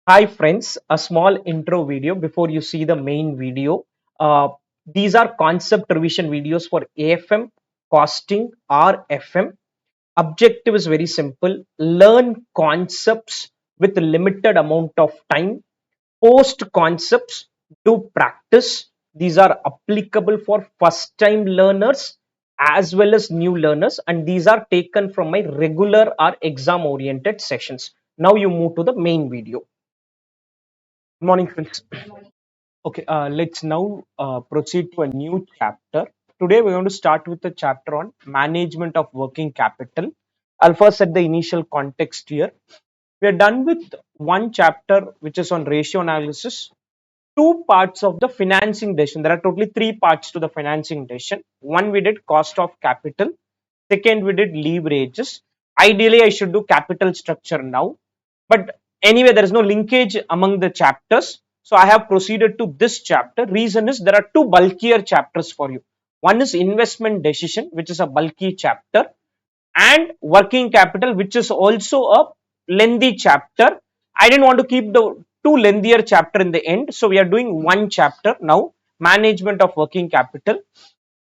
Hi friends, a small intro video before you see the main video. Uh, these are concept revision videos for AFM, costing or FM. Objective is very simple. Learn concepts with limited amount of time. Post concepts, do practice. These are applicable for first time learners as well as new learners, and these are taken from my regular or exam oriented sessions. Now you move to the main video. Good morning, friends. Okay, let's now proceed to a new chapter. Today, we're going to start with the chapter on management of working capital. I'll first set the initial context here. We are done with one chapter, which is on ratio analysis, two parts of the financing decision. There are totally three parts to the financing decision. One, we did cost of capital. Second, we did leverages. Ideally, I should do capital structure now. But anyway, there is no linkage among the chapters. So I have proceeded to this chapter. Reason is there are two bulkier chapters for you. One is investment decision, which is a bulky chapter, and working capital, which is also a lengthy chapter. I didn't want to keep the two lengthier chapter in the end. So we are doing one chapter now, management of working capital.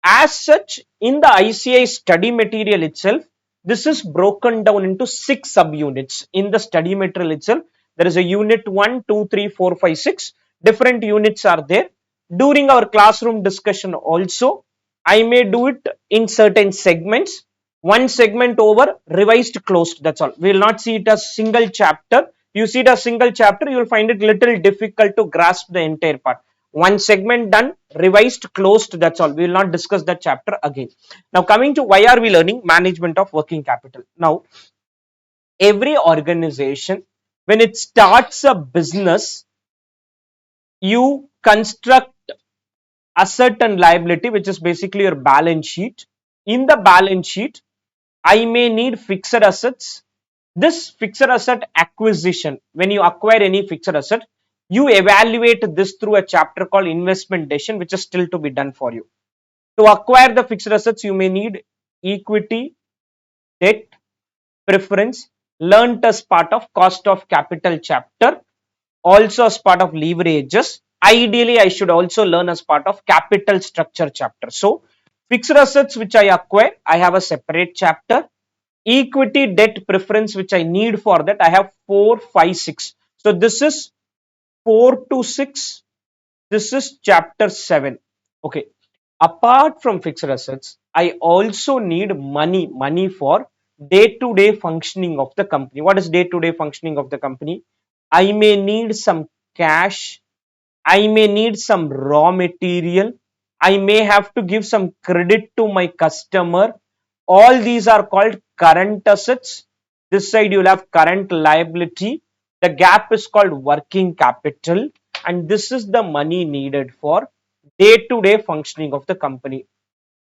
As such, in the ICAI study material itself, this is broken down into 6 subunits. In the study material itself, there is a unit 1, 2, 3, 4, 5, 6. Different units are there. During our classroom discussion also, I may do it in certain segments. One segment over, revised, closed. That's all. We will not see it as single chapter. You see it as single chapter, you will find it little difficult to grasp the entire part. One segment done, revised, closed. That's all. We will not discuss that chapter again. Now coming to why are we learning management of working capital. Now every organization, when it starts a business, you construct asset and liability, which is basically your balance sheet. In the balance sheet, I may need fixed assets. This fixed asset acquisition, when you acquire any fixed asset, you evaluate this through a chapter called investment decision, which is still to be done for you. To acquire the fixed assets, you may need equity, debt, preference, learnt as part of cost of capital chapter, also as part of leverages. Ideally, I should also learn as part of capital structure chapter. So, fixed assets which I acquire, I have a separate chapter. Equity, debt, preference which I need for that, I have 4, 5, 6. So, this is 4 to 6. This is chapter 7. Okay. Apart from fixed assets, I also need money for day-to-day functioning of the company. What is day-to-day functioning of the company? I may need some cash. I may need some raw material. I may have to give some credit to my customer. All these are called current assets. This side you will have current liability. The gap is called working capital, and this is the money needed for day-to-day functioning of the company.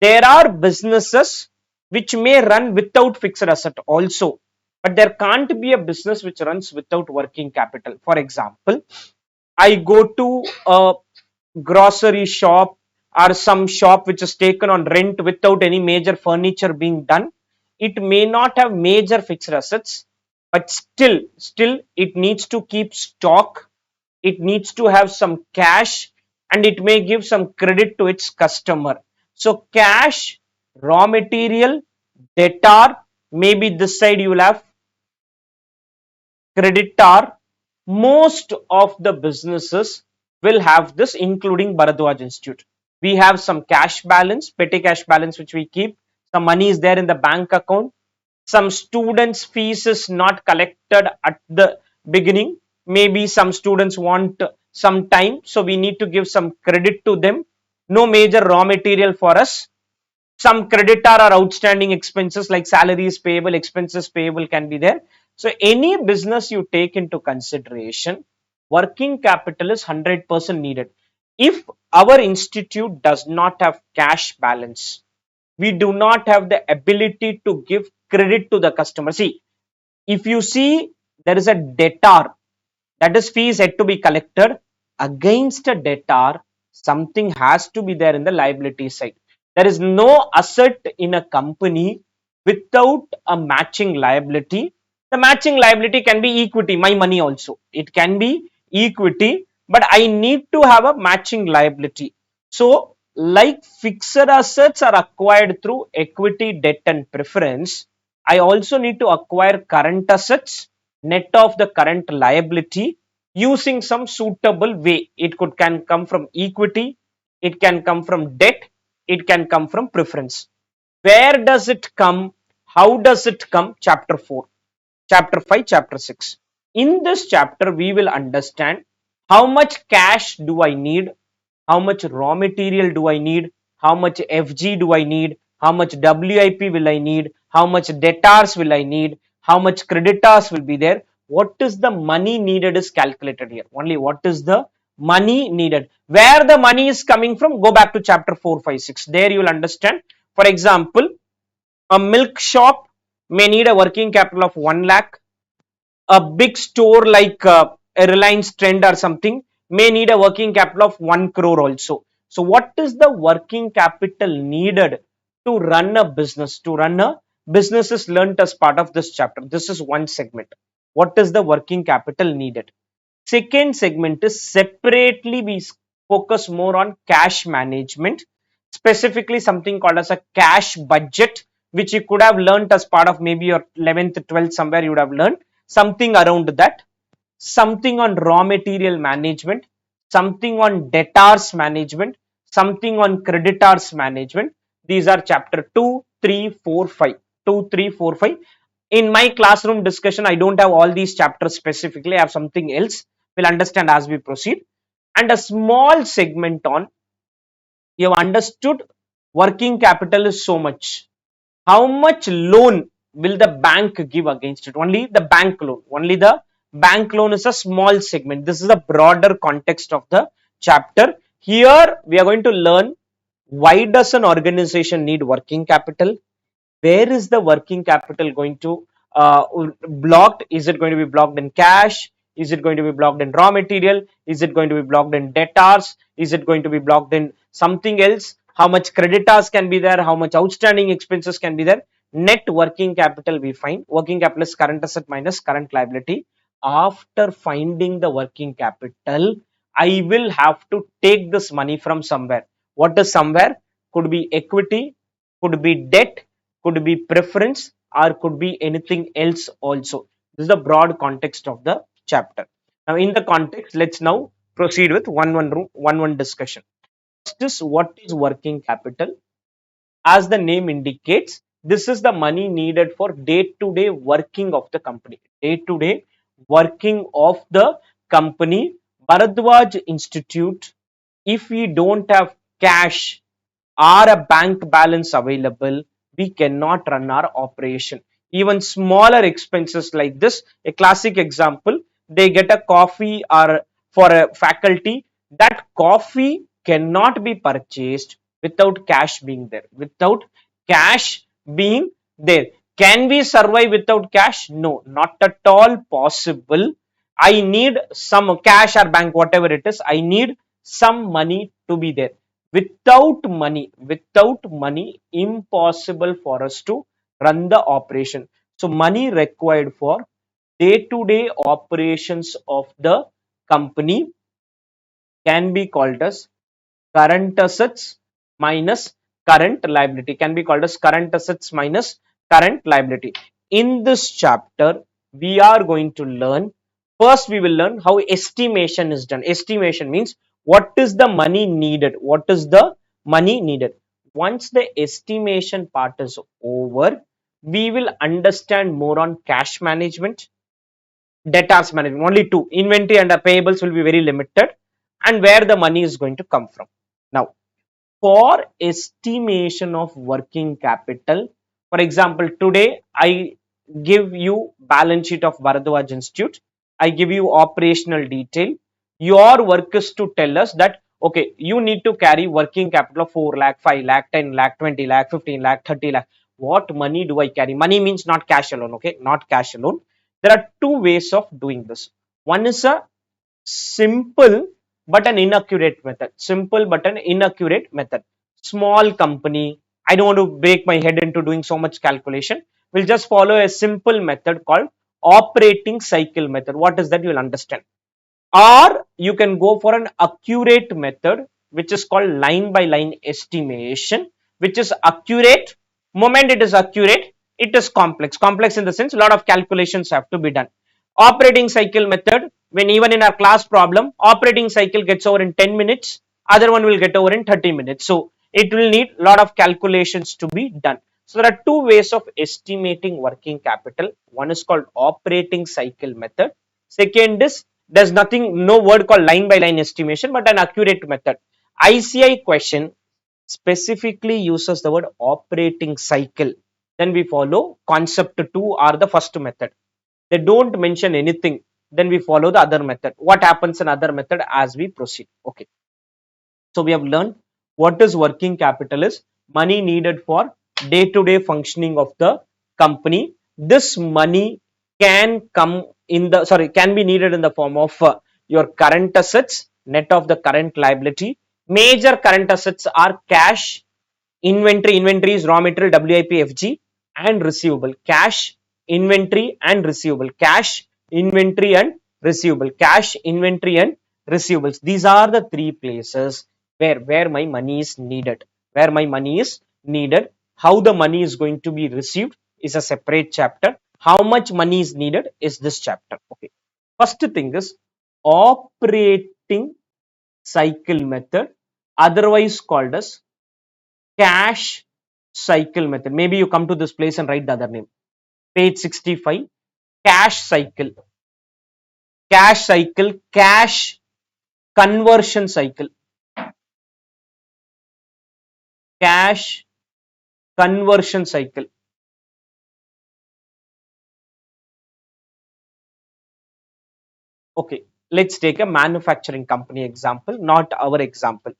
There are businesses which may run without fixed asset also, but there can't be a business which runs without working capital. For example, I go to a grocery shop or some shop which is taken on rent without any major furniture being done. It may not have major fixed assets, but still it needs to keep stock. It needs to have some cash, and it may give some credit to its customer. So cash, raw material, debtor, maybe this side you will have creditor. Most of the businesses will have this, including Bharadwaj Institute. We have some cash balance, petty cash balance, which we keep. Some money is there in the bank account. Some students' fees is not collected at the beginning. Maybe some students want some time, so we need to give some credit to them. No major raw material for us. Some creditor or outstanding expenses like salaries payable, expenses payable can be there. So any business you take into consideration, working capital is 100% needed. If our institute does not have cash balance, we do not have the ability to give credit to the customer. See, if you see there is a debtor, that is fees yet to be collected, against a debtor, something has to be there in the liability side. There is no asset in a company without a matching liability. The matching liability can be equity, my money also. It can be equity, but I need to have a matching liability. So, like fixed assets are acquired through equity, debt, and preference, I also need to acquire current assets, net of the current liability, using some suitable way. It can come from equity, it can come from debt, it can come from preference. Where does it come? How does it come? Chapter 4, chapter 5, chapter 6. In this chapter, we will understand how much cash do I need, how much raw material do I need, how much FG do I need, how much WIP will I need, how much debtors will I need, how much creditors will be there. What is the money needed is calculated here. Only what is the money needed. Where the money is coming from, go back to chapter 4, 5, 6. There you will understand. For example, a milk shop may need a working capital of 1 lakh. A big store like a Reliance Trend or something may need a working capital of 1 crore also. So what is the working capital needed to run a business? To run a business is learnt as part of this chapter. This is one segment. What is the working capital needed? Second segment is separately we focus more on cash management, specifically something called as a cash budget, which you could have learnt as part of maybe your 11th, 12th, somewhere you would have learned something around that, something on raw material management, something on debtors management, something on creditors management. These are chapter 2, 3, 4, 5. 2, 3, 4, 5. In my classroom discussion, I don't have all these chapters specifically. I have something else. We'll understand as we proceed. And a small segment on, you have understood working capital is so much. How much loan will the bank give against it? Only the bank loan. Only the bank loan is a small segment. This is the broader context of the chapter. Here we are going to learn why does an organization need working capital? Where is the working capital going to blocked? Is it going to be blocked in cash? Is it going to be blocked in raw material? Is it going to be blocked in debtors? Is it going to be blocked in something else? How much creditors can be there? How much outstanding expenses can be there? Net working capital we find. Working capital is current asset minus current liability. After finding the working capital, I will have to take this money from somewhere. What is somewhere? Could be equity, could be debt, could be preference, or could be anything else also. This is the broad context of the chapter. Now in the context, let's now proceed with one discussion. First is, what is working capital? As the name indicates, this is the money needed for day-to-day working of the company. Day-to-day working of the company. Bharadwaj Institute, if we don't have cash or a bank balance available, we cannot run our operation. Even smaller expenses like this, a classic example, they get a coffee or for a faculty, that coffee cannot be purchased without cash being there. Without cash being there. Can we survive without cash? No, not at all possible. I need some cash or bank, whatever it is. I need some money to be there. Without money, impossible for us to run the operation. So money required for day-to-day operations of the company can be called as current assets minus current liability, can be called as current assets minus current liability. In this chapter, we are going to learn, first we will learn how estimation is done. Estimation means what is the money needed, what is the money needed. Once the estimation part is over, we will understand more on cash management, debtors management. Only two, inventory and payables will be very limited, and where the money is going to come from. Now for estimation of working capital, for example, today I give you balance sheet of Bharadwaj Institute, I give you operational detail. Your work is to tell us that okay, you need to carry working capital of 4 lakh, 5 lakh, 10 lakh, 20 lakh, 15 lakh, 30 lakh. What money do I carry? Money means not cash alone, okay, not cash alone. There are two ways of doing this. One is a simple but an inaccurate method. Simple but an inaccurate method. Small company, I don't want to break my head into doing so much calculation. We'll just follow a simple method called operating cycle method. What is that? You will understand. Or you can go for an accurate method, which is called line by line estimation, which is accurate. Moment it is accurate, it is complex. Complex in the sense a lot of calculations have to be done. Operating cycle method, when even in our class problem, operating cycle gets over in 10 minutes, other one will get over in 30 minutes. So it will need a lot of calculations to be done. So there are two ways of estimating working capital. One is called operating cycle method. Second is, there's nothing, no word called line by line estimation, but an accurate method. ICAI question specifically uses the word operating cycle. Then we follow concept 2 or the first method. They don't mention anything. Then we follow the other method. What happens in other method as we proceed? Okay. So we have learned what is working capital is money needed for day-to-day functioning of the company. This money can come in the, can be needed in the form of your current assets, net of the current liability. Major current assets are cash, inventory is raw material, WIP, FG, and receivable. Cash, inventory, and receivable. Cash, inventory, and receivable. Cash, inventory, and receivables. These are the three places where my money is needed. Where my money is needed. How the money is going to be received is a separate chapter. How much money is needed is this chapter. Okay. First thing is operating cycle method, otherwise called as cash cycle method. Maybe you come to this place and write the other name. Page 65, cash cycle, cash conversion cycle, cash conversion cycle. Okay, let's take a manufacturing company example, not our example.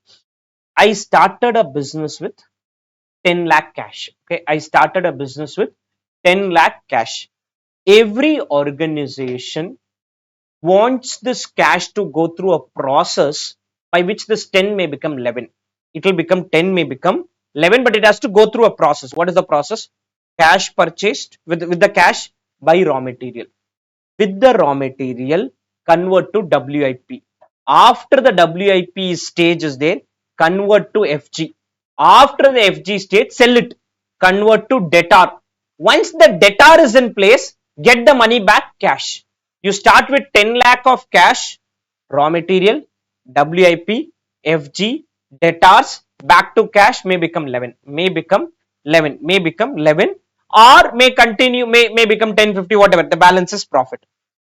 I started a business with 10 lakh cash. Okay, I started a business with 10 lakh cash. Every organization wants this cash to go through a process by which this 10 may become 11. It will become 10, may become 11, but it has to go through a process. What is the process? Cash purchased with the cash, buy raw material. With the raw material, convert to WIP. After the WIP stage is there, convert to FG. After the FG stage, sell it, convert to debtor. Once the debtor is in place, get the money back cash. You start with 10 lakh of cash, raw material, WIP, FG, debtors, back to cash, may become 11, may become 11, may become 11, or may continue, may become 10, 50, whatever. The balance is profit.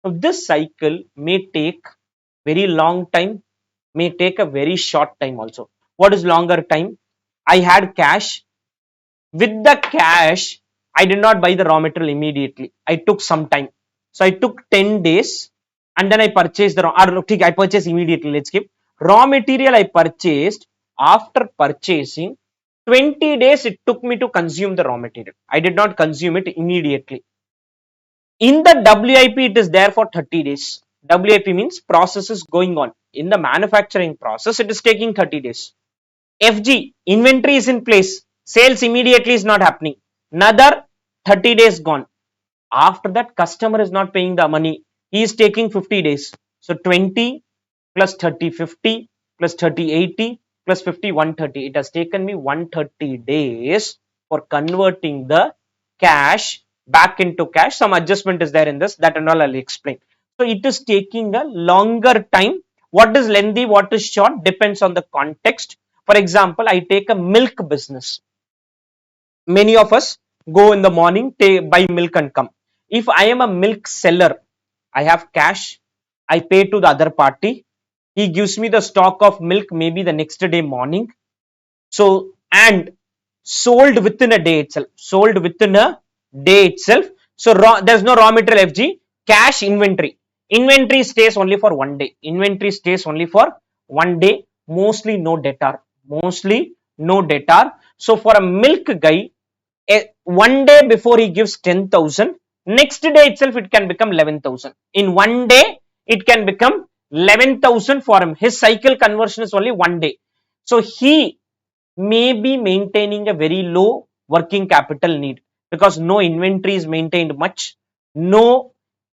So this cycle may take very long time, may take a very short time also. What is longer time? I had cash. With the cash, I did not buy the raw material immediately. I took some time. So I took 10 days and then I purchased the I purchased immediately. Let's keep raw material I purchased. After purchasing, 20 days it took me to consume the raw material. I did not consume it immediately. In the WIP, it is there for 30 days. WIP means process is going on. In the manufacturing process, it is taking 30 days. FG, inventory is in place. Sales immediately is not happening. Another 30 days gone. After that, customer is not paying the money. He is taking 50 days. So 20 plus 30, 50 plus 30, 80 plus 50, 130. It has taken me 130 days for converting the cash back into cash. Some adjustment is there in this, that and all I'll explain. So it is taking a longer time. What is lengthy, what is short depends on the context. For example, I take a milk business. Many of us go in the morning, buy milk and come. If I am a milk seller, I have cash, I pay to the other party, he gives me the stock of milk maybe the next day morning. So, and sold within a day itself, sold within a day itself. So there's no raw material FG, cash, inventory. Inventory stays only for one day. Inventory stays only for one day. Mostly no debtor. Mostly no debtor. So for a milk guy, one day before he gives 10,000, next day itself it can become 11,000. In one day, it can become 11,000 for him. His cycle conversion is only one day. So he may be maintaining a very low working capital need because no inventory is maintained much, no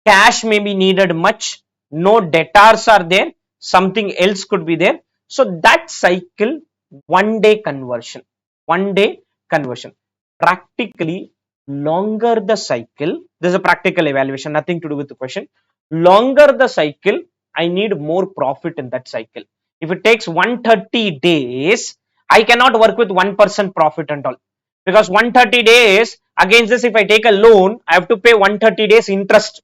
cash may be needed much, no debtors are there, something else could be there. So that cycle, 1 day conversion, 1 day conversion. Practically, longer the cycle, there's a practical evaluation, nothing to do with the question. Longer the cycle, I need more profit in that cycle. If it takes 130 days, I cannot work with 1% profit and all, because 130 days against this, if I take a loan, I have to pay 130 days interest.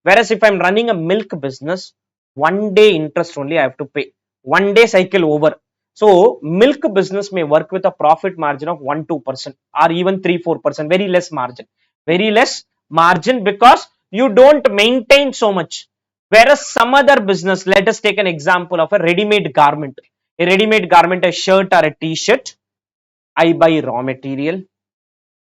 Whereas if I'm running a milk business, 1 day interest only I have to pay. 1 day cycle over. So milk business may work with a profit margin of 1-2% or even 3-4%, very less margin. Very less margin because you don't maintain so much. Whereas some other business, let us take an example of a ready-made garment. A ready-made garment, a shirt or a t-shirt, I buy raw material,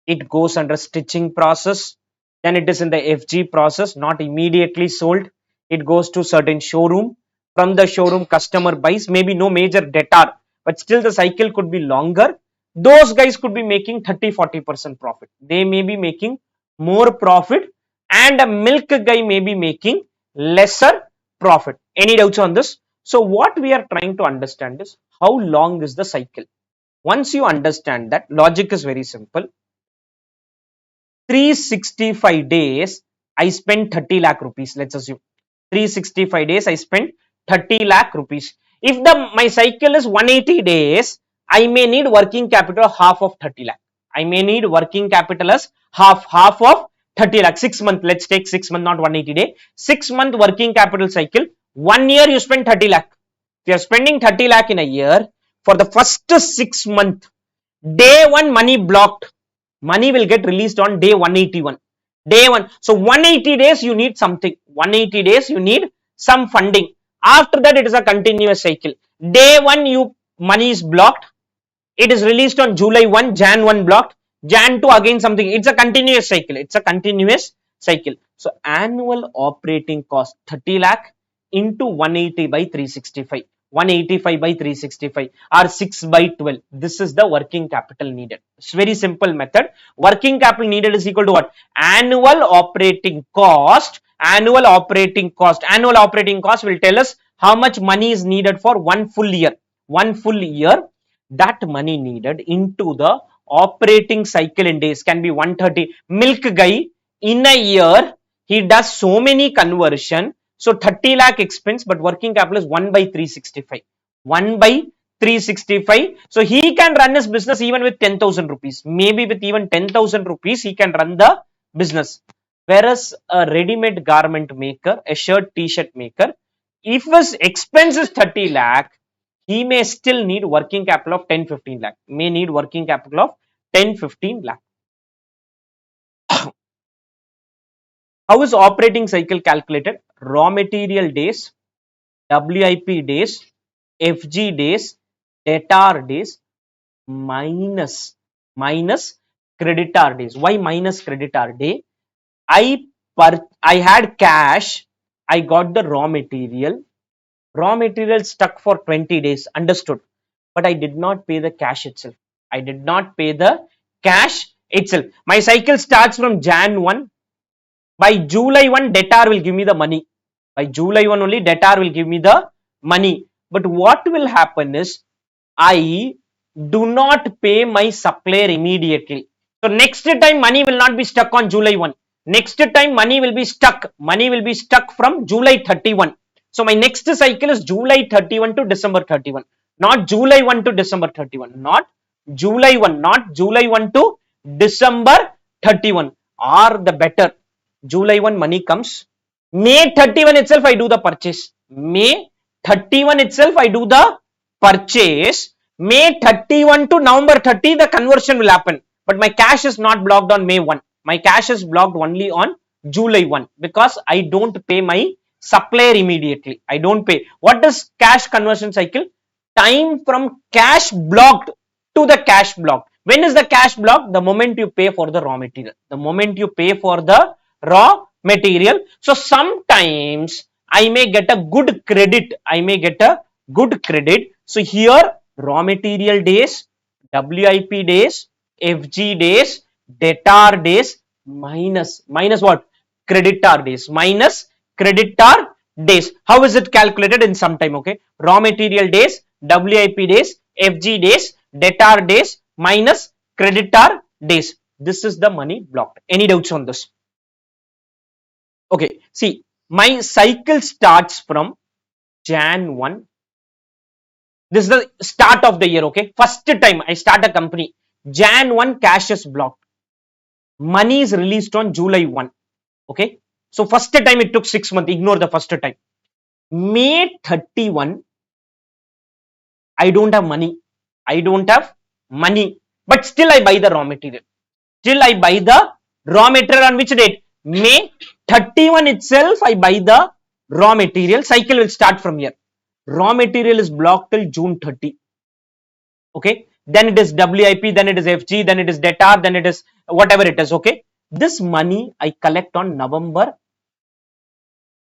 it goes under stitching process, then it is in the FG process, not immediately sold. It goes to certain showroom. From the showroom, customer buys, maybe no major debtor, but still the cycle could be longer. Those guys could be making 30-40% profit. They may be making more profit, and a milk guy may be making lesser profit. Any doubts on this? So what we are trying to understand is how long is the cycle. Once you understand that, logic is very simple. 365 days, I spend 30 lakh rupees. Let's assume 365 days, I spend 30 lakh rupees. If my cycle is 180 days, I may need working capital half of 30 lakh. I may need working capital as half of 30 lakh. 6 months, let's take 6 months, not 180 day. 6 month working capital cycle. 1 year you spend 30 lakh. If you are spending 30 lakh in a year, for the first 6 months, day 1 money blocked. Money will get released on day 181. Day 1. So 180 days you need something. 180 days you need some funding. After that it is a continuous cycle. Day 1 money is blocked. It is released on July 1, Jan 1 blocked. Jan 2 again something. It's a continuous cycle. It's a continuous cycle. So annual operating cost 30 lakh into 180 by 365. 185 by 365 or 6 by 12. This is the working capital needed. It's very simple method. Working capital needed is equal to what? Annual operating cost. Annual operating cost. Annual operating cost will tell us how much money is needed for 1 full year. 1 full year, that money needed into the operating cycle in days can be 130. Milk guy, in a year, he does so many conversion. So 30 lakh expense, but working capital is 1 by 365. 1 by 365. So he can run his business even with 10,000 rupees. Maybe with even 10,000 rupees, he can run the business. Whereas a ready-made garment maker, a shirt, t-shirt maker, if his expense is 30 lakh, he may still need working capital of 10-15 lakh. May need working capital of 10-15 lakh. How is operating cycle calculated? Raw material days, WIP days, FG days, debtor days minus creditor days. Why minus creditor day? I had cash, I got the raw material. Raw material stuck for 20 days, understood. But I did not pay the cash itself. I did not pay the cash itself. My cycle starts from Jan 1. By July 1, debtor will give me the money. By July 1 only, debtor will give me the money. But what will happen is, I do not pay my supplier immediately. So next time money will not be stuck on July 1. Next time money will be stuck. Money will be stuck from July 31. So my next cycle is July 31 to December 31. Not July 1 to December 31. Not July 1. Not July 1 to December 31. Or the better, July 1 money comes. May 31 itself I do the purchase. May 31 itself I do the purchase. May 31 to November 30 the conversion will happen. But my cash is not blocked on May 1. My cash is blocked only on July 1 because I don't pay my supplier immediately. I don't pay. What is cash conversion cycle? Time from cash blocked to the cash blocked. When is the cash blocked? The moment you pay for the raw material. The moment you pay for the raw material. So sometimes I may get a good credit. I may get a good credit. So here raw material days, WIP days, FG days, debtor days minus what? creditor days minus creditor days. How is it calculated in some time? Okay, raw material days, WIP days, FG days, debtor days minus creditor days. This is the money blocked. Any doubts on this? Okay, see, my cycle starts from Jan 1. This is the start of the year. Okay, first time I start a company, Jan 1 cash is blocked. Money is released on July 1. Okay, so first time it took 6 months. Ignore the first time. May 31, I don't have money. I don't have money, but still I buy the raw material. Still I buy the raw material on which date? May 31 itself I buy the raw material. Cycle will start from here. Raw material is blocked till June 30. Okay, then it is WIP, then it is FG, then it is debtor, then it is whatever it is. Okay, this money I collect on November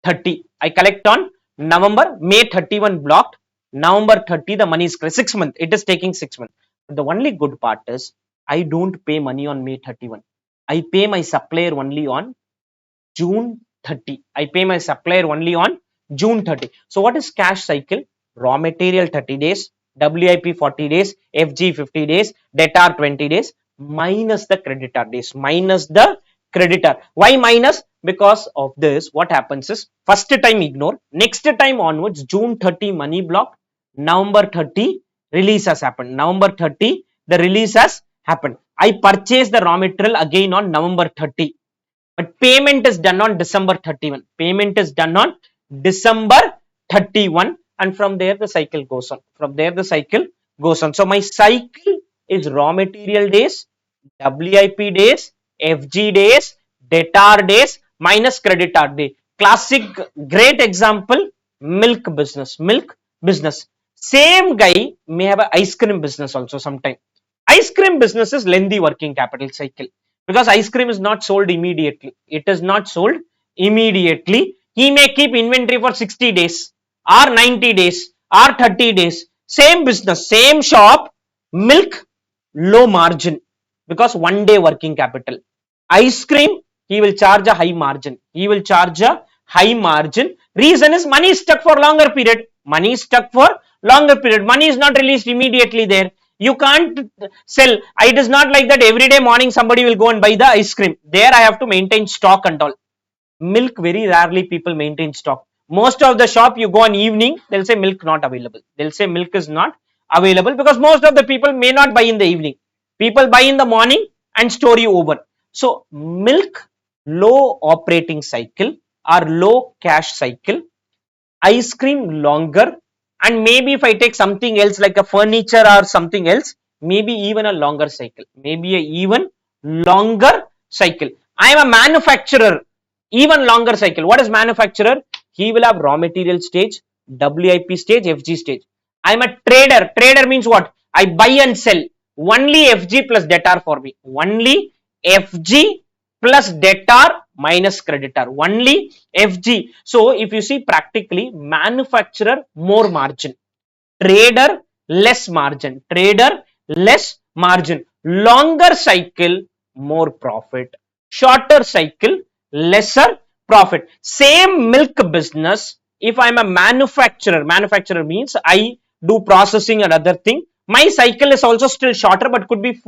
30. I collect on November, May 31 blocked. November 30 the money is 6 months. It is taking 6 months. But the only good part is I don't pay money on May 31. I pay my supplier only on June 30. I pay my supplier only on June 30. So what is cash cycle? Raw material 30 days, WIP 40 days, FG 50 days, debtor 20 days, minus the creditor days, minus the creditor. Why minus? Because of this, what happens is, first time ignore, next time onwards, June 30 money block, November 30 release has happened. November 30 the release has happened. I purchase the raw material again on November 30. But payment is done on December 31. Payment is done on December 31, and from there the cycle goes on. From there the cycle goes on. So my cycle is raw material days, WIP days, FG days, debtor days minus creditor day. Classic great example, milk business. Milk business. Same guy may have an ice cream business also sometime. Ice cream business is lengthy working capital cycle, because ice cream is not sold immediately. It is not sold immediately. He may keep inventory for 60 days or 90 days or 30 days. Same business, same shop, milk, low margin, because 1 day working capital. Ice cream, he will charge a high margin. He will charge a high margin. Reason is money is stuck for longer period. Money is stuck for longer period. Money is not released immediately there. You can't sell. It is not like that every day morning somebody will go and buy the ice cream. There I have to maintain stock and all. Milk, very rarely people maintain stock. Most of the shop you go on evening, they'll say milk not available. They'll say milk is not available, because most of the people may not buy in the evening. People buy in the morning and story over. So milk, low operating cycle or low cash cycle. Ice cream, longer, and maybe if I take something else like a furniture or something else, maybe even a longer cycle, maybe a even longer cycle. I am a manufacturer, even longer cycle. What is manufacturer? He will have raw material stage, WIP stage, FG stage. I am a trader. Trader means what? I buy and sell. Only FG plus debtor for me. Only FG plus debtor minus creditor. Only FG. So if you see practically, manufacturer more margin, trader less margin, trader less margin, longer cycle more profit, shorter cycle lesser profit. Same milk business, if I am a manufacturer, manufacturer means I do processing and other thing, my cycle is also still shorter, but could be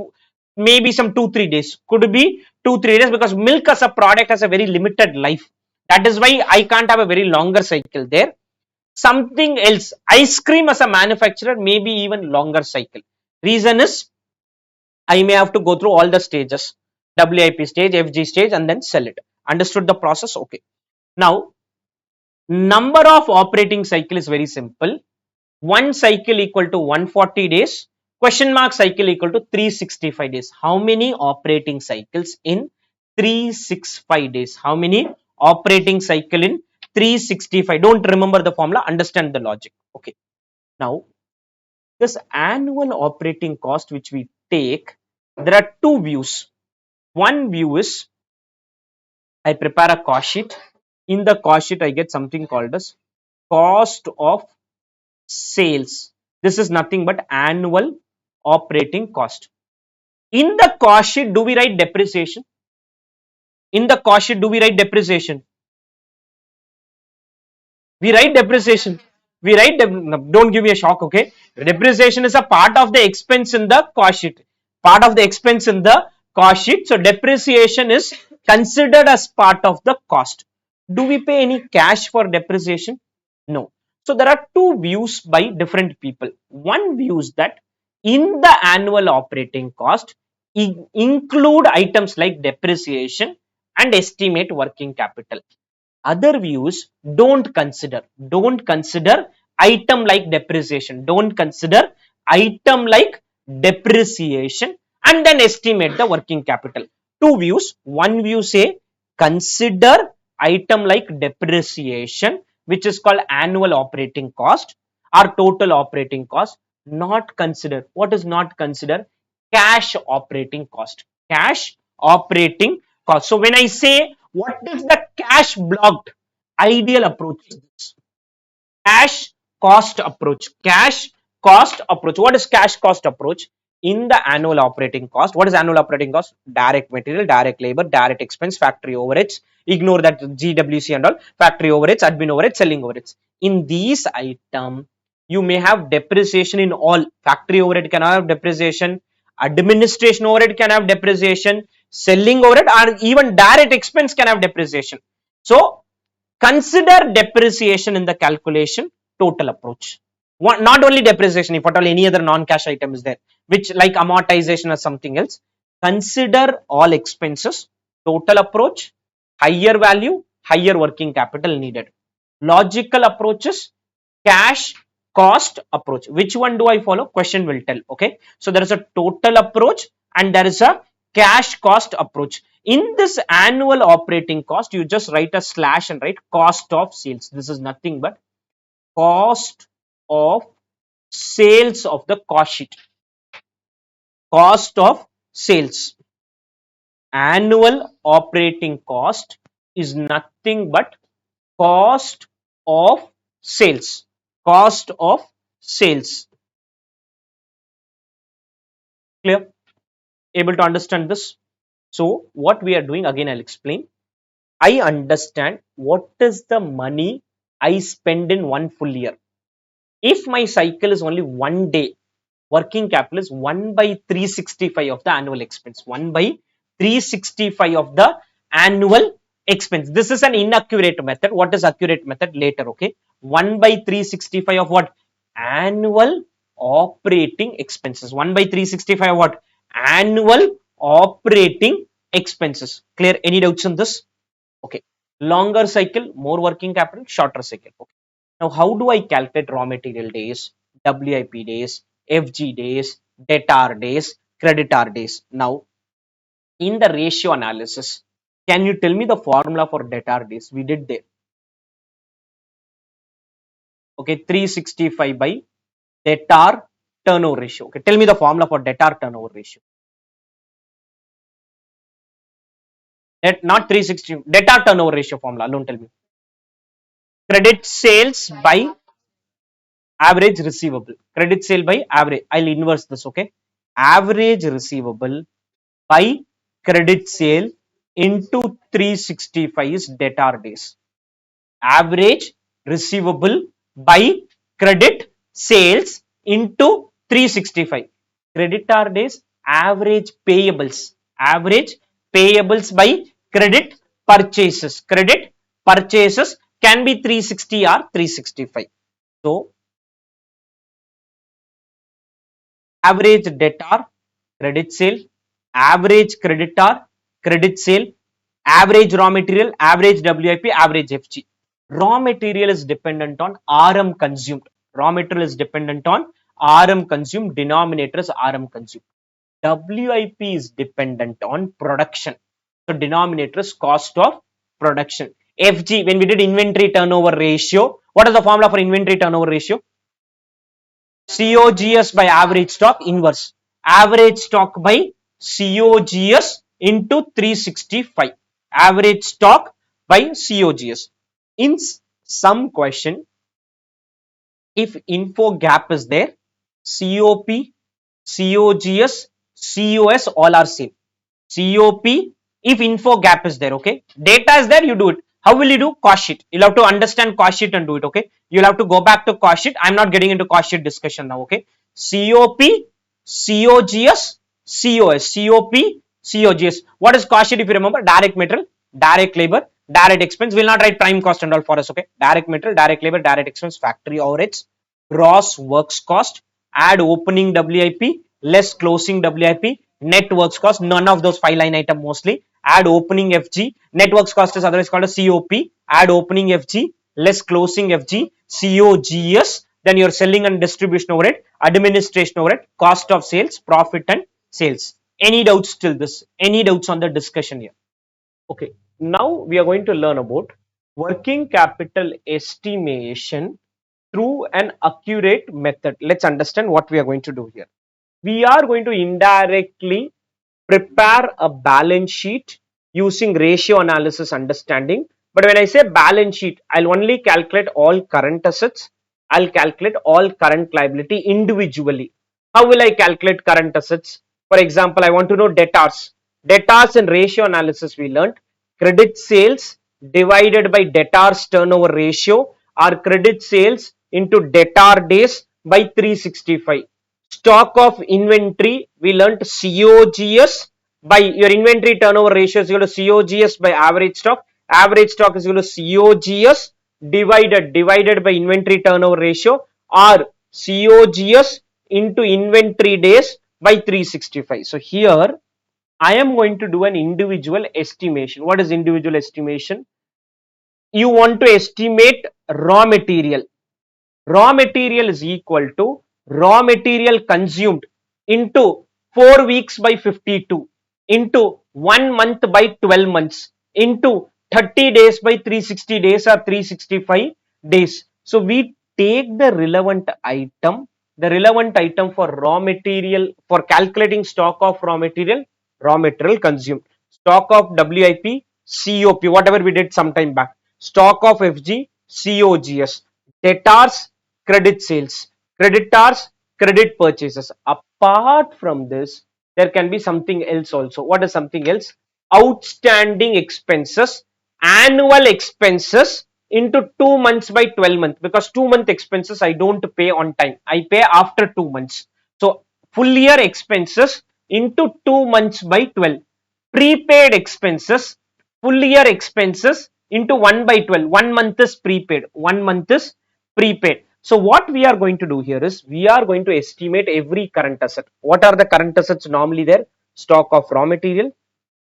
maybe some 2-3 days, could be 2-3 days, because milk as a product has a very limited life. That is why I can't have a very longer cycle there. Something else, ice cream as a manufacturer, maybe even longer cycle. Reason is I may have to go through all the stages, WIP stage, FG stage, and then sell it. Understood the process? Okay. Now, number of operating cycle is very simple. One cycle equal to 140 days, question mark cycle equal to 365 days. How many operating cycles in 365 days? How many operating cycle in 365? Don't remember the formula, understand the logic. Okay. Now, this annual operating cost which we take, there are two views. One view is I prepare a cost sheet. In the cost sheet, I get something called as cost of sales. This is nothing but annual operating cost. In the cost sheet, do we write depreciation? In the cost sheet, do we write depreciation? We write depreciation. No, don't give me a shock, okay? Depreciation is a part of the expense in the cost sheet. Part of the expense in the cost sheet. So depreciation is considered as part of the cost. Do we pay any cash for depreciation? No. So there are two views by different people. One view is that in the annual operating cost, include items like depreciation and estimate working capital. Other views don't consider item like depreciation and then estimate the working capital. Two views. One view say consider item like depreciation, which is called annual operating cost or total operating cost. Not consider. What is not consider? Cash operating cost. Cash operating cost. So when I say what is the cash blocked, ideal approach is this: cash cost approach. Cash cost approach. What is cash cost approach? In the annual operating cost, what is annual operating cost? Direct material, direct labor, direct expense, factory overheads. Ignore that GWC and all. Factory overheads, admin overheads, selling overheads. In these item, you may have depreciation in all. Factory overhead can have depreciation, administration overhead can have depreciation, selling overhead or even direct expense can have depreciation. So consider depreciation in the calculation total approach. Not only depreciation, if at all any other non-cash item is there, which like amortization or something else, consider all expenses, total approach, higher value, higher working capital needed. Logical approaches, cash cost approach. Which one do I follow? Question will tell. Okay, so there is a total approach and there is a cash cost approach. In this annual operating cost, you just write a slash and write cost of sales. This is nothing but cost of sales of the cost sheet. Cost of sales. Annual operating cost is nothing but cost of sales. Cost of sales. Clear? Able to understand this? So what we are doing, again I'll explain. I understand what is the money I spend in one full year. If my cycle is only 1 day, working capital is 1 by 365 of the annual expense. 1 by 365 of the annual expense. This is an inaccurate method. What is accurate method? Later, okay. 1 by 365 of what? Annual operating expenses. 1 by 365 of what? Annual operating expenses. Clear? Any doubts on this? Okay. Longer cycle, more working capital, shorter cycle. Okay. Now, how do I calculate raw material days, WIP days, FG days, debtor days, creditor days? Now, in the ratio analysis, can you tell me the formula for debtor days? We did there. Okay, 365 by debtor turnover ratio. Okay, tell me the formula for debtor turnover ratio. Not 360, debtor turnover ratio formula alone, tell me. Credit sales by average receivable. Credit sale by average. I'll inverse this, okay? Average receivable by credit sale into 365 is debtor days. Average receivable by credit sales into 365. Creditor days, average payables. Average payables by credit purchases. Credit purchases can be 360 or 365. So, average debtor, credit sale, average creditor, credit sale, average raw material, average WIP, average FG. Raw material is dependent on RM consumed. Raw material is dependent on RM consumed, denominator is RM consumed. WIP is dependent on production. So denominator is cost of production. FG, when we did inventory turnover ratio, what is the formula for inventory turnover ratio? COGS by average stock inverse. Average stock by COGS into 365. Average stock by COGS. In some question, if info gap is there, COP, COGS, COS all are same. COP, if info gap is there. Okay, data is there, you do it. How will you do? Cost sheet. You'll have to understand cost sheet and do it. Okay, you'll have to go back to cost sheet. I'm not getting into cost sheet discussion now. Okay, COP, COGS, COS. What is cost sheet? If you remember, direct material, direct labor, direct expense. We'll not write prime cost and all for us. Okay, direct material, direct labor, direct expense, factory overheads, gross works cost, add opening WIP, less closing WIP, net works cost. None of those 5 line item mostly. Add opening FG, net works cost is otherwise called a COP. Add opening FG, less closing FG, COGS. Then your selling and distribution overhead, administration overhead, cost of sales, profit and sales. Any doubts till this? Any doubts on the discussion here? Okay, now we are going to learn about working capital estimation through an accurate method. Let's understand what we are going to do here. We are going to indirectly prepare a balance sheet using ratio analysis understanding. But when I say balance sheet, I'll only calculate all current assets. I'll calculate all current liability individually. How will I calculate current assets? For example, I want to know debtors. Debtors in ratio analysis we learned credit sales divided by debtors turnover ratio or credit sales into debtor days by 365. Stock of inventory, we learnt COGS by your inventory turnover ratio is equal to COGS by average stock. Average stock is equal to COGS divided by inventory turnover ratio or COGS into inventory days by 365. So here I am going to do an individual estimation. What is individual estimation? You want to estimate raw material. Raw material is equal to raw material consumed into 4 weeks by 52 into 1 month by 12 months into 30 days by 360 days or 365 days. So we take the relevant item for raw material, for calculating stock of raw material consumed, stock of WIP, COP, whatever we did sometime back, stock of FG, COGS, debtors, credit sales, creditors, credit purchases. Apart from this, there can be something else also. What is something else? Outstanding expenses, annual expenses into 2 months by 12 months, because 2 month expenses I don't pay on time. I pay after 2 months. So full year expenses into 2 months by 12. Prepaid expenses, full year expenses into 1 by 12. 1 month is prepaid. 1 month is prepaid. So what we are going to do here is we are going to estimate every current asset. What are the current assets normally there? Stock of raw material,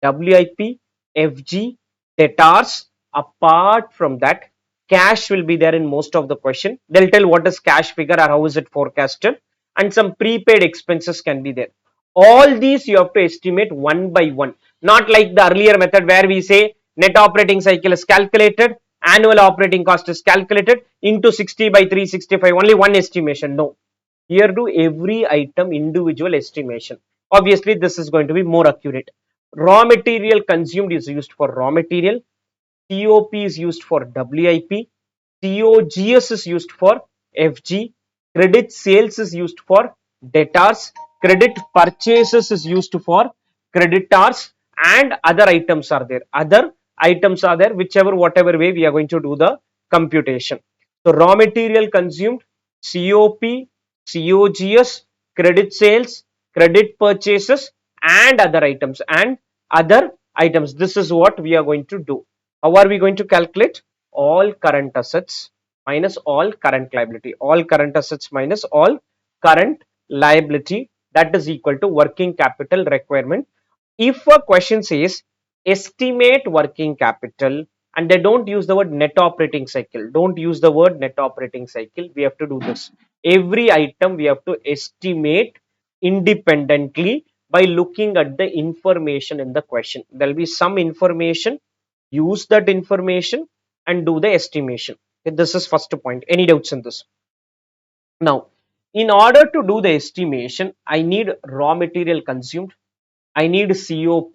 WIP, FG, debtors. Apart from that, cash will be there in most of the question. They'll tell what is cash figure or how is it forecasted, and some prepaid expenses can be there. All these you have to estimate one by one, not like the earlier method where we say net operating cycle is calculated, annual operating cost is calculated into 60 by 365, only one estimation. No, here do every item individual estimation. Obviously this is going to be more accurate. Raw material consumed is used for raw material, COP is used for WIP, COGS is used for FG, credit sales is used for debtors, credit purchases is used for creditors, and other items are there. Other items are there, whichever whatever way we are going to do the computation. So raw material consumed, COP, COGS, credit sales, credit purchases, and other items. This is what we are going to do. How are we going to calculate? All current assets minus all current liability. All current assets minus all current liability, that is equal to working capital requirement. If a question says estimate working capital and they don't use the word net operating cycle, don't use the word net operating cycle, we have to do this. Every item we have to estimate independently by looking at the information in the question. There will be some information, use that information and do the estimation. Okay, this is first point. Any doubts in this? Now, in order to do the estimation, I need raw material consumed, I need COP,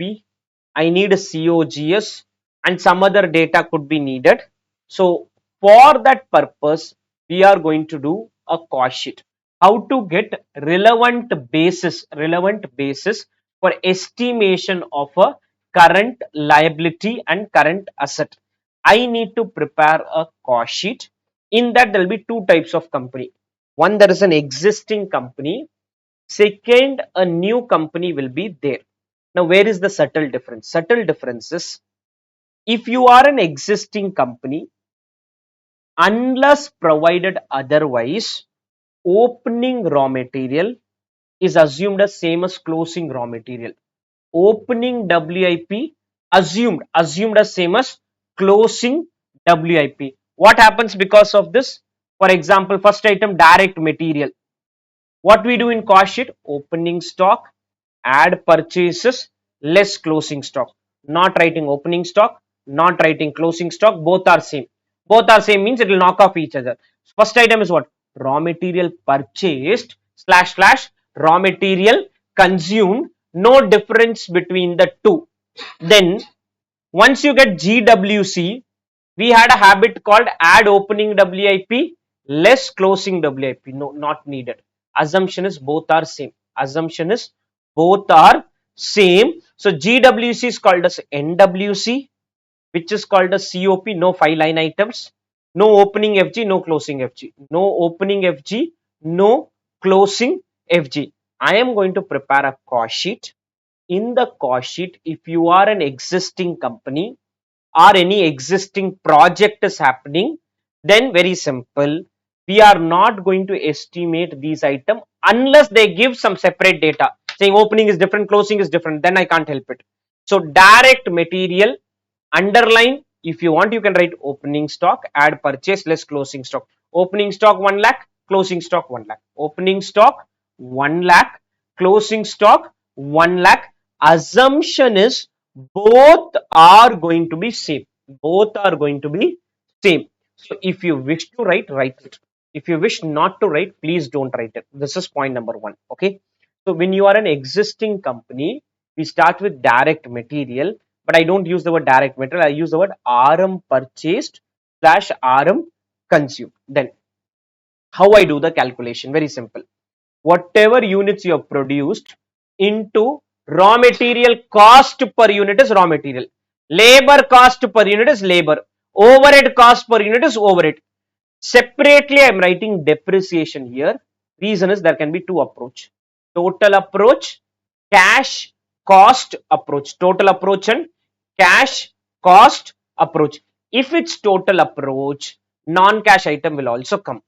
I need COGS, and some other data could be needed. So for that purpose, we are going to do a cost sheet. How to get relevant basis for estimation of a current liability and current asset. I need to prepare a cost sheet. In that there will be two types of company. One, there is an existing company. Second, a new company will be there. Now, where is the subtle difference? Subtle difference is, if you are an existing company, unless provided otherwise, opening raw material is assumed as same as closing raw material. Opening WIP assumed as same as closing WIP. What happens because of this? For example, first item, direct material. What we do in cost sheet? Opening stock, add purchases, less closing stock. Not writing opening stock, not writing closing stock, both are same. Both are same means it will knock off each other. First item is what? Raw material purchased slash slash raw material consumed, no difference between the two. Then once you get GWC, we had a habit called add opening WIP, less closing WIP. No, not needed. Assumption is both are same. Assumption is both are same. So GWC is called as NWC, which is called as COP, no 5 line items, no opening FG, no closing FG, no opening FG, no closing FG. I am going to prepare a cost sheet. In the cost sheet, if you are an existing company or any existing project is happening, then very simple, we are not going to estimate these items unless they give some separate data saying opening is different, closing is different, then I can't help it. So direct material, underline, if you want you can write opening stock, add purchase, less closing stock. Opening stock 1 lakh, closing stock 1 lakh. Opening stock 1 lakh, closing stock 1 lakh. Assumption is both are going to be same. Both are going to be same. So if you wish to write, write it. If you wish not to write, please don't write it. This is point number 1. Okay. So when you are an existing company, we start with direct material, but I don't use the word direct material. I use the word RM purchased slash RM consumed. Then how I do the calculation? Very simple. Whatever units you have produced into raw material cost per unit is raw material. Labor cost per unit is labor. Overhead cost per unit is overhead. Separately, I am writing depreciation here. Reason is there can be two approach. Total approach, cash cost approach. Total approach and cash cost approach. If it's total approach, non-cash item will also come.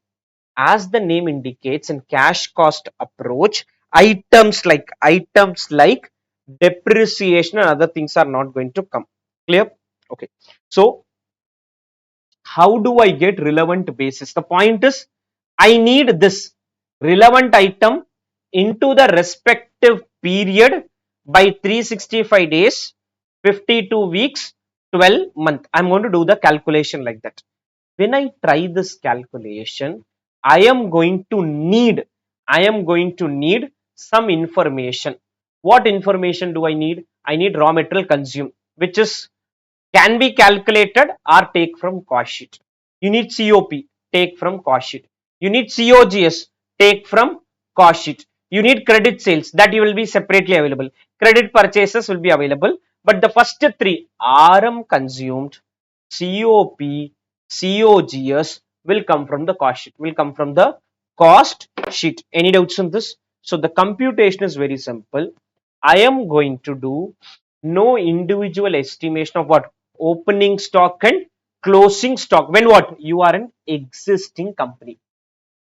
As the name indicates, in cash cost approach, items like depreciation and other things are not going to come. Clear? Okay. So how do I get relevant basis? The point is, I need this relevant item into the respective period by 365 days, 52 weeks, 12 months. I'm going to do the calculation like that. When I try this calculation, I am going to need some information. What information do I need? I need raw material consumed, which is can be calculated or take from cost sheet. You need COP, take from cost sheet. You need COGS, take from cost sheet. You need credit sales, that you will be separately available. Credit purchases will be available, but the first three, RM consumed, COP, COGS will come from the cost sheet. Any doubts on this? So the computation is very simple. I am going to do no individual estimation of what? Opening stock and closing stock. When what? You are an existing company.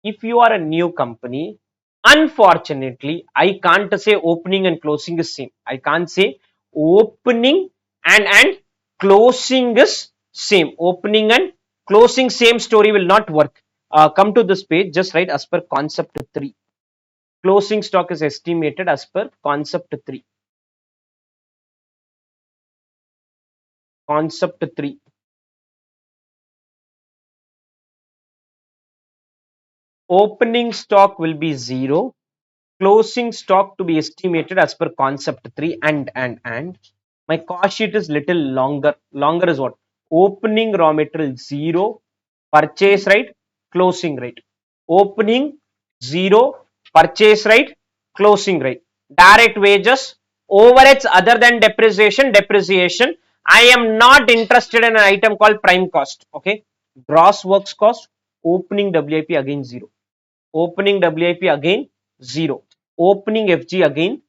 If you are a new company, unfortunately, I can't say opening and closing is same. I can't say opening and closing is same. Opening and closing same story will not work. Come to this page, just write as per concept 3. Closing stock is estimated as per concept 3. Concept 3. Opening stock will be 0. Closing stock to be estimated as per concept 3 and my cost sheet is little longer. Longer is what? Opening raw material 0, purchase rate, closing rate. Opening 0, purchase rate, closing rate. Direct wages, overheads other than depreciation. I am not interested in an item called prime cost. Okay, gross works cost, opening WIP again 0, opening WIP again 0, opening FG again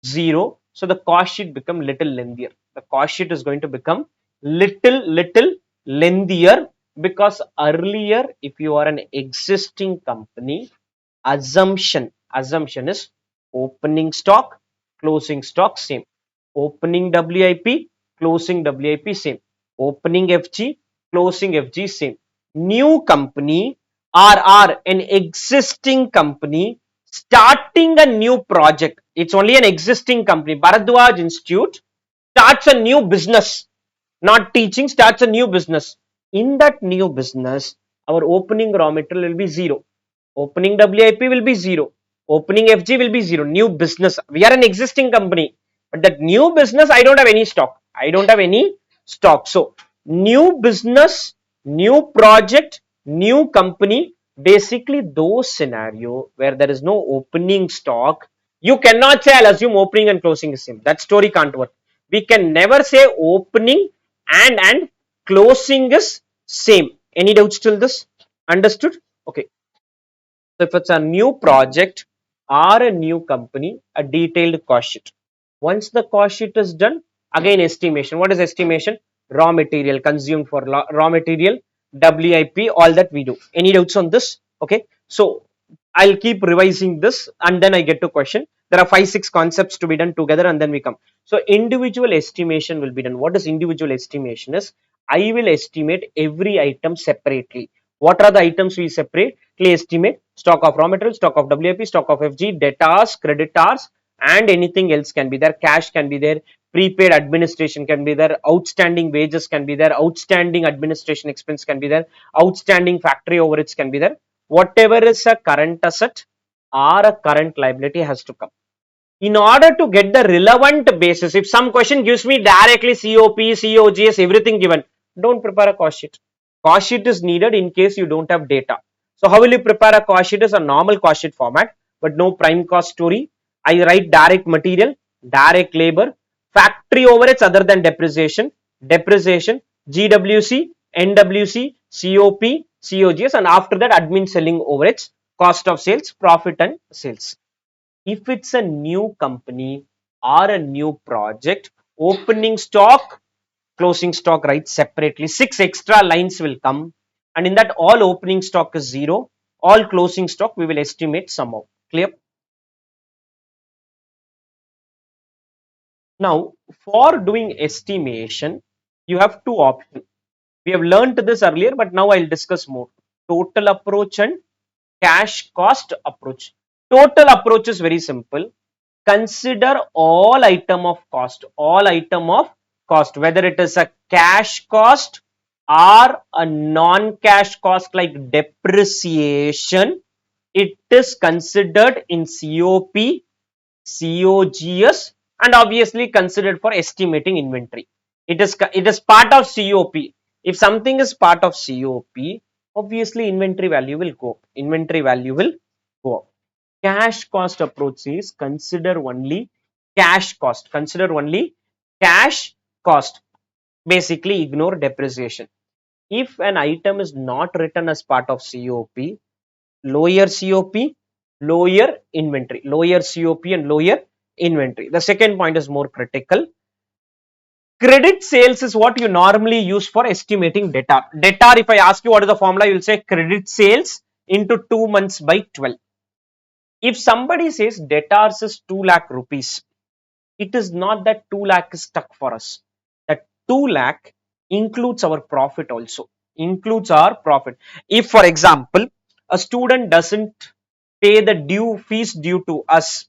0. So the cost sheet become little lengthier. The cost sheet is going to become little lengthier, because earlier if you are an existing company, assumption is opening stock, closing stock same, opening WIP, closing WIP same, opening FG, closing FG same. New company or an existing company starting a new project, it's only an existing company. Bharadwaj Institute starts a new business, not teaching, starts a new business. In that new business, our opening raw material will be 0, opening WIP will be 0, opening FG will be 0. New business, we are an existing company, but that new business I don't have any stock, I don't have any stock. So new business, new project, new company, basically those scenario where there is no opening stock, you cannot say I'll assume opening and closing is same. That story can't work. We can never say opening and closing is same. Any doubts till this? Understood? Okay. So if it's a new project or a new company, a detailed cost sheet. Once the cost sheet is done, again estimation. What is estimation? Raw material consumed for raw material, WIP, all that we do. Any doubts on this? Okay. So I'll keep revising this and then I get to question. There are 5-6 concepts to be done together and then we come. So individual estimation will be done. What is individual estimation is? I will estimate every item separately. What are the items we separate? Estimate stock of raw material, stock of WIP, stock of FG, debtors, creditors, and anything else can be there. Cash can be there, prepaid administration can be there, outstanding wages can be there, outstanding administration expense can be there, outstanding factory overheads can be there. Whatever is a current asset or a current liability has to come. In order to get the relevant basis, if some question gives me directly COP, COGS, everything given, don't prepare a cost sheet. Cost sheet is needed in case you don't have data. So how will you prepare a cost sheet? Is a normal cost sheet format, but no prime cost story. I write direct material, direct labor, factory overheads other than depreciation, GWC, NWC, COP, COGS, and after that admin selling overheads, cost of sales, profit and sales. If it's a new company or a new project, opening stock, closing stock, right, separately, 6 extra lines will come, and in that all opening stock is 0, all closing stock we will estimate somehow. Clear? Now for doing estimation, you have two options. We have learned this earlier, but now I'll discuss more. Total approach and cash cost approach. Total approach is very simple. Consider all item of cost, whether it is a cash cost or a non-cash cost like depreciation, it is considered in COP, COGS, and obviously considered for estimating inventory. It is part of COP. If something is part of COP, obviously inventory value will go up. Inventory value will go up. Cash cost approach is consider only cash cost. Consider only cash cost. Basically ignore depreciation. If an item is not written as part of COP, lower COP, lower inventory. Lower COP and lower inventory. The second point is more critical. Credit sales is what you normally use for estimating debtor. Debtor, if I ask you what is the formula, you will say credit sales into 2 months by 12. If somebody says debtors is 2 lakh rupees, it is not that 2 lakh is stuck for us. That 2 lakh includes our profit also. Includes our profit. If for example, a student doesn't pay the fees due to us,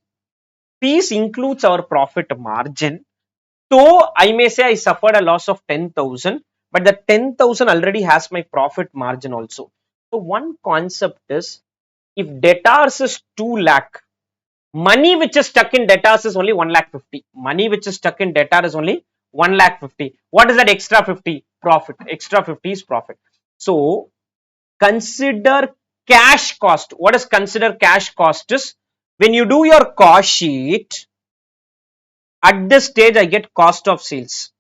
fees includes our profit margin. So I may say I suffered a loss of 10,000, but the 10,000 already has my profit margin also. So one concept is, if debtors is 2 lakh, money which is stuck in debtors is only 1 lakh 50. Money which is stuck in debtor is only 1 lakh 50. What is that extra 50? Profit. Extra 50 is profit. So consider cash cost. What is consider cash cost is, when you do your cost sheet, At this stage, I get cost of sales.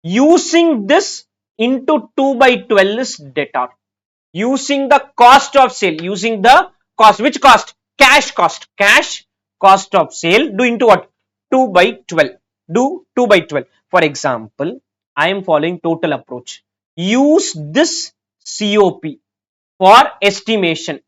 Using this into 2 by 12 is debtor. Using the cost of sale, using the cost, which cost? Cash cost. Cash cost of sale, do into what? 2 by 12. Do 2 by 12. For example, I am following total approach. Use this COP for estimation.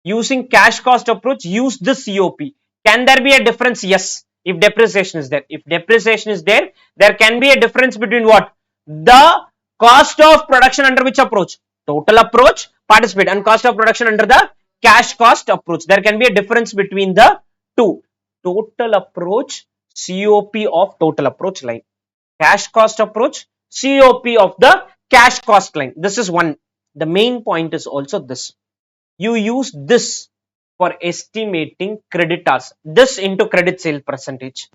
Using cash cost approach, use this COP. Can there be a difference? Yes. If depreciation is there. If depreciation is there, there can be a difference between what? The cost of production under which approach? Total approach, participate, and cost of production under the cash cost approach. There can be a difference between the two. Total approach, COP of total approach line. Cash cost approach, COP of the cash cost line. This is one. The main point is also this. You use this for estimating creditors, this into credit sale percentage.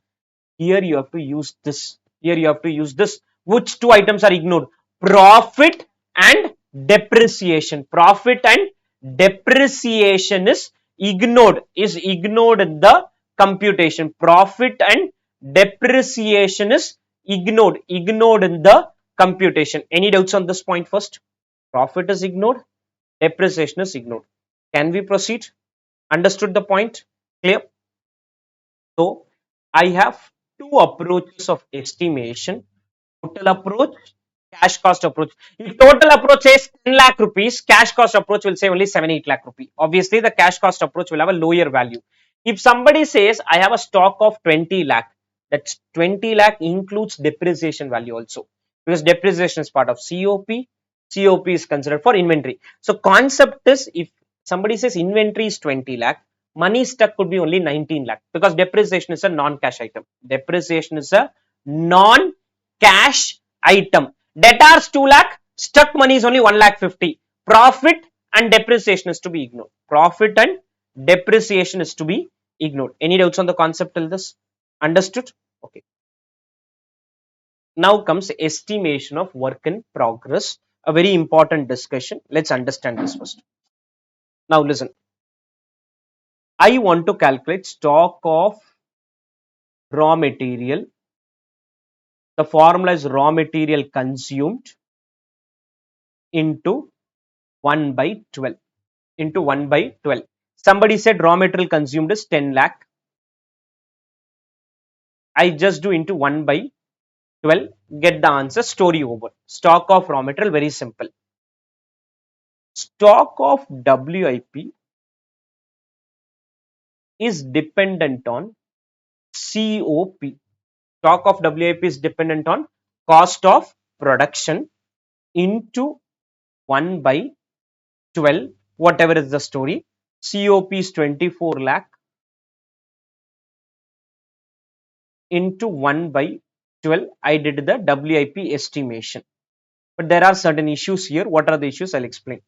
Here you have to use this. Here you have to use this. Which two items are ignored? Profit and depreciation. Profit and depreciation is ignored. In the computation. Profit and depreciation is ignored in the computation. Any doubts on this point first? Profit is ignored. Depreciation is ignored. Can we proceed? Understood the point? Clear? So, I have two approaches of estimation. Total approach, cash cost approach. If total approach says 10 lakh rupees, cash cost approach will say only 7-8 lakh rupees. Obviously, the cash cost approach will have a lower value. If somebody says I have a stock of 20 lakh, that's 20 lakh includes depreciation value also, because depreciation is part of COP. COP is considered for inventory. So concept is, if somebody says inventory is 20 lakh, money stuck could be only 19 lakh, because depreciation is a non-cash item. Depreciation is a non-cash item. Debtors 2 lakh, stuck money is only 1 lakh 50. Profit and depreciation is to be ignored. Profit and depreciation is to be ignored. Any doubts on the concept till this? Understood? Okay. Now comes estimation of work in progress. A very important discussion. Let's understand this first. Now listen. I want to calculate stock of raw material. The formula is raw material consumed into 1 by 12. Into 1 by 12. Somebody said raw material consumed is 10 lakh. I just do into 1 by 12. Get the answer. Story over. Stock of raw material, very simple. Stock of WIP is dependent on COP. Stock of WIP is dependent on cost of production into 1 by 12, whatever is the story. COP is 24 lakh into 1 by 12. I did the WIP estimation. But there are certain issues here. What are the issues? I'll explain.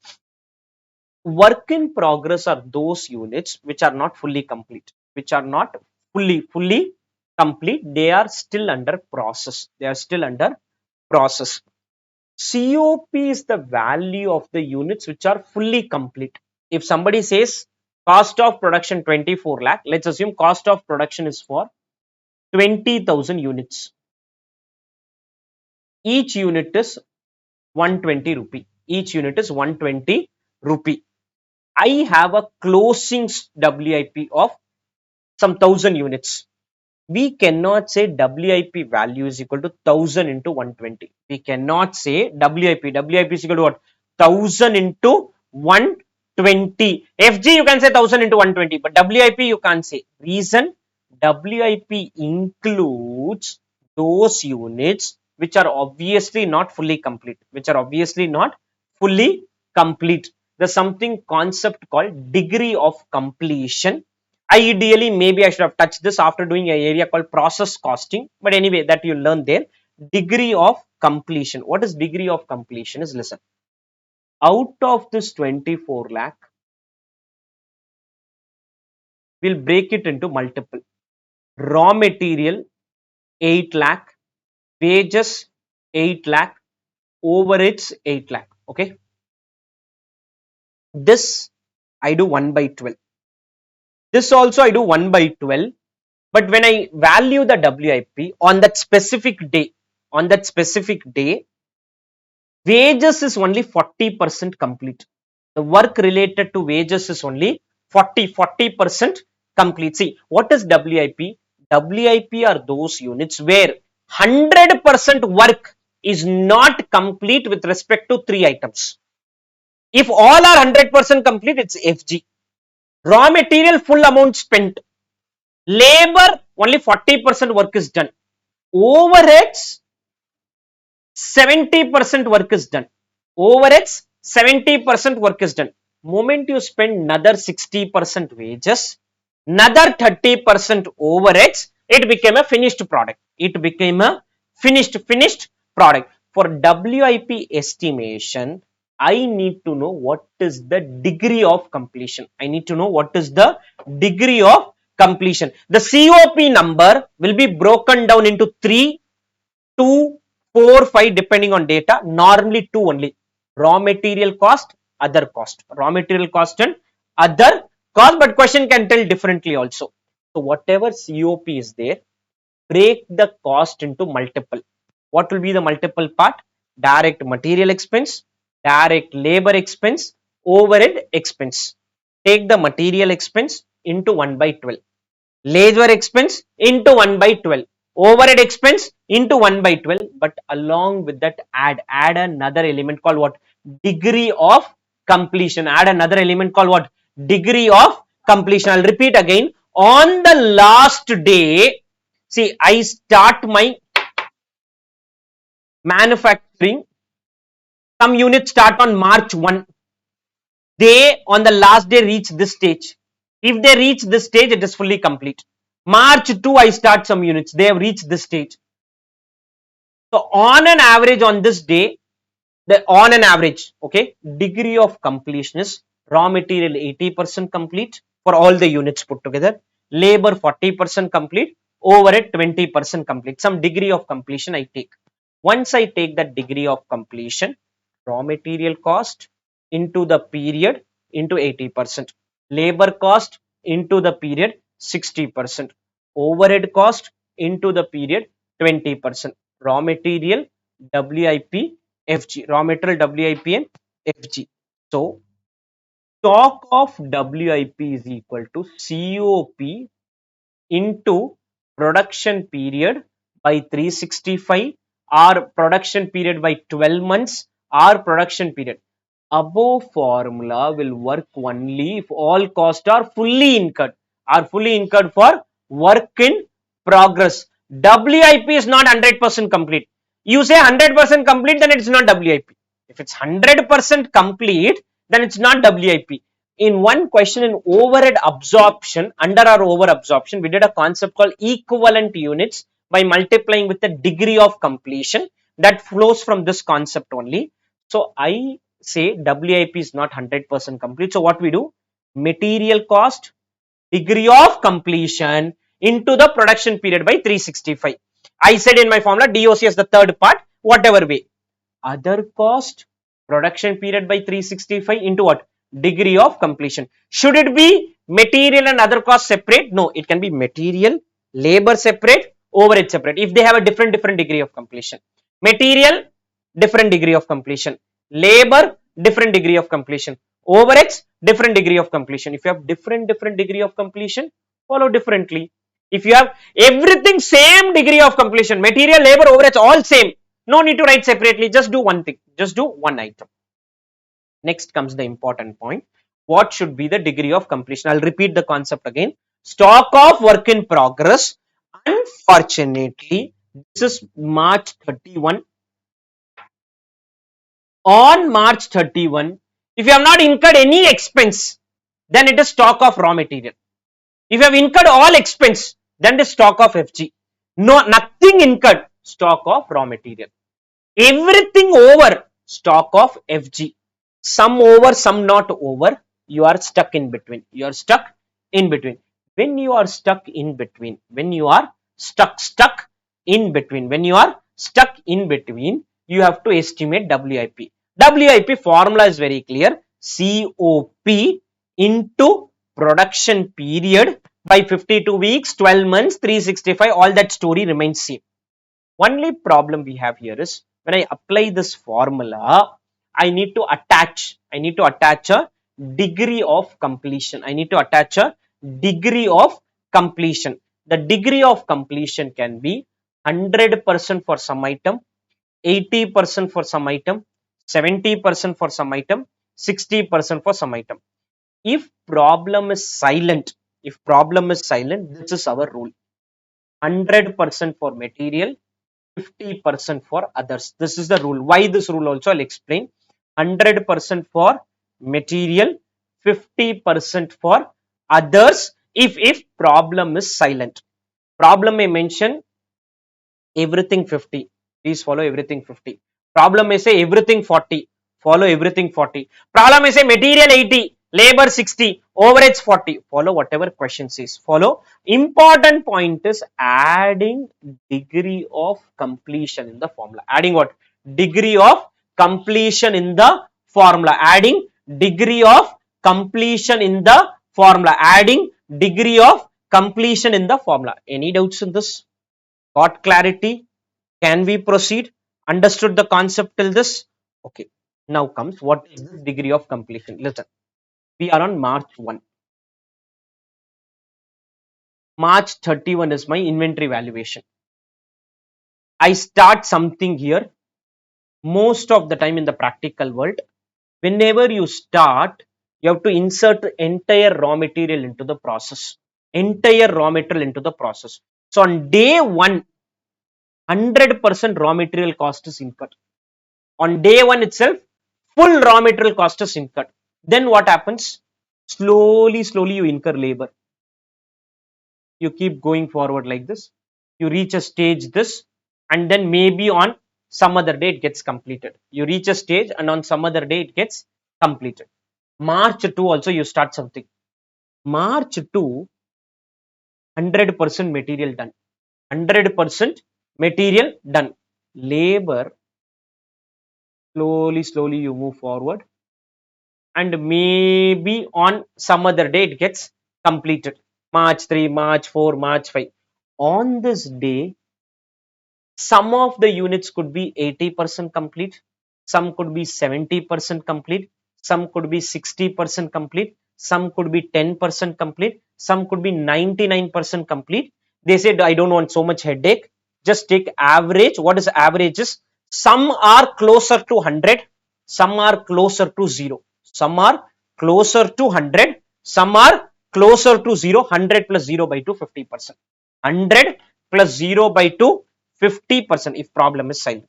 Work in progress are those units which are not fully complete, which are not fully complete. They are still under process. They are still under process. COP is the value of the units which are fully complete. If somebody says cost of production 24 lakh, let's assume cost of production is for 20,000 units. Each unit is 120 rupee. Each unit is 120 rupee. I have a closing WIP of some 1000 units. We cannot say WIP value is equal to 1000 into 120. We cannot say WIP is equal to what? 1000 into 120. FG you can say 1000 into 120, but WIP you can't say. Reason, WIP includes those units which are obviously not fully complete. There's something concept called degree of completion. Ideally, maybe I should have touched this after doing an area called process costing. But anyway, that you learn there. Degree of completion. What is degree of completion? Is, listen. Out of this 24 lakh, we'll break it into multiple. Raw material 8 lakh, wages 8 lakh, overheads 8 lakh. Okay. This I do 1 by 12. This also I do 1 by 12. But when I value the WIP on that specific day, wages is only 40% complete. The work related to wages is only 40% complete. See, what is WIP? WIP are those units where 100% work is not complete with respect to 3 items. If all are 100% complete, it's FG. Raw material full amount spent. Labor only 40% work is done. Overheads 70% work is done. Overheads 70% work is done. Moment you spend another 60% wages, another 30% overheads, it became a finished product. It became a finished product. For WIP estimation, I need to know what is the degree of completion. I need to know what is the degree of completion. The COP number will be broken down into 3, 2, 4, 5 depending on data. Normally 2 only. Raw material cost, other cost. Raw material cost and other cost, but question can tell differently also. So whatever COP is there, break the cost into multiple. What will be the multiple part? Direct material expense, direct labor expense, overhead expense. Take the material expense into 1 by 12. Labor expense into 1 by 12. Overhead expense into 1 by 12. But along with that, add another element called what? Degree of completion. Add another element called what? Degree of completion. I'll repeat again. On the last day, see, I start my manufacturing. Some units start on March 1. They on the last day reach this stage. If they reach this stage, it is fully complete. March 2, I start some units. They have reached this stage. So on an average on this day, on an average, okay, degree of completion is raw material 80% complete for all the units put together, labor 40% complete, overhead 20% complete. Some degree of completion I take. Once I take that degree of completion, raw material cost into the period into 80%, labor cost into the period 60%, overhead cost into the period 20%, raw material WIP FG, raw material WIP and FG. So stock of WIP is equal to COP into production period by 365 or production period by 12 months or production period. Above formula will work only if all costs are fully incurred, for work in progress. WIP is not 100% complete. You say 100% complete, then it's not WIP. If it's 100% complete, then it's not WIP. In one question in overhead absorption, under our over absorption, we did a concept called equivalent units by multiplying with the degree of completion that flows from this concept only. So I say WIP is not 100% complete. So what we do? Material cost, degree of completion into the production period by 365. I said in my formula DOC as the third part, whatever way. Other cost, production period by 365 into what? Degree of completion. Should it be material and other costs separate? No, it can be material, labor separate, overhead separate. If they have a different degree of completion. Material, different degree of completion. Labor, different degree of completion. Overheads, different degree of completion. If you have different degree of completion, follow differently. If you have everything same degree of completion, material, labor, overheads all same, no need to write separately. Just do one thing. Just do one item. Next comes the important point. What should be the degree of completion? I'll repeat the concept again. Stock of work in progress. Unfortunately, this is March 31. On March 31, if you have not incurred any expense, then it is stock of raw material. If you have incurred all expense, then it is stock of FG. No, nothing incurred, stock of raw material. Everything over, stock of FG. Some over, some not over, you are stuck in between. You are stuck in between. When you are stuck in between, when you are stuck in between, you have to estimate WIP. WIP formula is very clear. COP into production period by 52 weeks, 12 months, 365, all that story remains same. Only problem we have here is when I apply this formula, I need to attach a degree of completion. I need to attach a degree of completion. The degree of completion can be 100% for some item, 80% for some item, 70% for some item, 60% for some item. If problem is silent, this is our rule. 100% for material, 50% for others. This is the rule. Why this rule also I'll explain. 100% for material, 50% for others if problem is silent. Problem may mention everything 50. Please follow everything 50. Problem may say everything 40. Follow everything 40. Problem may say material 80, labor 60, overheads 40. Follow whatever question says. Follow. Important point is adding degree of completion in the formula. Adding what? Degree of completion in the formula. Adding degree of completion in the formula. Adding degree of completion in the formula. Any doubts in this? Got clarity? Can we proceed? Understood the concept till this? Okay. Now comes what is the degree of completion? Listen, we are on March 1. March 31 is my inventory valuation. I start something here. Most of the time in the practical world, whenever you start, you have to insert entire raw material into the process. Entire raw material into the process. So on day 1, 100% raw material cost is incurred. On day 1 itself, full raw material cost is incurred. Then what happens? Slowly you incur labor. You keep going forward like this. You reach a stage this, and then maybe on some other day it gets completed. You reach a stage and on some other day it gets completed. March 2 also you start something. March 2, 100% material done. 100% material done. Labor, slowly you move forward, and maybe on some other day it gets completed. March 3, March 4, March 5. On this day, some of the units could be 80% complete, some could be 70% complete, some could be 60% complete, some could be 10% complete, some could be 99% complete. They said, I don't want so much headache. Just take average. What is averages? Some are closer to 100, some are closer to 0. Some are closer to 100, some are closer to 0. 100 plus 0 by 2, 50%. 100 plus 0 by 2, 50% if problem is silent.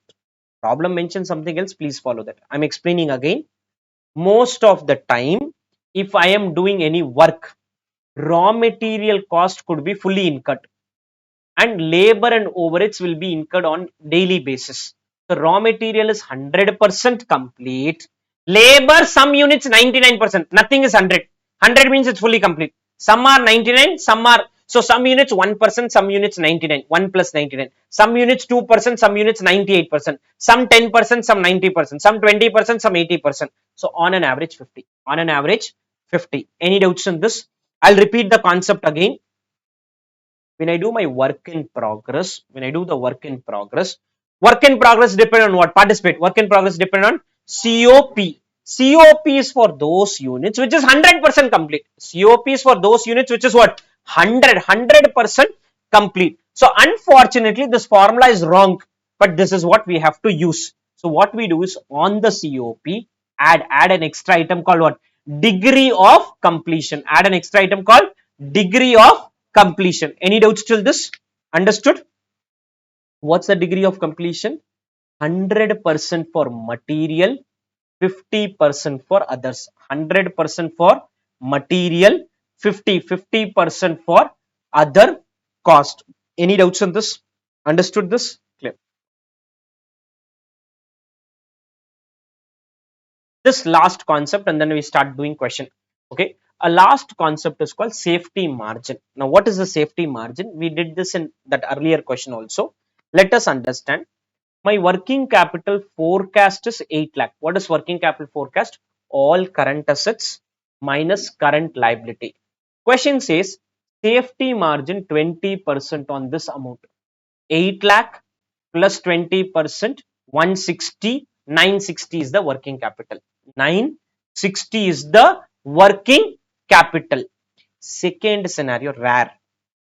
Problem mentions something else, please follow that. I'm explaining again. Most of the time, if I am doing any work, raw material cost could be fully incurred and labor and overheads will be incurred on daily basis. The raw material is 100% complete. Labor, some units 99%, nothing is 100. 100 means it's fully complete. Some are 99, some are, so some units 1%, some units 99, 1 plus 99. Some units 2%, some units 98%, some 10%, some 90%, some 20%, some 80%. So on an average 50. On an average 50. Any doubts in this? I'll repeat the concept again. When I do my work in progress, work in progress depend on what? Participate. Work in progress depend on COP. COP is for those units which is 100% complete. COP is for those units which is what? 100% complete. So unfortunately, this formula is wrong, but this is what we have to use. So what we do is on the COP, add an extra item called what? Degree of completion. Add an extra item called degree of completion. Any doubts till this? Understood? What's the degree of completion? 100% for material, 50% for others. 100% for material, 50% for other cost. Any doubts on this? Understood this? Clear. This last concept and then we start doing question. Okay. A last concept is called safety margin. Now, what is the safety margin? We did this in that earlier question also. Let us understand. My working capital forecast is 8 lakh. What is working capital forecast? All current assets minus current liability. Question says Safety margin 20% on this amount. 8 lakh plus 20%, 160, 960 is the working capital. 960 is the working capital. Second scenario, rare.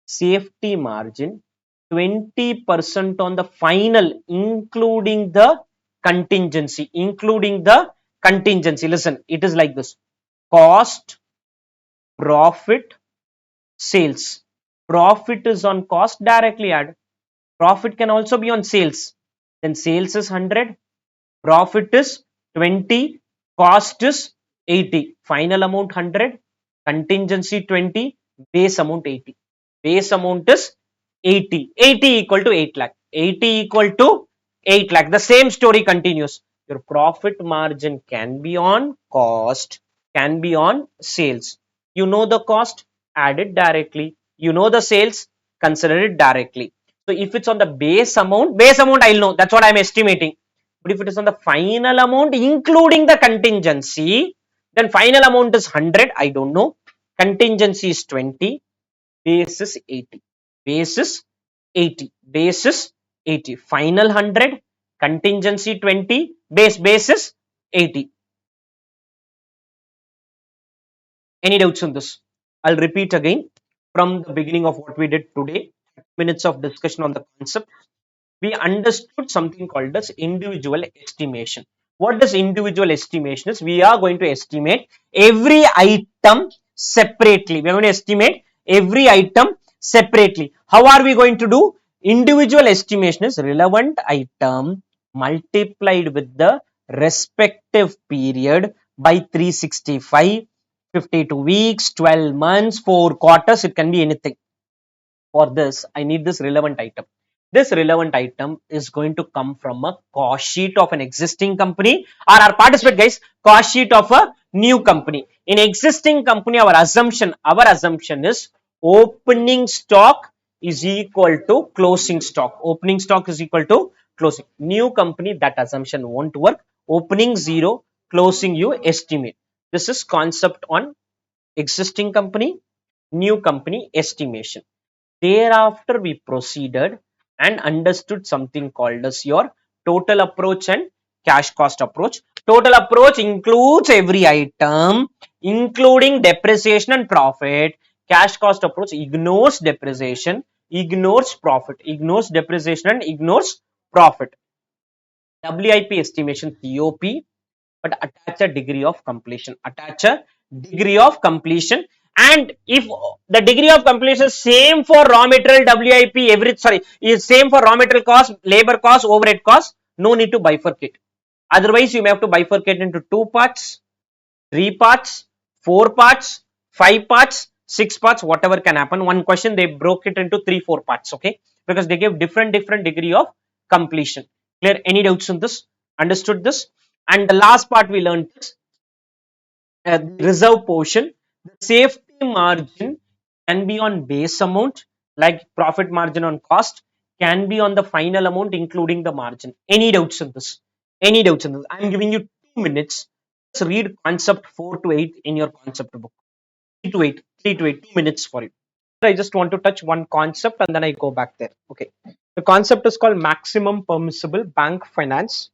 Safety margin 20% on the final, including the contingency. Including the contingency. Listen, it is like this: cost, profit, sales. Profit is on cost, directly add. Profit can also be on sales. Then sales is 100, profit is 20, cost is 80. Final amount 100, contingency 20, base amount 80. Base amount is 80. 80 equal to 8 lakh. 80 equal to 8 lakh. The same story continues. Your profit margin can be on cost, can be on sales. You know the cost, add it directly. You know the sales, consider it directly. So if it's on the base amount I'll know. That's what I'm estimating. But if it is on the final amount, including the contingency, then final amount is 100. I don't know. Contingency is 20. Base is 80. Base is 80. Base is 80. Final 100. Contingency 20. Base is 80. Any doubts on this? I'll repeat again from the beginning of what we did today. Minutes of discussion on the concept. We understood something called as individual estimation. What does individual estimation is? We are going to estimate every item separately. We are going to estimate every item separately. How are we going to do? Individual estimation is relevant item multiplied with the respective period by 365, 52 weeks, 12 months, 4 quarters. It can be anything. For this, I need this relevant item. This relevant item is going to come from a cost sheet of an existing company, or our participate guys, cost sheet of a new company. In existing company, our assumption is opening stock is equal to closing stock. Opening stock is equal to closing. New company, that assumption won't work. Opening 0, closing you estimate. This is concept on existing company, new company estimation. Thereafter, we proceeded and understood something called as your total approach and cash cost approach. Total approach includes every item, including depreciation and profit. Cash cost approach ignores depreciation, ignores profit, ignores depreciation and ignores profit. WIP estimation, COP, but attach a degree of completion. Attach a degree of completion. And if the degree of completion is same for raw material, WIP, is same for raw material cost, labor cost, overhead cost, no need to bifurcate. Otherwise, you may have to bifurcate into 2 parts, 3 parts, 4 parts, 5 parts, 6 parts, whatever can happen. One question, they broke it into 3-4 parts, okay? Because they gave different degree of completion. Clear? Any doubts on this? Understood this? And the last part we learned is reserve portion. The safety margin can be on base amount, like profit margin on cost, can be on the final amount, including the margin. Any doubts on this? Any doubts on this? I am giving you 2 minutes. Let's read concept 4 to 8 in your concept book. 3 to 8, 2 minutes for you. I just want to touch one concept and then I go back there. Okay. The concept is called maximum permissible bank finance.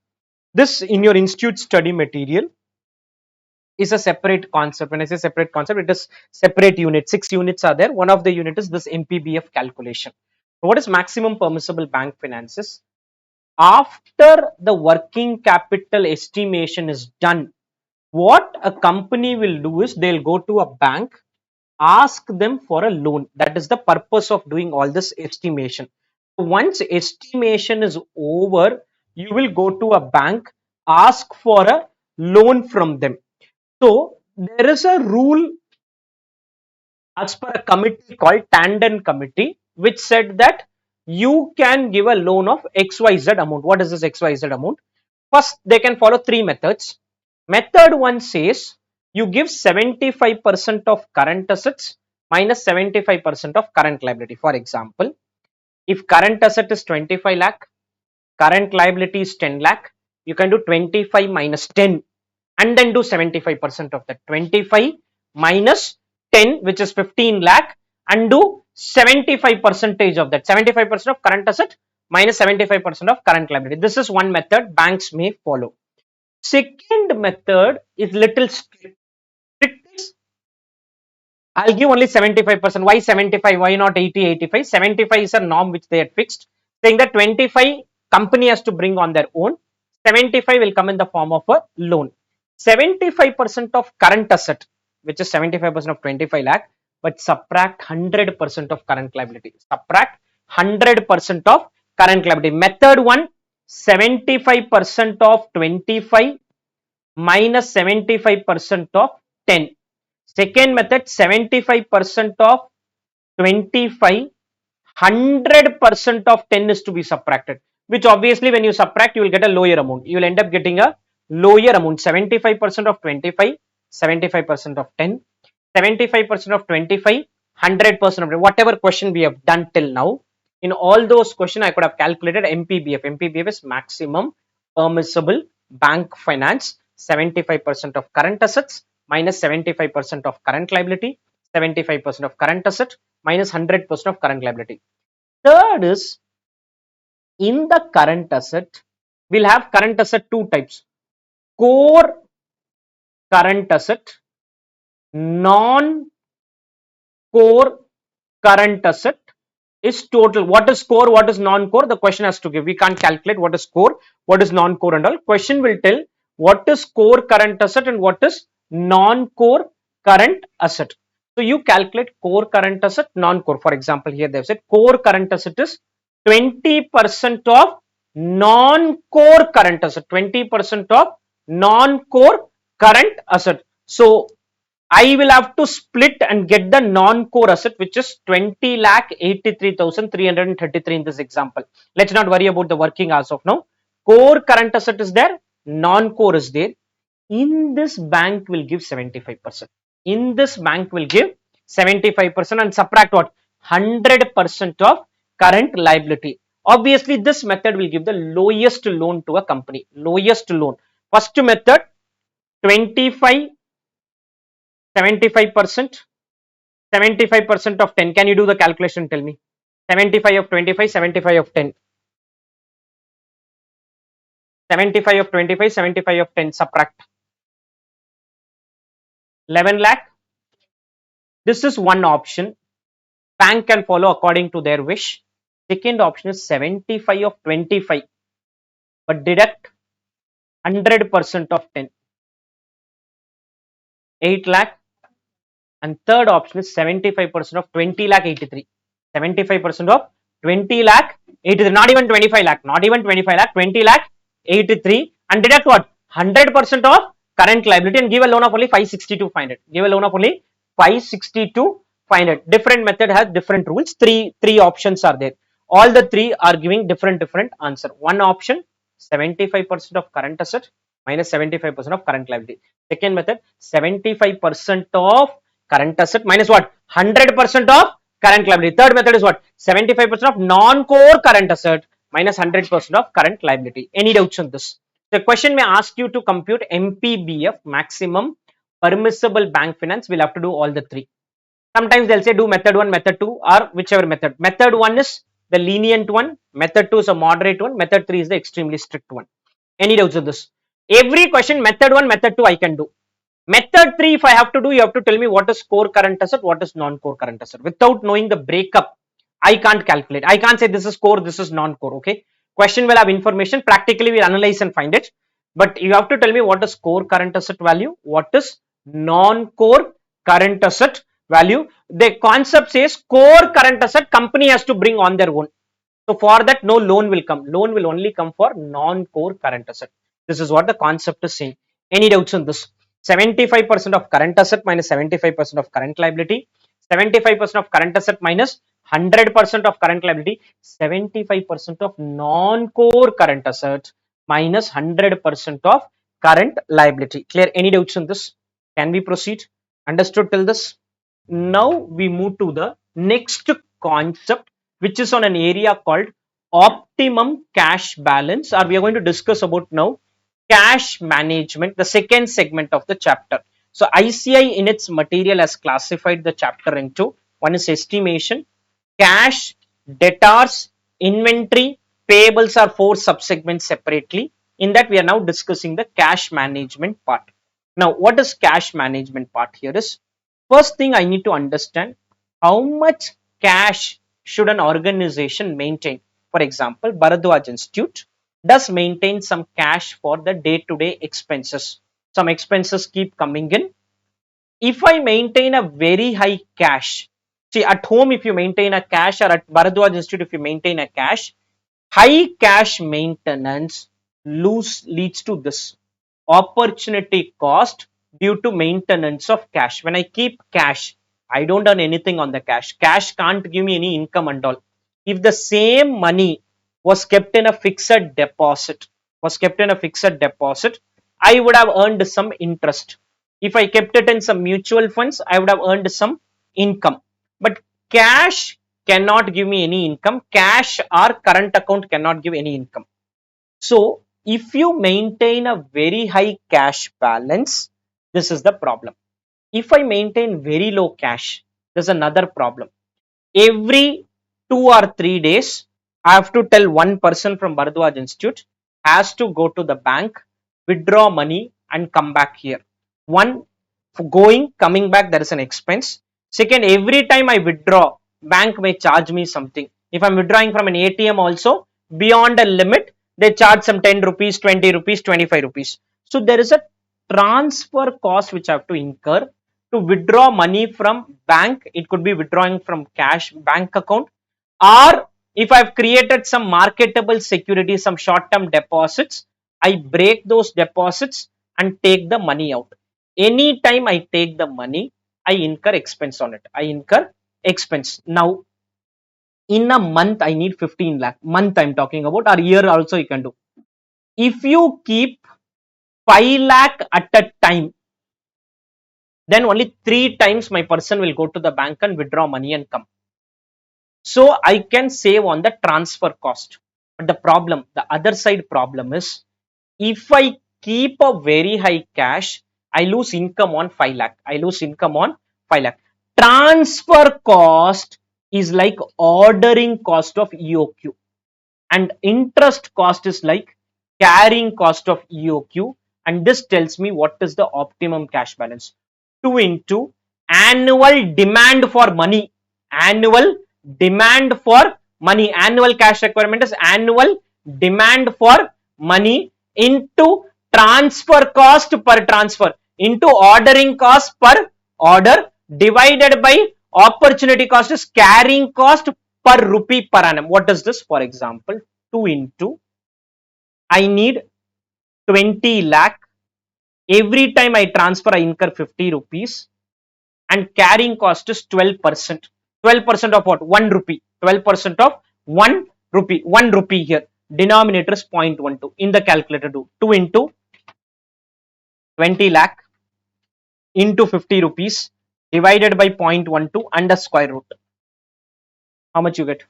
This in your institute study material is a separate concept. When I say separate concept, it is separate unit. 6 units are there. One of the unit is this MPBF calculation. What is maximum permissible bank finances? After the working capital estimation is done, what a company will do is they'll go to a bank, ask them for a loan. That is the purpose of doing all this estimation. Once estimation is over, you will go to a bank, ask for a loan from them. So there is a rule as per a committee called Tandon Committee, which said that you can give a loan of XYZ amount. What is this XYZ amount? First, they can follow 3 methods. Method 1 says you give 75% of current assets minus 75% of current liability. For example, if current asset is 25 lakh, current liability is 10 lakh, you can do 25 minus 10 and then do 75% of that. 25 minus 10, which is 15 lakh, and do 75% of that. 75% of current asset minus 75% of current liability. This is one method banks may follow. Second method is little strict. Strict is I'll give only 75%. Why 75? Why not 80, 85? 75 is a norm which they had fixed, saying that 25 company has to bring on their own. 75 will come in the form of a loan. 75% of current asset, which is 75% of 25 lakh, but subtract 100% of current liability. Subtract 100% of current liability. Method 1, 75% of 25 minus 75% of 10. Second method, 75% of 25, 100% of 10 is to be subtracted, which obviously when you subtract, you will get a lower amount. You will end up getting a lower amount. 75% of 25, 75% of 10, 75% of 25, 100% of whatever question we have done till now. In all those questions, I could have calculated MPBF. MPBF is maximum permissible bank finance. 75% of current assets minus 75% of current liability, 75% of current asset minus 100% of current liability. Third is, in the current asset, we'll have current asset two types: core current asset, non-core current asset is total. What is core, what is non-core? The question has to give. We can't calculate what is core, what is non-core and all. Question will tell what is core current asset and what is non-core current asset. So you calculate core current asset, non-core. For example, here they've said core current asset is 20% of non-core current asset. 20% of non-core current asset. So I will have to split and get the non-core asset, which is 20,83,333 in this example. Let's not worry about the working as of now. Core current asset is there, non-core is there. In this bank will give 75%. In this bank will give 75% and subtract what? 100% of current liability. Obviously, this method will give the lowest loan to a company. Lowest loan. First method, 25, 75%, 75% of 10. Can you do the calculation? Tell me. 75 of 25, 75 of 10. 75 of 25, 75 of 10. Subtract 11 lakh. This is one option. Bank can follow according to their wish. Second option is 75 of 25, but deduct 100% of 10. 8 lakh. And third option is 75% of 20 lakh 83. 75% of 20 lakh 83. Not even 25 lakh. Not even 25 lakh. 20 lakh 83. And deduct what? 100% of current liability and give a loan of only 562,500. Give a loan of only 562,500. Different method has different rules. Three options are there. All the three are giving different answer. One option, 75% of current asset minus 75% of current liability. Second method, 75% of current asset minus what? 100% of current liability. Third method is what? 75% of non-core current asset minus 100% of current liability. Any doubts on this? The question may ask you to compute MPBF, maximum permissible bank finance. We'll have to do all the three. Sometimes they'll say do method 1, method 2 or whichever method. Method 1 is the lenient one. Method 2 is a moderate one. Method 3 is the extremely strict one. Any doubts on this? Every question method 1, method 2 I can do. Method 3, if I have to do, you have to tell me what is core current asset, what is non-core current asset. Without knowing the breakup, I can't calculate. I can't say this is core, this is non-core. Okay. Question will have information. Practically, we'll analyze and find it. But you have to tell me what is core current asset value, what is non-core current asset value. The concept says core current asset company has to bring on their own. So for that, no loan will come. Loan will only come for non-core current asset. This is what the concept is saying. Any doubts on this? 75% of current asset minus 75% of current liability. 75% of current asset minus 100% of current liability. 75% of non-core current asset minus 100% of current liability. Clear? Any doubts on this? Can we proceed? Understood till this? Now we move to the next concept, which is on an area called optimum cash balance, or we are going to discuss about now cash management, the second segment of the chapter. So ICAI in its material has classified the chapter into one is estimation, cash, debtors, inventory, payables are four subsegments separately. In that we are now discussing the cash management part. Now what is cash management part here is, first thing I need to understand how much cash should an organization maintain. For example, Bharadwaj Institute does maintain some cash for the day-to-day expenses. Some expenses keep coming in. If I maintain a very high cash, see at home if you maintain a cash, or at Bharadwaj Institute if you maintain a cash, high cash maintenance leads to this opportunity cost due to maintenance of cash. When I keep cash, I don't earn anything on the cash. Cash can't give me any income and all. If the same money was kept in a fixed deposit, I would have earned some interest. If I kept it in some mutual funds, I would have earned some income. But cash cannot give me any income. Cash or current account cannot give any income. So if you maintain a very high cash balance, this is the problem. If I maintain very low cash, there's another problem. Every 2 or 3 days, I have to tell one person from Bharadwaj Institute has to go to the bank, withdraw money and come back here. One, for going, coming back, there is an expense. Second, every time I withdraw, bank may charge me something. If I'm withdrawing from an ATM also, beyond a limit, they charge some 10 rupees, 20 rupees, 25 rupees. So there is a transfer cost which I have to incur to withdraw money from bank. It could be withdrawing from cash bank account, or if I've created some marketable securities, some short-term deposits, I break those deposits and take the money out. Anytime I take the money, I incur expense on it. I incur expense. Now, in a month, I need 15 lakh. Month I'm talking about, or year also you can do. If you keep 5 lakh at a time, then only 3 times my person will go to the bank and withdraw money and come. So I can save on the transfer cost. But the problem, the other side problem is, if I keep a very high cash, I lose income on 5 lakh. I lose income on 5 lakh. Transfer cost is like ordering cost of EOQ, and interest cost is like carrying cost of EOQ, and this tells me what is the optimum cash balance. 2 into annual demand for money. Annual demand for money. Annual cash requirement is annual demand for money into transfer cost per transfer into ordering cost per order divided by opportunity cost is carrying cost per rupee per annum. What is this? For example, 2 into I need 20 lakh. Every time I transfer, I incur 50 rupees, and carrying cost is 12%. 12% of what? 1 rupee. 12% of 1 rupee. 1 rupee here. Denominator is 0.12. In the calculator, do 2 into 20 lakh into 50 rupees divided by 0.12 under square root. How much you get?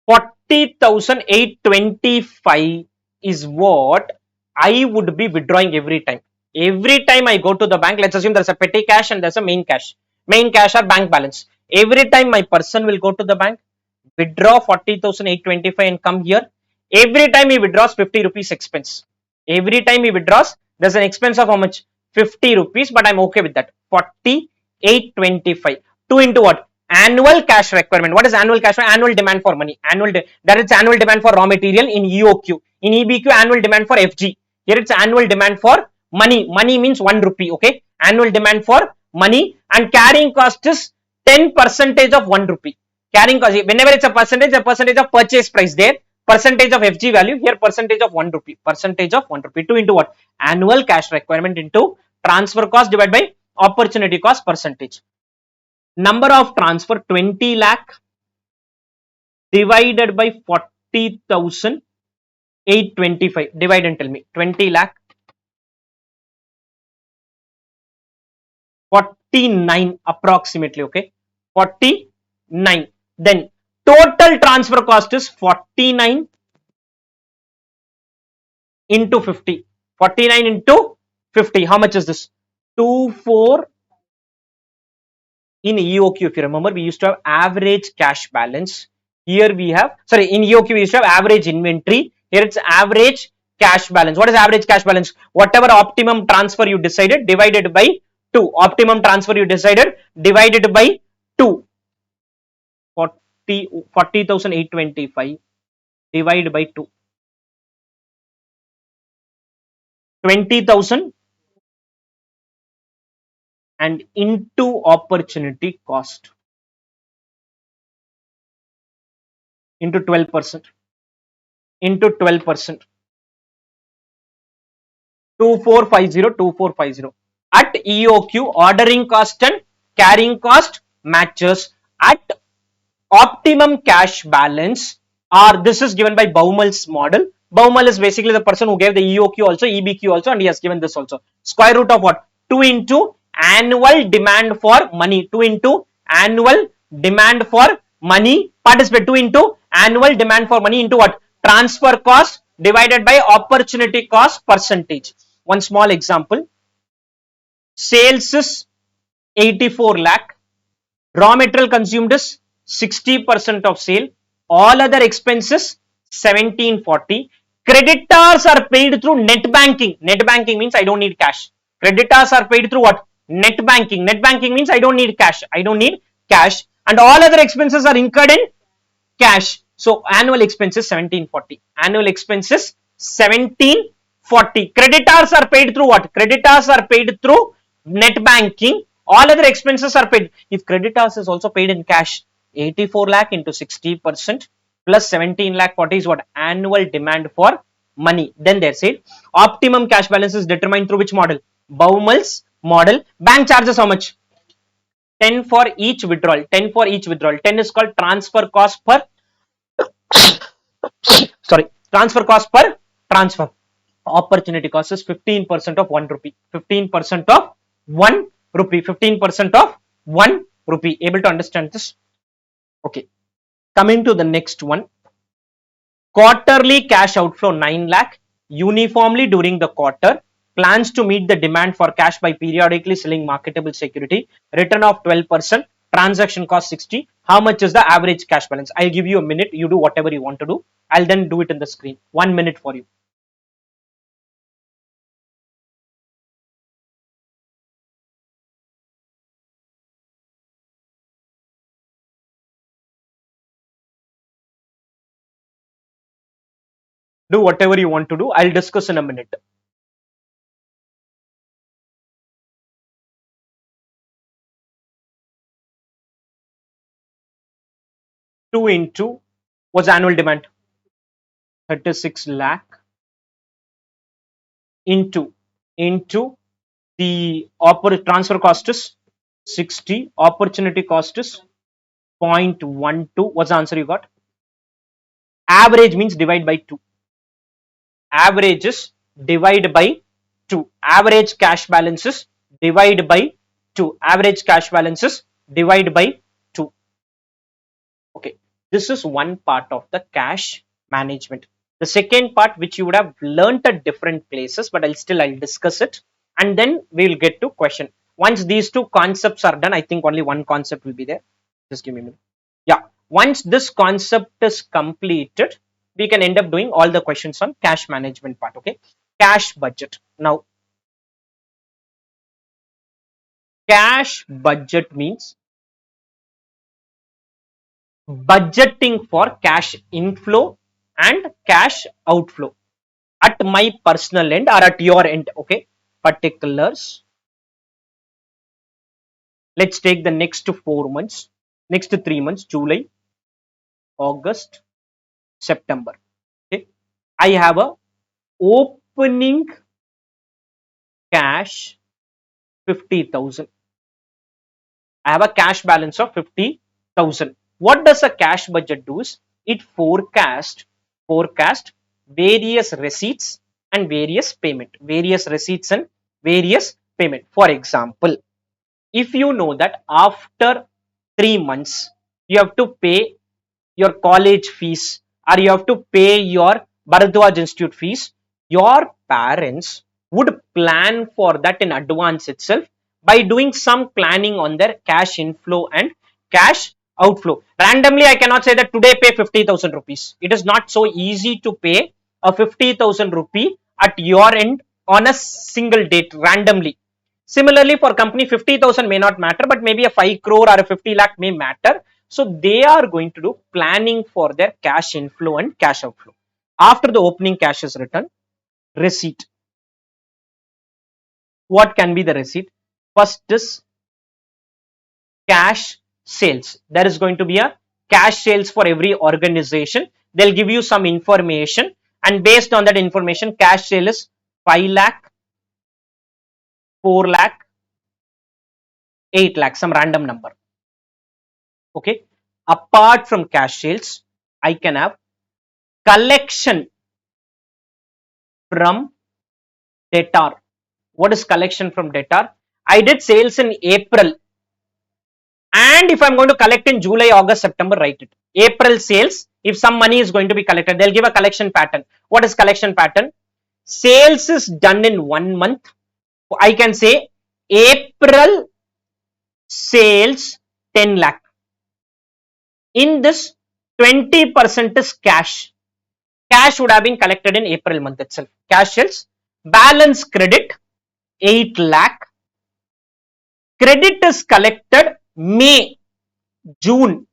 40,825 is what I would be withdrawing every time. Every time I go to the bank, let's assume there's a petty cash and there's a main cash. Main cash or bank balance. Every time my person will go to the bank, withdraw 40,825 and come here. Every time he withdraws 50 rupees expense. Every time he withdraws, there's an expense of how much? 50 rupees, but I'm okay with that. 40,825. 2 into what? Annual cash requirement. What is annual cash? Annual demand for money. That is annual demand for raw material in EOQ. In EBQ, annual demand for FG. Here it's annual demand for money. Money means 1 rupee. Okay. Annual demand for money, and carrying cost is 10% of 1 rupee. Carrying cost, whenever it's a percentage of purchase price there, percentage of FG value, here percentage of 1 rupee. Percentage of 1 rupee. 2 into what? Annual cash requirement into transfer cost divided by opportunity cost percentage. Number of transfer 20 lakh divided by 40,825. Divide and tell me. 20 lakh 49 approximately. Okay. 49. Then total transfer cost is 49 into 50. 49 into 50. How much is this? 24 in EOQ. If you remember, we used to have average cash balance. Here we have, sorry, in EOQ we used to have average inventory. Here it's average cash balance. What is average cash balance? Whatever optimum transfer you decided divided by 2. Optimum transfer you decided divided by 2. 40,825 divided by 2. 20,000 and into opportunity cost into 12%. Into 12%. 2450. At EOQ, ordering cost and carrying cost matches. At optimum cash balance, or this is given by Baumal's model. Baumal is basically the person who gave the EOQ also, EBQ also, and he has given this also. Square root of what? 2 into annual demand for money. 2 into annual demand for money. Participate 2 into annual demand for money into what? Transfer cost divided by opportunity cost percentage. One small example. Sales is 84 lakh. Raw material consumed is 60% of sale. All other expenses 1740. Creditors are paid through net banking. Net banking means I don't need cash. Creditors are paid through what? Net banking. Net banking means I don't need cash. I don't need cash. And all other expenses are incurred in cash. So annual expenses 1740. Annual expenses 1740. Creditors are paid through what? Creditors are paid through net banking. All other expenses are paid. If creditors is also paid in cash, 84 lakh into 60% plus 17 lakh 40 is what? Annual demand for money. Then they said optimum cash balance is determined through which model? Baumal's model. Bank charges how much? 10 for each withdrawal. 10 for each withdrawal. 10 is called transfer cost per sorry, transfer cost per transfer. Opportunity cost is 15% of 1 rupee. 15% of 1 rupee. 15% of 1 rupee. Able to understand this? Okay. Coming to the next one. Quarterly cash outflow 9 lakh uniformly during the quarter. Plans to meet the demand for cash by periodically selling marketable security. Return of 12%. Transaction cost 60. How much is the average cash balance? I'll give you a minute. You do whatever you want to do. I'll then do it in the screen. 1 minute for you. Do whatever you want to do. I'll discuss in a minute. Two into what's annual demand? 36 lakh into the transfer cost is 60, opportunity cost is 0.12. What's the answer you got? Average means divide by 2. Average is divide by 2. Average cash balances divide by 2. Average cash balances divide by 2. Okay, this is one part of the cash management. The second part, which you would have learnt at different places, but I'll discuss it, and then we'll get to question. Once these two concepts are done, I think only one concept will be there. Just give me a minute. Yeah, once this concept is completed, we can end up doing all the questions on cash management part. Okay, cash budget. Now, cash budget means budgeting for cash inflow and cash outflow at my personal end or at your end. Okay, particulars. Let's take the next 4 months, next 3 months, July, August, September. Okay, I have a opening cash 50,000. I have a cash balance of 50,000. What does a cash budget do? Is it forecast various receipts and various payment. Various receipts and various payment. For example, if you know that after 3 months you have to pay your college fees or you have to pay your Bharadwaj Institute fees, your parents would plan for that in advance itself by doing some planning on their cash inflow and cash outflow. Randomly, I cannot say that today pay 50,000 rupees. It is not so easy to pay a 50,000 rupee at your end on a single date randomly. Similarly, for company 50,000 may not matter, but maybe a 5 crore or a 50 lakh may matter. So they are going to do planning for their cash inflow and cash outflow. After the opening cash is returned, receipt. What can be the receipt? First is cash sales. There is going to be a cash sales for every organization. They'll give you some information, and based on that information, cash sale is 5 lakh, 4 lakh, 8 lakh, some random number. Okay. Apart from cash sales, I can have collection from debtor. What is collection from debtor? I did sales in April, and if I'm going to collect in July, August, September, write it. April sales, if some money is going to be collected, they'll give a collection pattern. What is collection pattern? Sales is done in 1 month. I can say April sales 10 lakh. In this, 20% is cash. Cash would have been collected in April month itself. Cash sales. Balance credit 8 lakh. Credit is collected May, June,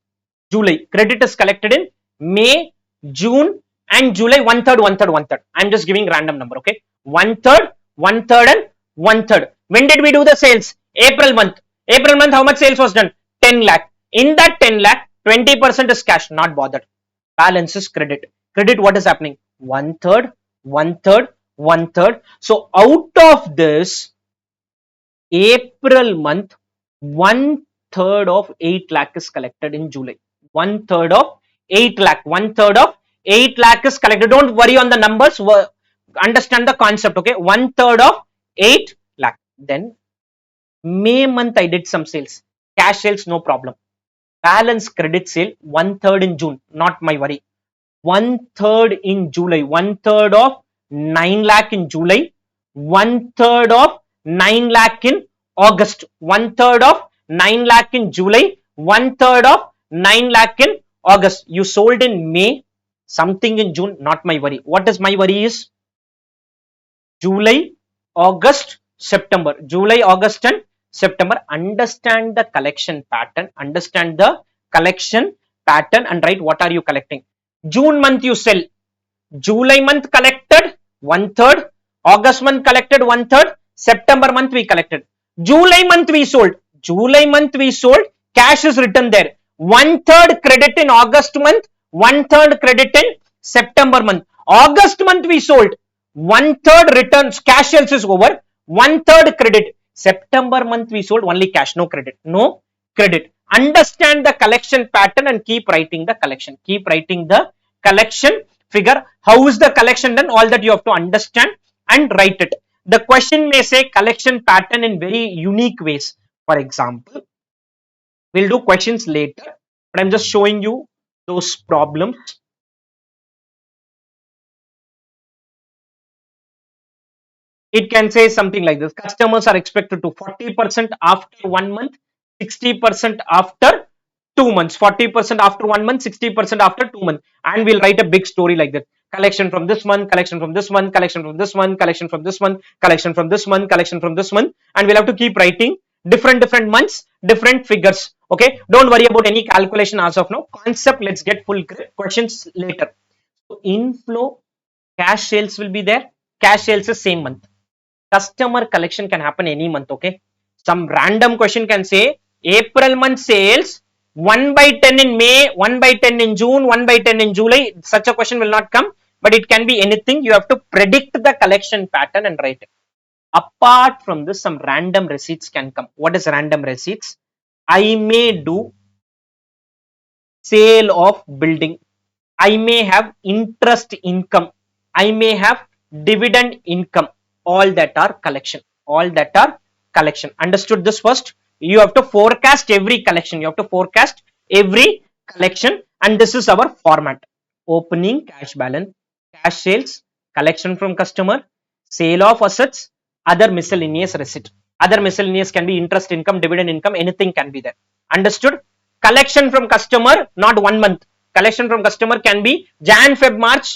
July. Credit is collected in May, June and July. 1/3, 1/3, 1/3. I'm just giving random number. Okay. 1/3, 1/3 and 1/3. When did we do the sales? April month. April month, how much sales was done? 10 lakh. In that 10 lakh, 20% is cash, not bothered. Balance is credit. Credit, what is happening? 1/3, 1/3, 1/3. So out of this, April month, 1/3 of 8 lakh is collected in July. 1/3 of 8 lakh. 1/3 of 8 lakh is collected. Don't worry on the numbers. Understand the concept. Okay. 1/3 of 8 lakh. Then May month I did some sales. Cash sales, no problem. Balance credit sale 1/3 in June. Not my worry. 1/3 in July. 1/3 of 9 lakh in July. 1/3 of 9 lakh in August. 1/3 of 9 lakh in July. 1/3 of 9 lakh in August. You sold in May, something in June, not my worry. What is my worry is July, August, September. July, August and September. Understand the collection pattern. Understand the collection pattern and write what are you collecting. June month you sell. July month collected 1/3. August month collected 1/3. September month we collected. July month we sold. July month we sold. Cash is written there. 1/3 credit in August month. 1/3 credit in September month. August month we sold. 1/3 returns. Cash sales is over. 1/3 credit. September month we sold only cash, no credit. No credit. Understand the collection pattern and keep writing the collection. Keep writing the collection figure. How is the collection done? All that you have to understand and write it. The question may say collection pattern in very unique ways. For example, we'll do questions later, but I'm just showing you those problems. It can say something like this. Customers are expected to 40% after 1 month, 60% after 2 months, 40% after 1 month, 60% after 2 months. And we'll write a big story like that. Collection from this month, collection from this month, collection from this month, collection from this month, collection from this month, collection from this month. And we'll have to keep writing different months, different figures. Okay. Don't worry about any calculation as of now. Concept, let's get full grip. Questions later. So inflow, cash sales will be there. Cash sales is same month. Customer collection can happen any month. Okay. Some random question can say April month sales 1/10 in May, 1/10 in June, 1/10 in July. Such a question will not come, but it can be anything. You have to predict the collection pattern and write it. Apart from this, some random receipts can come. What is random receipts? I may do sale of building. I may have interest income. I may have dividend income. All that are collection. All that are collection. Understood this first? You have to forecast every collection. You have to forecast every collection, and this is our format. Opening cash balance, cash sales, collection from customer, sale of assets, other miscellaneous receipt. Other miscellaneous can be interest income, dividend income, anything can be there. Understood? Collection from customer, not 1 month. Collection from customer can be Jan, Feb, March,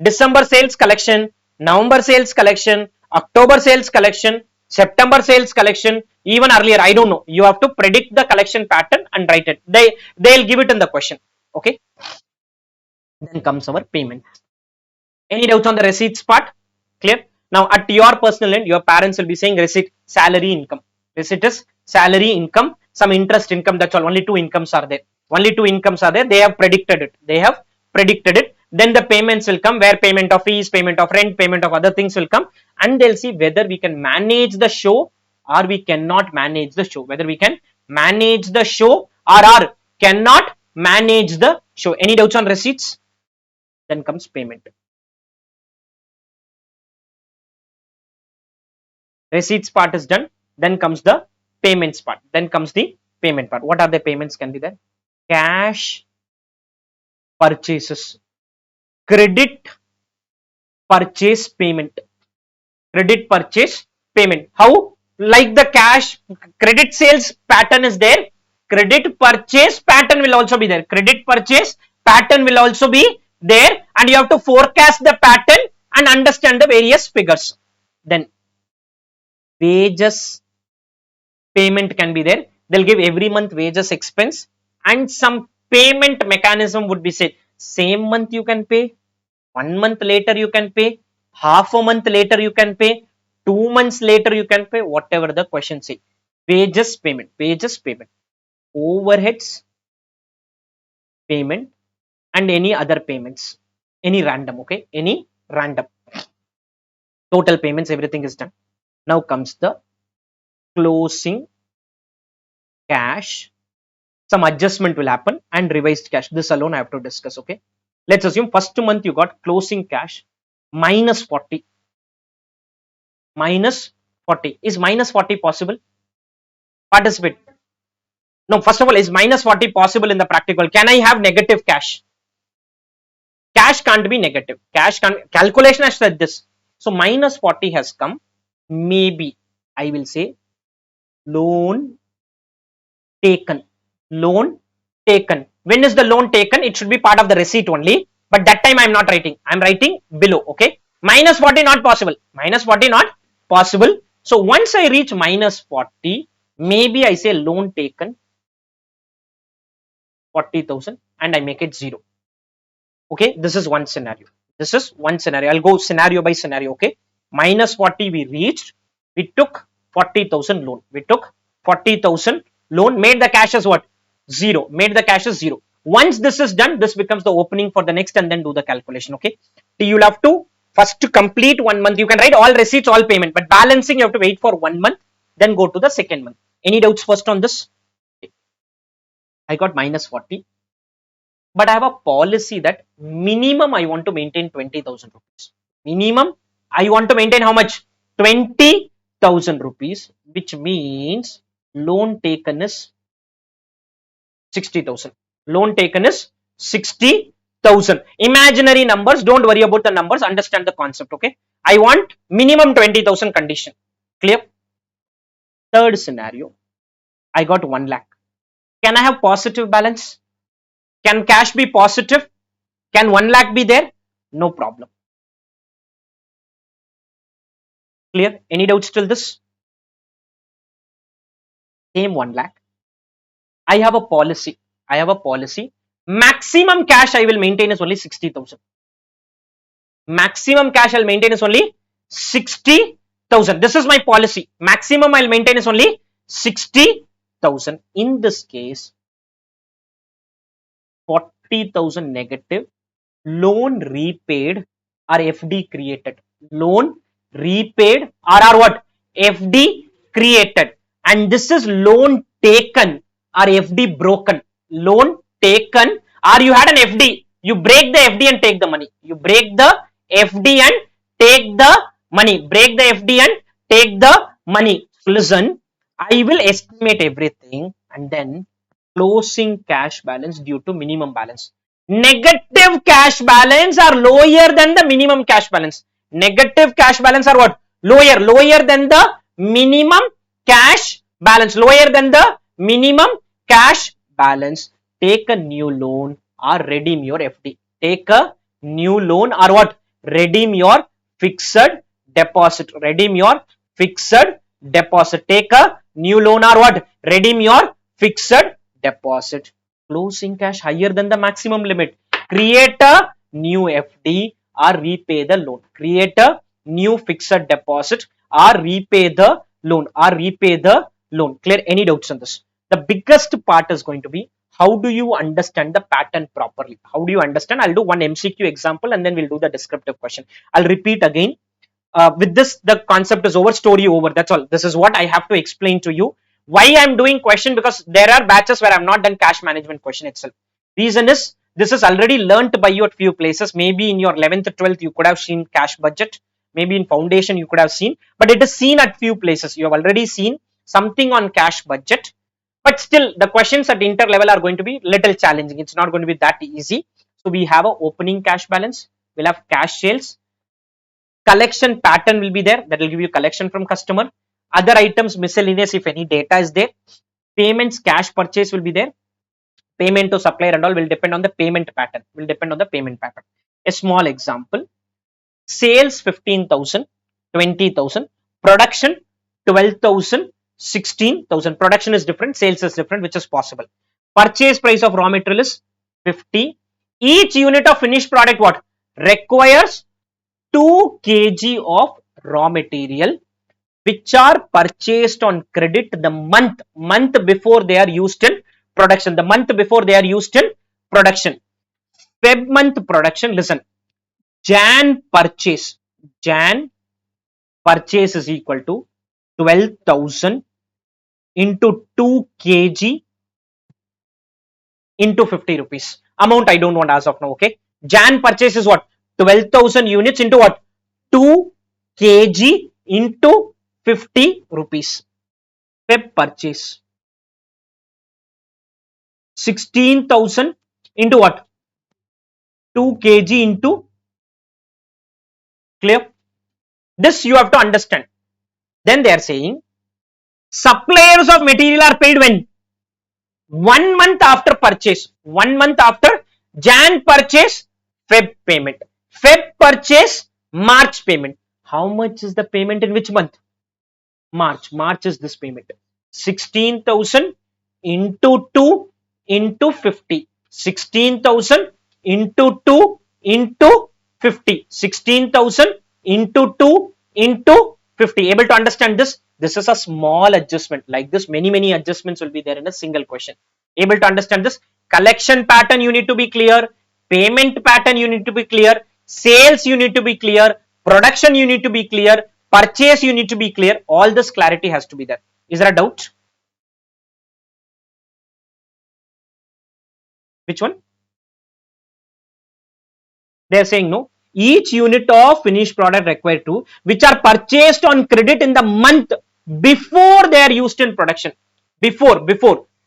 December sales collection, November sales collection, October sales collection, September sales collection, even earlier, I don't know. You have to predict the collection pattern and write it. They'll give it in the question. Okay. Then comes our payment. Any doubts on the receipts part? Clear? Now at your personal end, your parents will be saying receipt, salary, income. Receipt is salary, income, some interest income. That's all. Only two incomes are there. Only two incomes are there. They have predicted it. They have predicted it. Then the payments will come where payment of fees, payment of rent, payment of other things will come, and they'll see whether we can manage the show or we cannot manage the show. Whether we can manage the show or cannot manage the show. Any doubts on receipts? Then comes payment. Receipts part is done. Then comes the payments part. Then comes the payment part. What are the payments can be there? Cash purchases, credit purchase payment, credit purchase payment. How? Like the cash credit sales pattern is there, credit purchase pattern will also be there. Credit purchase pattern will also be there, and you have to forecast the pattern and understand the various figures. Then wages payment can be there. They'll give every month wages expense, and some payment mechanism would be said. Same month you can pay, 1 month later you can pay, half a month later you can pay, 2 months later you can pay, whatever the question say. Wages payment, overheads payment, and any other payments, any random, okay, any random. Total payments, everything is done. Now comes the closing cash. Some adjustment will happen and revised cash. This alone I have to discuss. Okay. Let's assume first month you got closing cash minus 40. Minus 40. Is minus 40 possible? Participate. No, first of all, is minus 40 possible in the practical? Can I have negative cash? Cash can't be negative. Cash can't. Calculation has said this. So minus 40 has come. Maybe I will say loan taken. Loan taken. When is the loan taken? It should be part of the receipt only. But that time I am not writing. I am writing below. Okay. Minus 40 not possible. Minus 40 not possible. So once I reach minus 40, maybe I say loan taken 40,000 and I make it 0. Okay. This is one scenario. This is one scenario. I'll go scenario by scenario. Okay. Minus 40 we reached. We took 40,000 loan. We took 40,000 loan. Made the cash as what? 0. Made the cash as 0. Once this is done, this becomes the opening for the next and then do the calculation. Okay. You'll have to first to complete 1 month. You can write all receipts, all payment, but balancing you have to wait for 1 month, then go to the second month. Any doubts first on this? Okay. I got minus 40, but I have a policy that minimum I want to maintain 20,000 rupees. Minimum I want to maintain how much? 20,000 rupees, which means loan taken is 60,000. Loan taken is 60,000. Imaginary numbers, don't worry about the numbers, understand the concept. Okay. I want minimum 20,000 condition. Clear? Third scenario, I got 1 lakh. Can I have positive balance? Can cash be positive? Can 1 lakh be there? No problem. Clear? Any doubts till this? Same 1 lakh. I have a policy. Maximum cash I will maintain is only 60,000. Maximum cash I'll maintain is only 60,000. This is my policy. Maximum I'll maintain is only 60,000. In this case, 40,000 negative, loan repaid or FD created. Loan repaid or what? FD created. And this is loan taken or FD broken. Loan taken, or you had an FD. You break the FD and take the money. You break the FD and take the money. Break the FD and take the money. So listen, I will estimate everything and then closing cash balance due to minimum balance. Negative cash balance are lower than the minimum cash balance. Negative cash balance are what? lower than the minimum cash balance, lower than the minimum cash balance. Take a new loan or redeem your FD. Take a new loan or what? Redeem your fixed deposit. Redeem your fixed deposit. Take a new loan or what? Redeem your fixed deposit. Closing cash higher than the maximum limit. Create a new FD or repay the loan. Create a new fixed deposit or repay the loan Clear? Any doubts on this? The biggest part is going to be how do you understand the pattern properly? How do you understand? I'll do one MCQ example and then we'll do the descriptive question. I'll repeat again. With this, the concept is over, story over. That's all. This is what I have to explain to you. Why I'm doing question? Because there are batches where I've not done cash management question itself. Reason is this is already learnt by you at few places. Maybe in your 11th, 12th, you could have seen cash budget. Maybe in foundation, you could have seen, but it is seen at few places. You have already seen something on cash budget, but still the questions at inter level are going to be little challenging. It's not going to be that easy. So we have a opening cash balance. We'll have cash sales. Collection pattern will be there. That will give you collection from customer. Other items miscellaneous if any data is there. Payments, cash purchase will be there. Payment to supplier and all will depend on the payment pattern. A small example. Sales 15,000, 20,000. Production 12,000, 16,000. Production is different, sales is different, which is possible. Purchase price of raw material is 50. Each unit of finished product what? Requires 2 kg of raw material which are purchased on credit the month before they are used in production. The month before they are used in production. Feb month production, listen. Jan purchase is equal to 12,000 into 2 kg into 50 rupees. Amount I don't want as of now, okay. Jan purchase is what? 12,000 units into what? 2 kg into 50 rupees. Feb purchase 16,000 into what? 2 kg into, clear? This you have to understand. Then they are saying suppliers of material are paid when? 1 month after purchase. 1 month after Jan purchase, Feb payment. Feb purchase, March payment. How much is the payment in which month? March. March is this payment. 16,000 into 2 into 50. 16,000 into 2 into 50. 16,000 into 2 into 50. Able to understand this? This is a small adjustment. Like this, many adjustments will be there in a single question. Able to understand this? Collection pattern you need to be clear. Payment pattern you need to be clear. Sales you need to be clear. Production you need to be clear. Purchase you need to be clear. All this clarity has to be there. Is there a doubt? Which one? They are saying no. Each unit of finished product required to which are purchased on credit in the month before they are used in production. Before.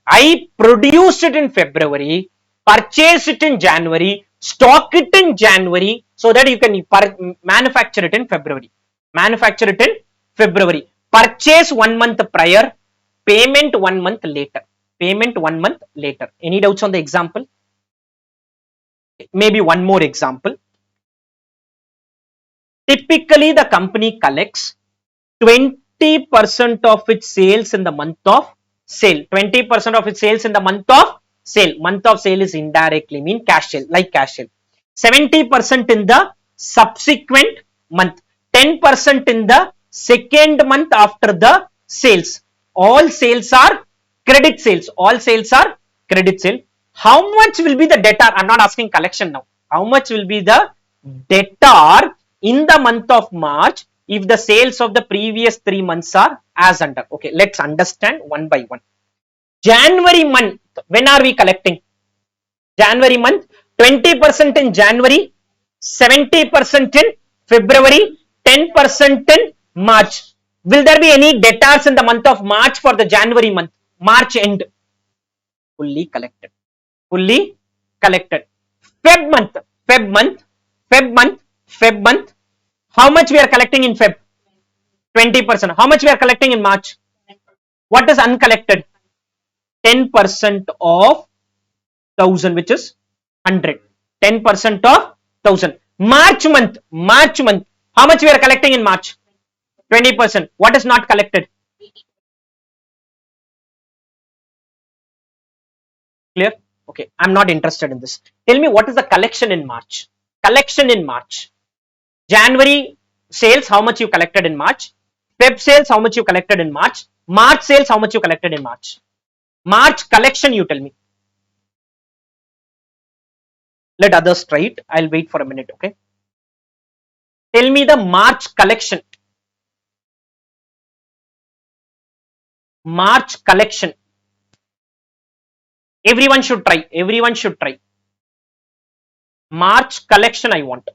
I produced it in February, purchase it in January, stock it in January so that you can manufacture it in February. Purchase 1 month prior, payment 1 month later. Any doubts on the example? Maybe one more example. Typically, the company collects 20% of its sales in the month of sale. 20% of its sales in the month of sale. Month of sale is indirectly mean cash sale, like cash sale. 70% in the subsequent month. 10% in the second month after the sales. All sales are credit sales. How much will be the debtor? I'm not asking collection now. How much will be the debtor in the month of March if the sales of the previous 3 months are as under? Okay, let's understand one by one. January month, when are we collecting? January month, 20% in January, 70% in February, 10% in March. Will there be any debtors in the month of March for the January month? March end. Fully collected. Feb month. How much we are collecting in Feb? 20%. How much we are collecting in March? What is uncollected? 10% of 1000, which is 100. 10% of 1000. March month. How much we are collecting in March? 20%. What is not collected? Clear? Okay, I'm not interested in this. Tell me what is the collection in March? Collection in March. January sales, how much you collected in March? Feb sales, how much you collected in March? March sales, how much you collected in March? March collection, you tell me. Let others try it. I'll wait for a minute, okay? Tell me the March collection. March collection. Everyone should try. Everyone should try. March collection I want.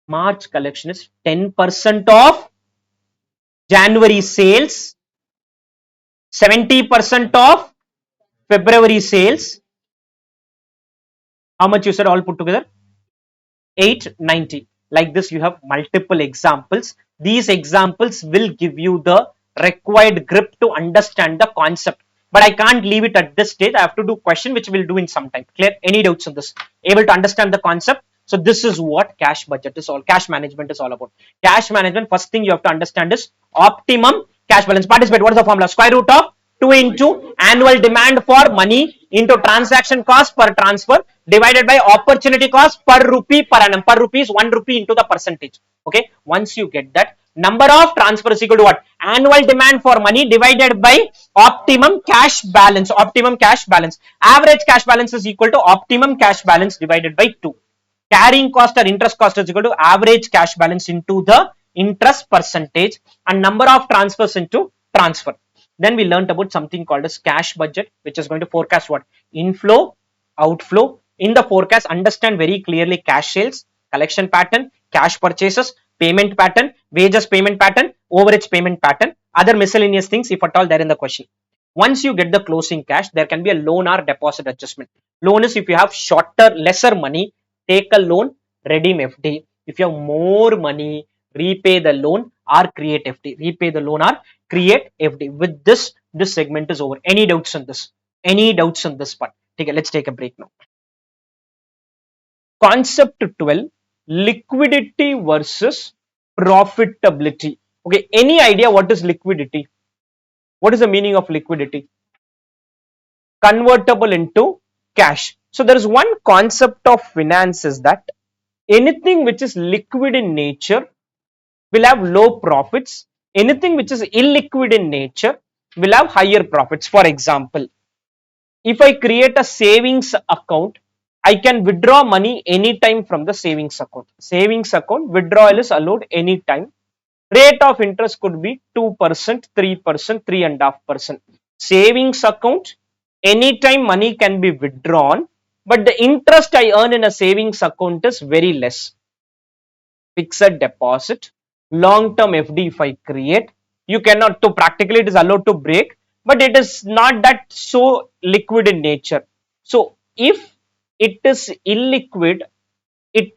March collection is 10% of January sales, 70% of February sales. How much you said all put together? 890. Like this, you have multiple examples. These examples will give you the required grip to understand the concept. But I can't leave it at this stage. I have to do question, which we'll do in some time. Clear? Any doubts on this? Able to understand the concept? So this is what cash budget is all. Cash management is all about. Cash management. First thing you have to understand is optimum cash balance. Participate. What is the formula? Square root of 2 into annual demand for money into transaction cost per transfer divided by opportunity cost per rupee per annum. Per rupee is 1 rupee into the percentage. Okay. Once you get that, number of transfer is equal to what? Annual demand for money divided by optimum cash balance. Optimum cash balance. Average cash balance is equal to optimum cash balance divided by 2. Carrying cost or interest cost is equal to average cash balance into the interest percentage and number of transfers into transfer. Then we learned about something called as cash budget, which is going to forecast what? Inflow, outflow. In the forecast, understand very clearly cash sales, collection pattern, cash purchases, payment pattern, wages payment pattern, overage payment pattern, other miscellaneous things if at all they're in the question. Once you get the closing cash, there can be a loan or deposit adjustment. Loan is if you have shorter, lesser money, take a loan, redeem FD. If you have more money, repay the loan or create FD. Repay the loan or create FD. With this, this segment is over. Any doubts on this? Any doubts on this part? Okay, let's take a break now. Concept 12, liquidity versus profitability. Okay, any idea what is liquidity? What is the meaning of liquidity? Convertible into cash. So there is one concept of finance is that anything which is liquid in nature will have low profits. Anything which is illiquid in nature will have higher profits. For example, if I create a savings account, I can withdraw money anytime from the savings account. Savings account withdrawal is allowed anytime. Rate of interest could be 2%, 3%, 3.5%. Savings account, anytime money can be withdrawn, but the interest I earn in a savings account is very less. Fixed deposit, long-term FD if I create, you cannot, to practically it is allowed to break, but it is not that so liquid in nature. So if it is illiquid, it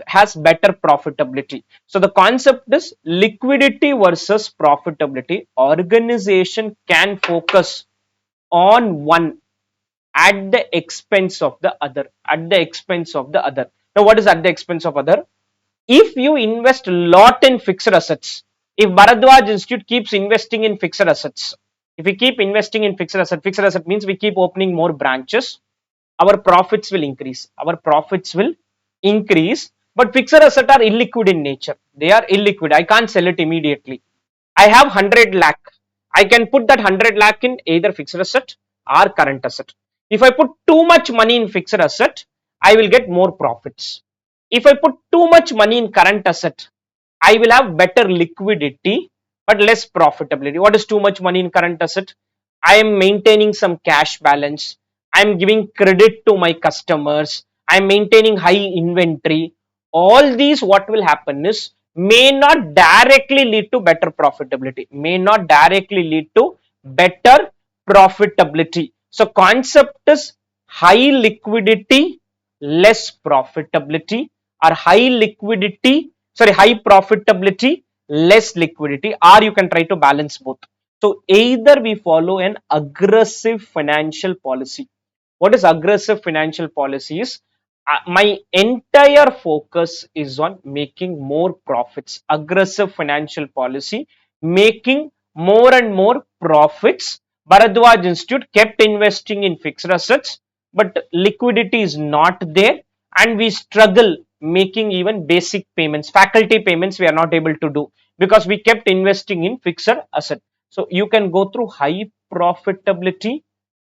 has better profitability. So the concept is liquidity versus profitability. Organization can focus on one at the expense of the other. At the expense of the other. Now what is at the expense of other? If you invest a lot in fixed assets, if Bharadwaj Institute keeps investing in fixed assets, if we keep investing in fixed asset means we keep opening more branches, our profits will increase. Our profits will increase, but fixed assets are illiquid in nature. They are illiquid. I can't sell it immediately. I have 100 lakh. I can put that 100 lakh in either fixed asset or current asset. If I put too much money in fixed asset, I will get more profits. If I put too much money in current asset, I will have better liquidity but less profitability. What is too much money in current asset? I am maintaining some cash balance. I am giving credit to my customers. I am maintaining high inventory. All these, what will happen is, may not directly lead to better profitability. May not directly lead to better profitability. So concept is high liquidity, less profitability, or high liquidity, sorry, high profitability, less liquidity, or you can try to balance both. So either we follow an aggressive financial policy. What is aggressive financial policy is, my entire focus is on making more profits. Aggressive financial policy, making more and more profits. Bharadwaj Institute kept investing in fixed assets, but liquidity is not there, and we struggle making even basic payments, faculty payments we are not able to do because we kept investing in fixed asset. So you can go through high profitability,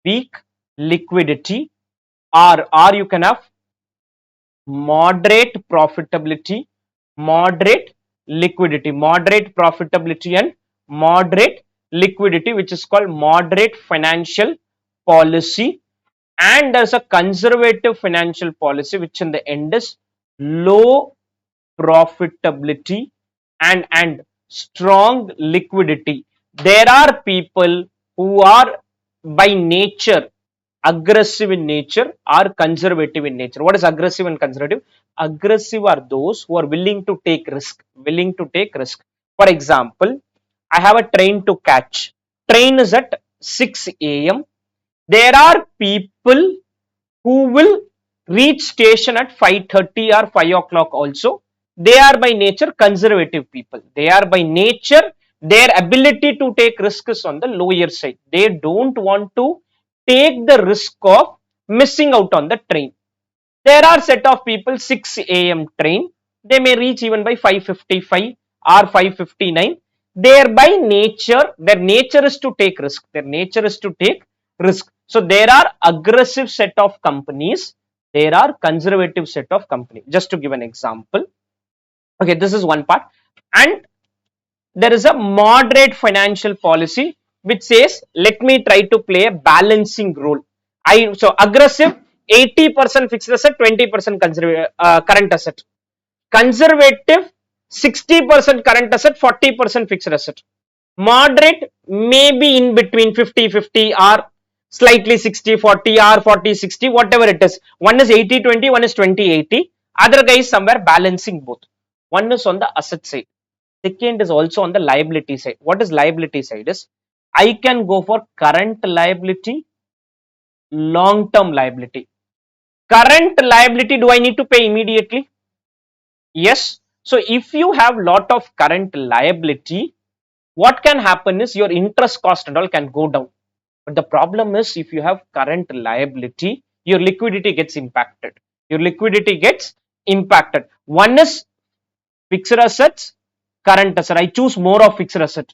weak liquidity, or you can have moderate profitability, moderate liquidity, moderate profitability and moderate liquidity, which is called moderate financial policy. And there's a conservative financial policy, which in the end is low profitability and strong liquidity. There are people who are by nature aggressive in nature or conservative in nature. What is aggressive and conservative? Aggressive are those who are willing to take risk, willing to take risk. For example, I have a train to catch. Train is at 6 a.m. There are people who will reach station at 5:30 or 5 o'clock also. They are by nature conservative people. They are by nature, their ability to take risks on the lower side. They don't want to take the risk of missing out on the train. There are set of people 6 a.m. train, they may reach even by 5:55 or 5:59. Their by nature, their nature is to take risk. Their nature is to take risk. So there are aggressive set of companies, there are conservative set of companies. Just to give an example, okay, this is one part. And there is a moderate financial policy which says, let me try to play a balancing role. So aggressive, 80% fixed asset, 20% current asset. Conservative, 60% current asset, 40% fixed asset. Moderate, maybe in between 50-50 or slightly 60-40 or 40-60, whatever it is. One is 80-20, one is 20-80. Other guy is somewhere balancing both. One is on the asset side. Second is also on the liability side. What is liability side is, I can go for current liability, long term liability. Current liability, do I need to pay immediately? Yes. So if you have lot of current liability, what can happen is your interest cost and all can go down. But the problem is, if you have current liability, your liquidity gets impacted. Your liquidity gets impacted. One is fixed assets, current asset. I choose more of fixed asset,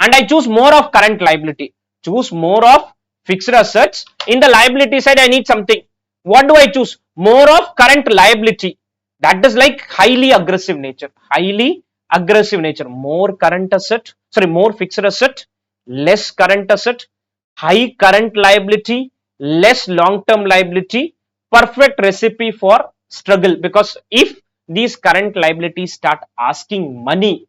and I choose more of current liability. Choose more of fixed assets. In the liability side, I need something. What do I choose? More of current liability. That is like highly aggressive nature. Highly aggressive nature. More current asset, sorry, more fixed asset, less current asset, high current liability, less long term liability. Perfect recipe for struggle, because if these current liabilities start asking money,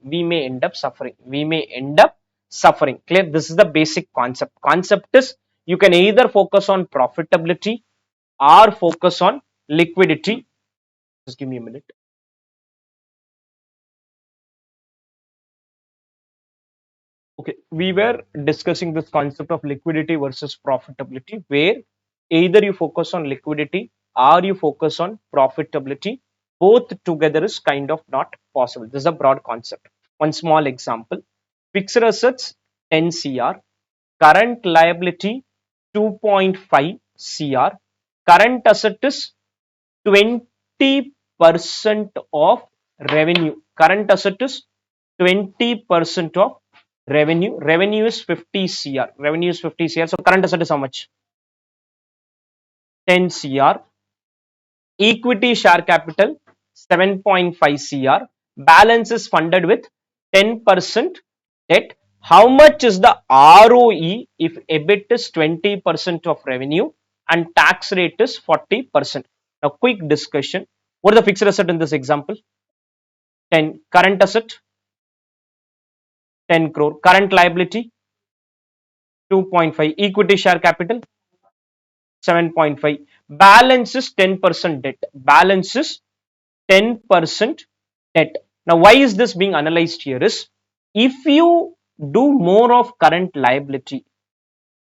we may end up suffering. We may end up suffering. Clear? This is the basic concept. Concept is, you can either focus on profitability or focus on liquidity. Just give me a minute. Okay, we were discussing this concept of liquidity versus profitability, where either you focus on liquidity or you focus on profitability. Both together is kind of not possible. This is a broad concept. One small example: fixed assets 10 CR, current liability 2.5 CR, current asset is 20% of revenue. Current asset is 20% of revenue. Revenue is 50 CR. Revenue is 50 CR. So current asset is how much? 10 CR. Equity share capital 7.5 CR. Balance is funded with 10% debt. How much is the ROE if EBIT is 20% of revenue and tax rate is 40%? Now, quick discussion. What is the fixed asset in this example? 10. Current asset 10 crore. Current liability 2.5. Equity share capital 7.5. Balance is 10% debt. Balance is 10% debt. Now, why is this being analyzed here is, if you do more of current liability,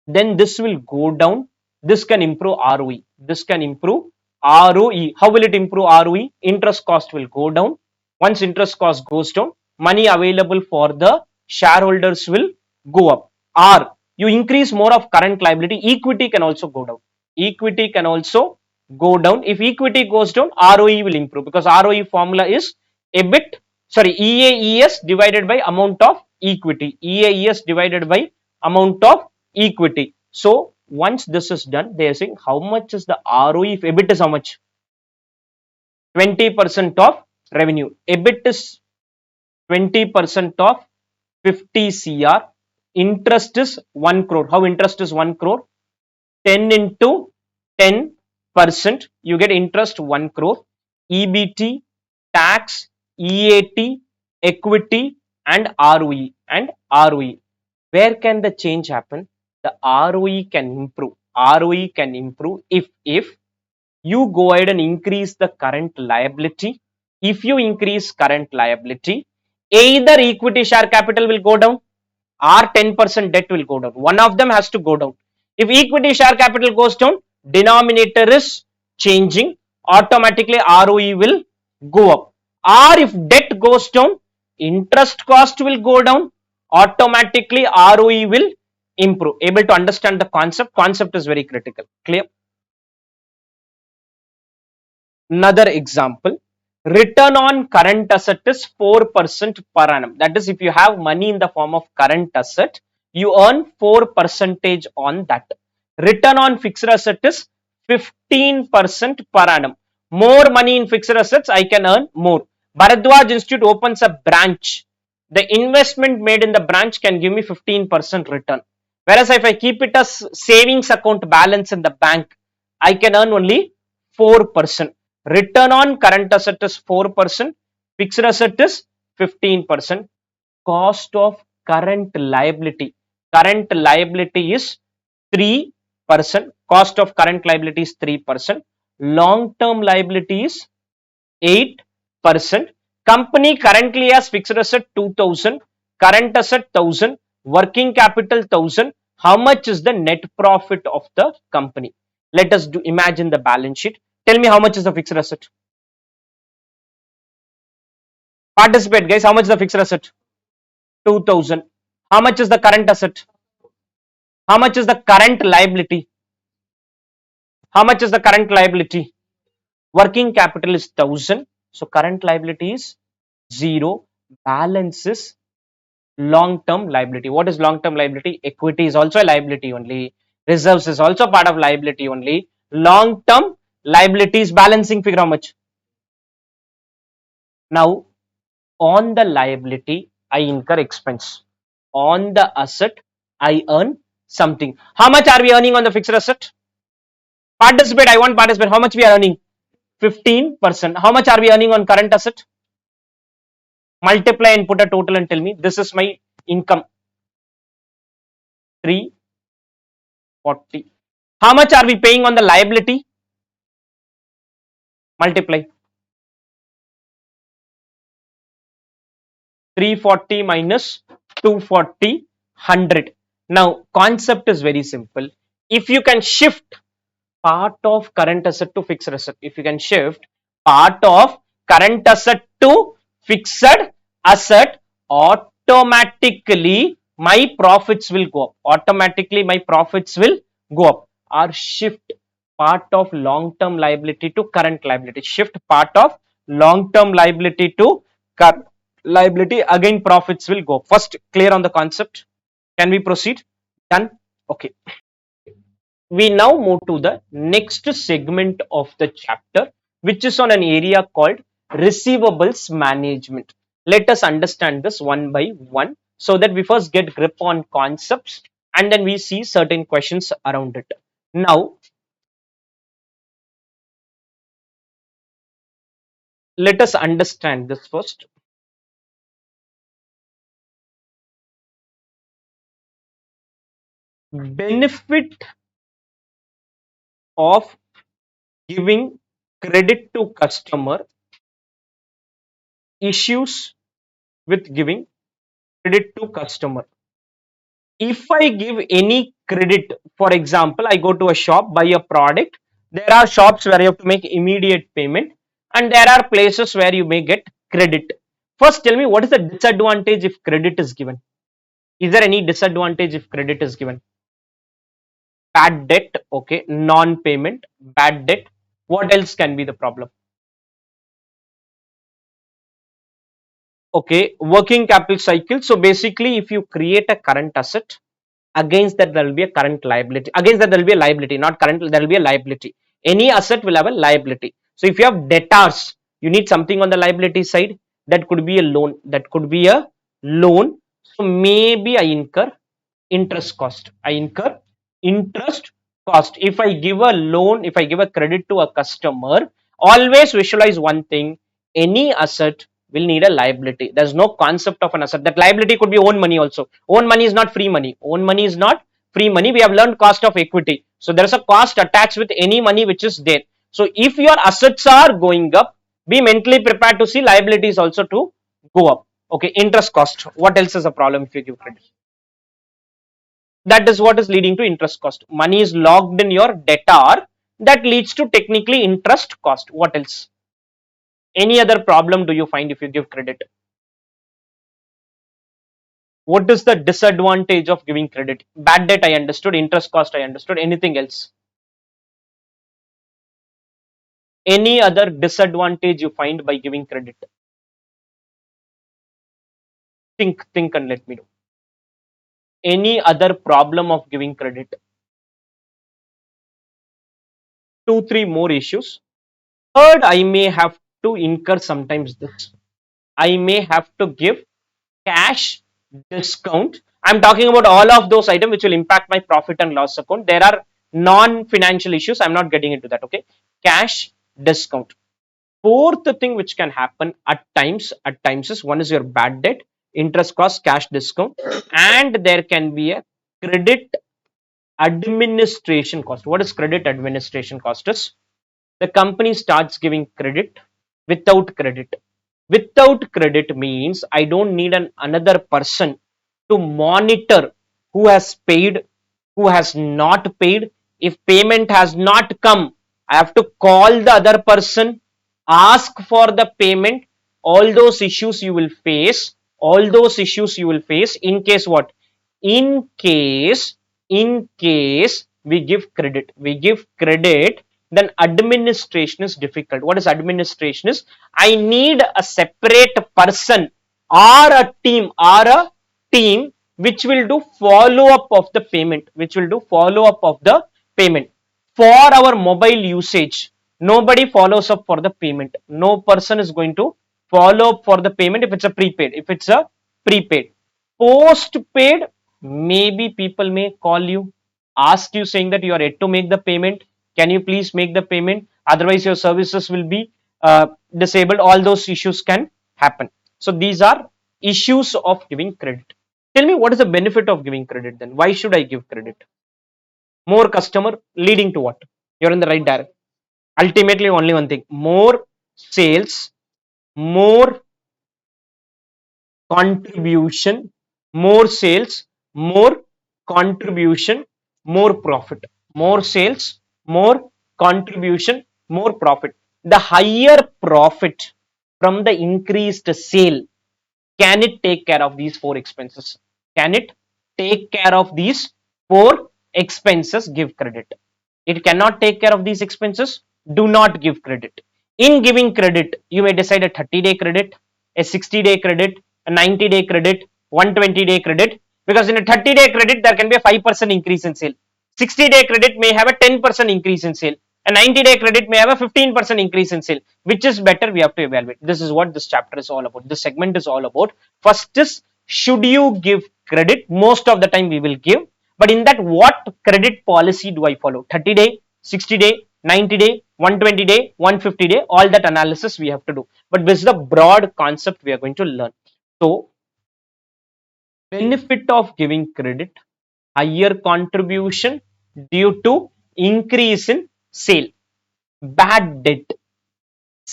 then this will go down. This can improve ROE. This can improve ROE. How will it improve ROE? Interest cost will go down. Once interest cost goes down, money available for the shareholders will go up. Or you increase more of current liability, equity can also go down. Equity can also go down. If equity goes down, ROE will improve, because ROE formula is EAES divided by amount of equity. EAES divided by amount of equity. So once this is done, they are saying how much is the ROE if EBIT is how much? 20% of revenue. EBIT is 20% of 50 CR. Interest is 1 crore. How interest is 1 crore? 10 into 10%, you get interest 1 crore. EBT, tax, EAT, equity, and ROE. Where can the change happen? The ROE can improve. ROE can improve if you go ahead and increase the current liability. If you increase current liability, either equity share capital will go down or 10% debt will go down. One of them has to go down. If equity share capital goes down, denominator is changing, automatically ROE will go up. Or if debt goes down, interest cost will go down, automatically ROE will improve. Able to understand the concept? Concept is very critical. Clear? Another example, return on current asset is 4% per annum. That is, if you have money in the form of current asset, you earn 4% on that. Return on fixed asset is 15% per annum. More money in fixed assets, I can earn more. Bharadwaj Institute opens a branch. The investment made in the branch can give me 15% return. Whereas if I keep it as savings account balance in the bank, I can earn only 4%. Return on current asset is 4%, fixed asset is 15%. Cost of current liability. Current liability is 3%. Cost of current liability is 3%. Long term liability is 8%. Company currently has fixed asset 2000, current asset 1000, working capital 1000. How much is the net profit of the company? Let us imagine the balance sheet. Tell me how much is the fixed asset. Participate, guys. How much is the fixed asset? 2000. How much is the current asset? How much is the current liability? How much is the current liability? Working capital is 1000. So current liability is 0. Balance is long term liability. What is long term liability? Equity is also a liability only. Reserves is also part of liability only. Long term liabilities balancing figure how much? Now, on the liability, I incur expense. On the asset, I earn something. How much are we earning on the fixed asset? Participate, I want participate. How much we are earning? 15%. How much are we earning on current asset? Multiply and put a total and tell me. This is my income. 340. How much are we paying on the liability? Multiply. 340 minus 240, 100. Now, concept is very simple. If you can shift part of current asset to fixed asset, if you can shift part of current asset to fixed asset, automatically my profits will go up. Automatically my profits will go up. Or shift part of long term liability to current liability. Shift part of long term liability to current liability, again profits will go. First, clear on the concept? Can we proceed? Done? Okay. We now move to the next segment of the chapter, which is on an area called receivables management. Let us understand this one by one, so that we first get grip on concepts and then we see certain questions around it. Now, let us understand this first. Benefit of giving credit to customer issues with giving credit to customer. If I give any credit, for example, I go to a shop, buy a product, there are shops where you have to make immediate payment, and there are places where you may get credit. First, tell me, what is the disadvantage if credit is given? Is there any disadvantage if credit is given? Bad debt, okay, non-payment, bad debt. What else can be the problem? Okay, working capital cycle. So basically, if you create a current asset, against that there will be a current liability. Against that there will be a liability, not current, there will be a liability. Any asset will have a liability. So if you have debtors, you need something on the liability side. That could be a loan. That could be a loan. So maybe I incur interest cost. I incur interest cost. If I give a loan, if I give a credit to a customer, always visualize one thing: any asset will need a liability. There's no concept of an asset. That liability could be own money also. Own money is not free money. Own money is not free money. We have learned cost of equity. So there's a cost attached with any money which is there. So if your assets are going up, be mentally prepared to see liabilities also to go up. Okay, interest cost. What else is a problem if you give credit? That is what is leading to interest cost. Money is locked in your debtor, that leads to technically interest cost. What else? Any other problem do you find if you give credit? What is the disadvantage of giving credit? Bad debt I understood, interest cost I understood. Anything else? Any other disadvantage you find by giving credit? Think and let me know. Any other problem of giving credit? Two, three more issues. Third, I may have to incur sometimes this. I may have to give cash discount. I'm talking about all of those items which will impact my profit and loss account. There are non-financial issues. I'm not getting into that. Okay, cash discount. Fourth thing which can happen at times is, one is your bad debt, interest cost, cash discount, and there can be a credit administration cost. What is credit administration cost? Is the company starts giving credit without credit. Without credit means I don't need another person to monitor who has paid, who has not paid. If payment has not come, I have to call the other person, ask for the payment. All those issues you will face. All those issues you will face in case what? In case we give credit. We give credit, then administration is difficult. What is administration is? I need a separate person or a team which will do follow up of the payment, for our mobile usage. Nobody follows up for the payment. No person is going to follow up for the payment if it's a prepaid. Postpaid, maybe people may call you, ask you saying that you are yet to make the payment. Can you please make the payment? Otherwise, your services will be disabled. All those issues can happen. So these are issues of giving credit. Tell me, what is the benefit of giving credit then? Why should I give credit? More customer, leading to what? You're in the right direction. Ultimately, only one thing: more sales, more contribution, more sales, more contribution, more profit. More sales, more contribution, more profit. The higher profit from the increased sale, can it take care of these four expenses? Can it take care of these four expenses? Give credit. It cannot take care of these expenses. Do not give credit. In giving credit, you may decide a 30-day credit, a 60-day credit, a 90-day credit, 120-day credit. Because in a 30-day credit, there can be a 5% increase in sale. 60-day credit may have a 10% increase in sale. A 90-day credit may have a 15% increase in sale. Which is better? We have to evaluate. This is what this chapter is all about. This segment is all about. First is, should you give credit? Most of the time we will give. But in that, what credit policy do I follow? 30-day, 60-day, 90-day, 120-day, 150-day, all that analysis we have to do. But this is the broad concept we are going to learn. So, benefit of giving credit: higher contribution due to increase in sale. Bad debt.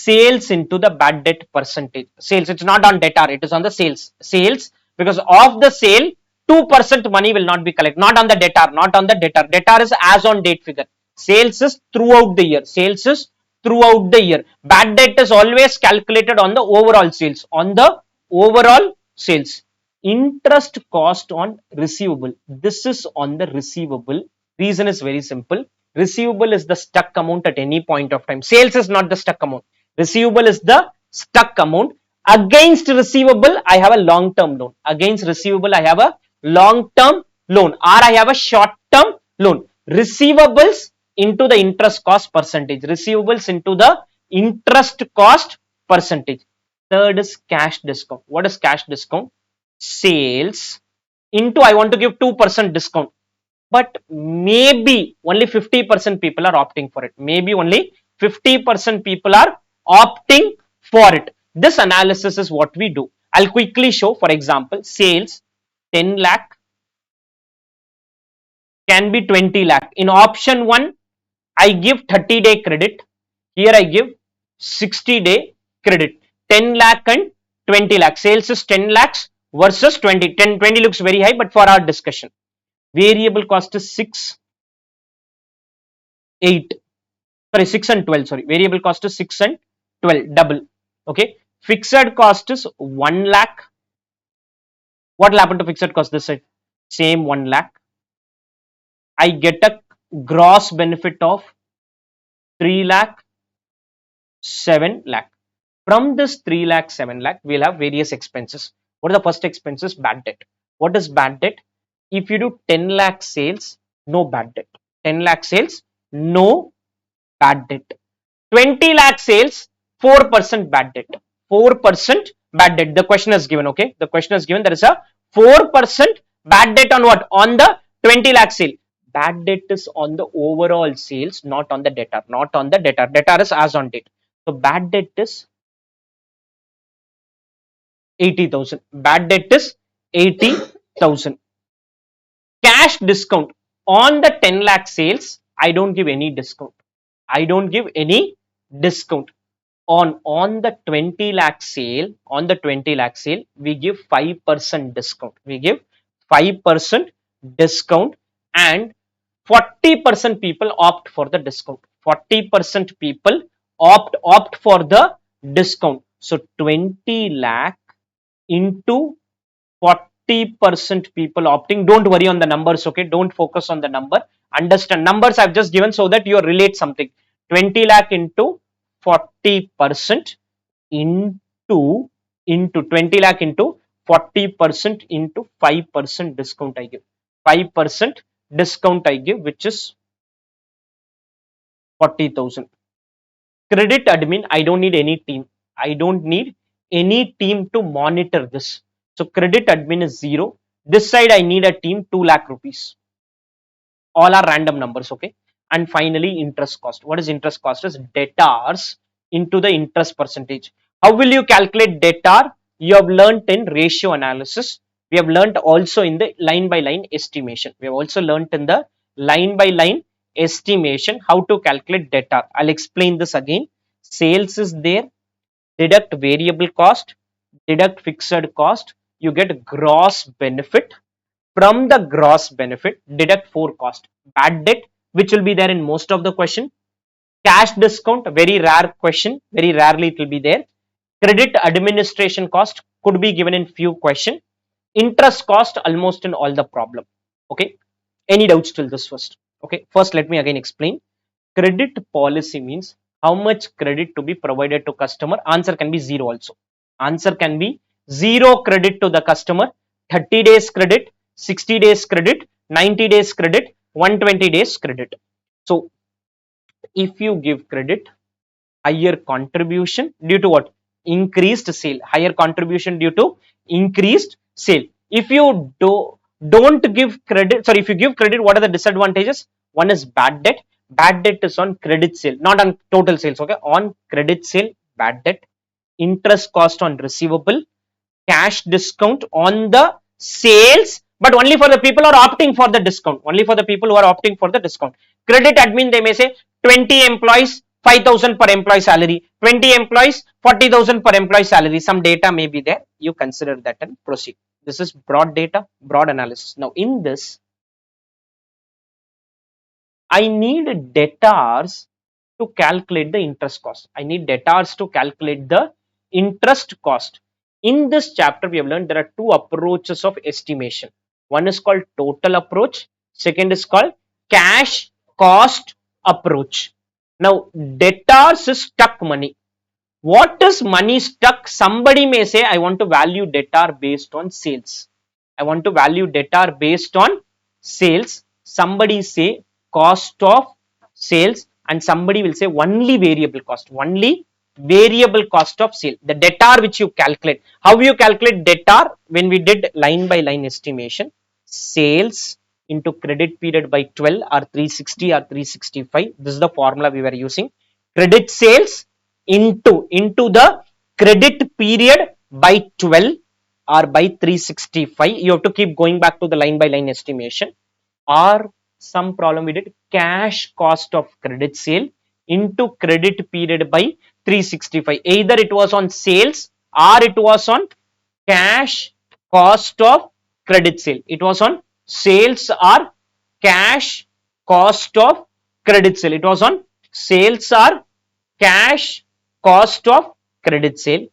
sales into the bad debt percentage. Sales, it's not on debtor, it is on the sales. Sales, because of the sale 2% money will not be collected, not on the debtor, not on the debtor. Debtor is as on date figure. Sales is throughout the year. Sales is throughout the year. Bad debt is always calculated on the overall sales, on the overall sales. Interest cost on receivable, this is on the receivable. Reason is very simple. Receivable is the stuck amount at any point of time. Sales is not the stuck amount. Receivable is the stuck amount. Against receivable, I have a long-term loan. Against receivable, I have a long-term loan, or I have a short-term loan. Receivables into the interest cost percentage. Receivables into the interest cost percentage. Third is cash discount. What is cash discount? Sales into, I want to give 2% discount, but maybe only 50% people are opting for it. Maybe only 50% people are opting for it. This analysis is what we do. I'll quickly show. For example, sales 10 lakh can be 20 lakh. In option 1, I give 30-day credit. Here I give 60-day credit. 10 lakh and 20 lakh. Sales is 10 lakhs versus 20. 20 looks very high, but for our discussion. Variable cost is 6, 8. Sorry, 6 and 12. Sorry, variable cost is 6 and 12, double. Okay. Fixed cost is 1 lakh. What will happen to fixed cost this side? Same 1 lakh. I get a gross benefit of 3 lakh, 7 lakh. From this 3 lakh, 7 lakh, we'll have various expenses. What are the first expenses? Bad debt. What is bad debt? If you do 10 lakh sales, no bad debt. 10 lakh sales, no bad debt. 20 lakh sales, 4% bad debt. 4% bad debt. The question is given, okay? The question is given. There is a 4% bad debt on what? On the 20 lakh sale. Bad debt is on the overall sales, not on the debtor. Not on the debtor. Debtor is as on date. So bad debt is 80,000. Bad debt is 80,000. Cash discount on the 10 lakh sales, I don't give any discount. I don't give any discount. On the 20 lakh sale, we give 5% discount. We give 5% discount, and 40% people opt for the discount. 40% people opt for the discount. So 20 lakh into 40% people opting. Don't worry on the numbers, okay? Don't focus on the number. Understand numbers I've just given so that you relate something. 20 lakh into 40% into 20 lakh into 40% into 5% discount I give. 5% discount I give, which is 40,000. Credit admin, I don't need any team. I don't need any team to monitor this. So credit admin is 0. This side I need a team, 2 lakh rupees. All are random numbers, okay? And finally, interest cost. What is interest cost? Is debtors into the interest percentage. How will you calculate debtor? You have learnt in ratio analysis. We have learnt also in the line by line estimation. We have also learnt in the line by line estimation how to calculate debtor. I'll explain this again. Sales is there. Deduct variable cost. Deduct fixed cost. You get gross benefit. From the gross benefit, deduct 4 cost. Bad debt, which will be there in most of the question. Cash discount, very rare question. Very rarely it will be there. Credit administration cost could be given in few question. Interest cost almost in all the problem. Okay. Any doubts till this first? Okay. First, let me again explain. Credit policy means how much credit to be provided to customer. Answer can be 0 also. Answer can be 0 credit to the customer. 30 days credit, 60 days credit, 90 days credit, 120 days credit. So if you give credit, higher contribution due to what? Increased sale. Higher contribution due to increased sale. If you don't give credit, sorry, if you give credit, what are the disadvantages? One is bad debt. Bad debt is on credit sale, not on total sales. Okay, on credit sale, bad debt. Interest cost on receivable. Cash discount on the sales, but only for the people who are opting for the discount. Only for the people who are opting for the discount. Credit admin, they may say 20 employees, 5,000 per employee salary, 20 employees, 40,000 per employee salary. Some data may be there. You consider that and proceed. This is broad data, broad analysis. Now, in this, I need debtors to calculate the interest cost. I need debtors to calculate the interest cost. In this chapter, we have learned there are two approaches of estimation. One is called total approach. Second is called cash cost approach. Now, debtors is stuck money. What is money stuck? Somebody may say, I want to value debtor based on sales. I want to value debtor based on sales. Somebody say cost of sales, and somebody will say only variable cost, only variable cost of sale. The debtor which you calculate. How you calculate debtor? When we did line by line estimation, sales into credit period by 12 or 360 or 365. This is the formula we were using. Credit sales into the credit period by 12 or by 365. You have to keep going back to the line by line estimation. Or some problem we did cash cost of credit sale into credit period by 365. Either it was on sales or it was on cash cost of credit sale. It was on sales or cash cost of credit sale. It was on sales or cash cost of credit sale.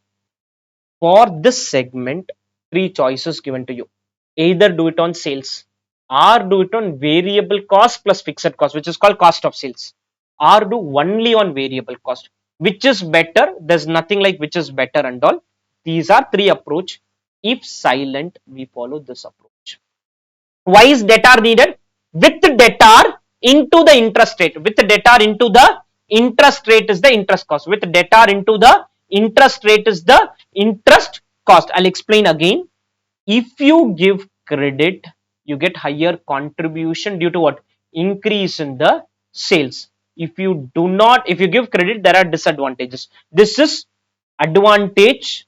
For this segment, three choices given to you. Either do it on sales or do it on variable cost plus fixed cost, which is called cost of sales, or do only on variable cost. Which is better? There's nothing like which is better and all. These are three approach. If silent, we follow this approach. Why is debtor needed? With debtor into the interest rate. With debtor into the interest rate is the interest cost. With debtor into the interest rate is the interest cost. I'll explain again. If you give credit, you get higher contribution due to what? Increase in the sales. If you do not, if you give credit, there are disadvantages. This is advantage.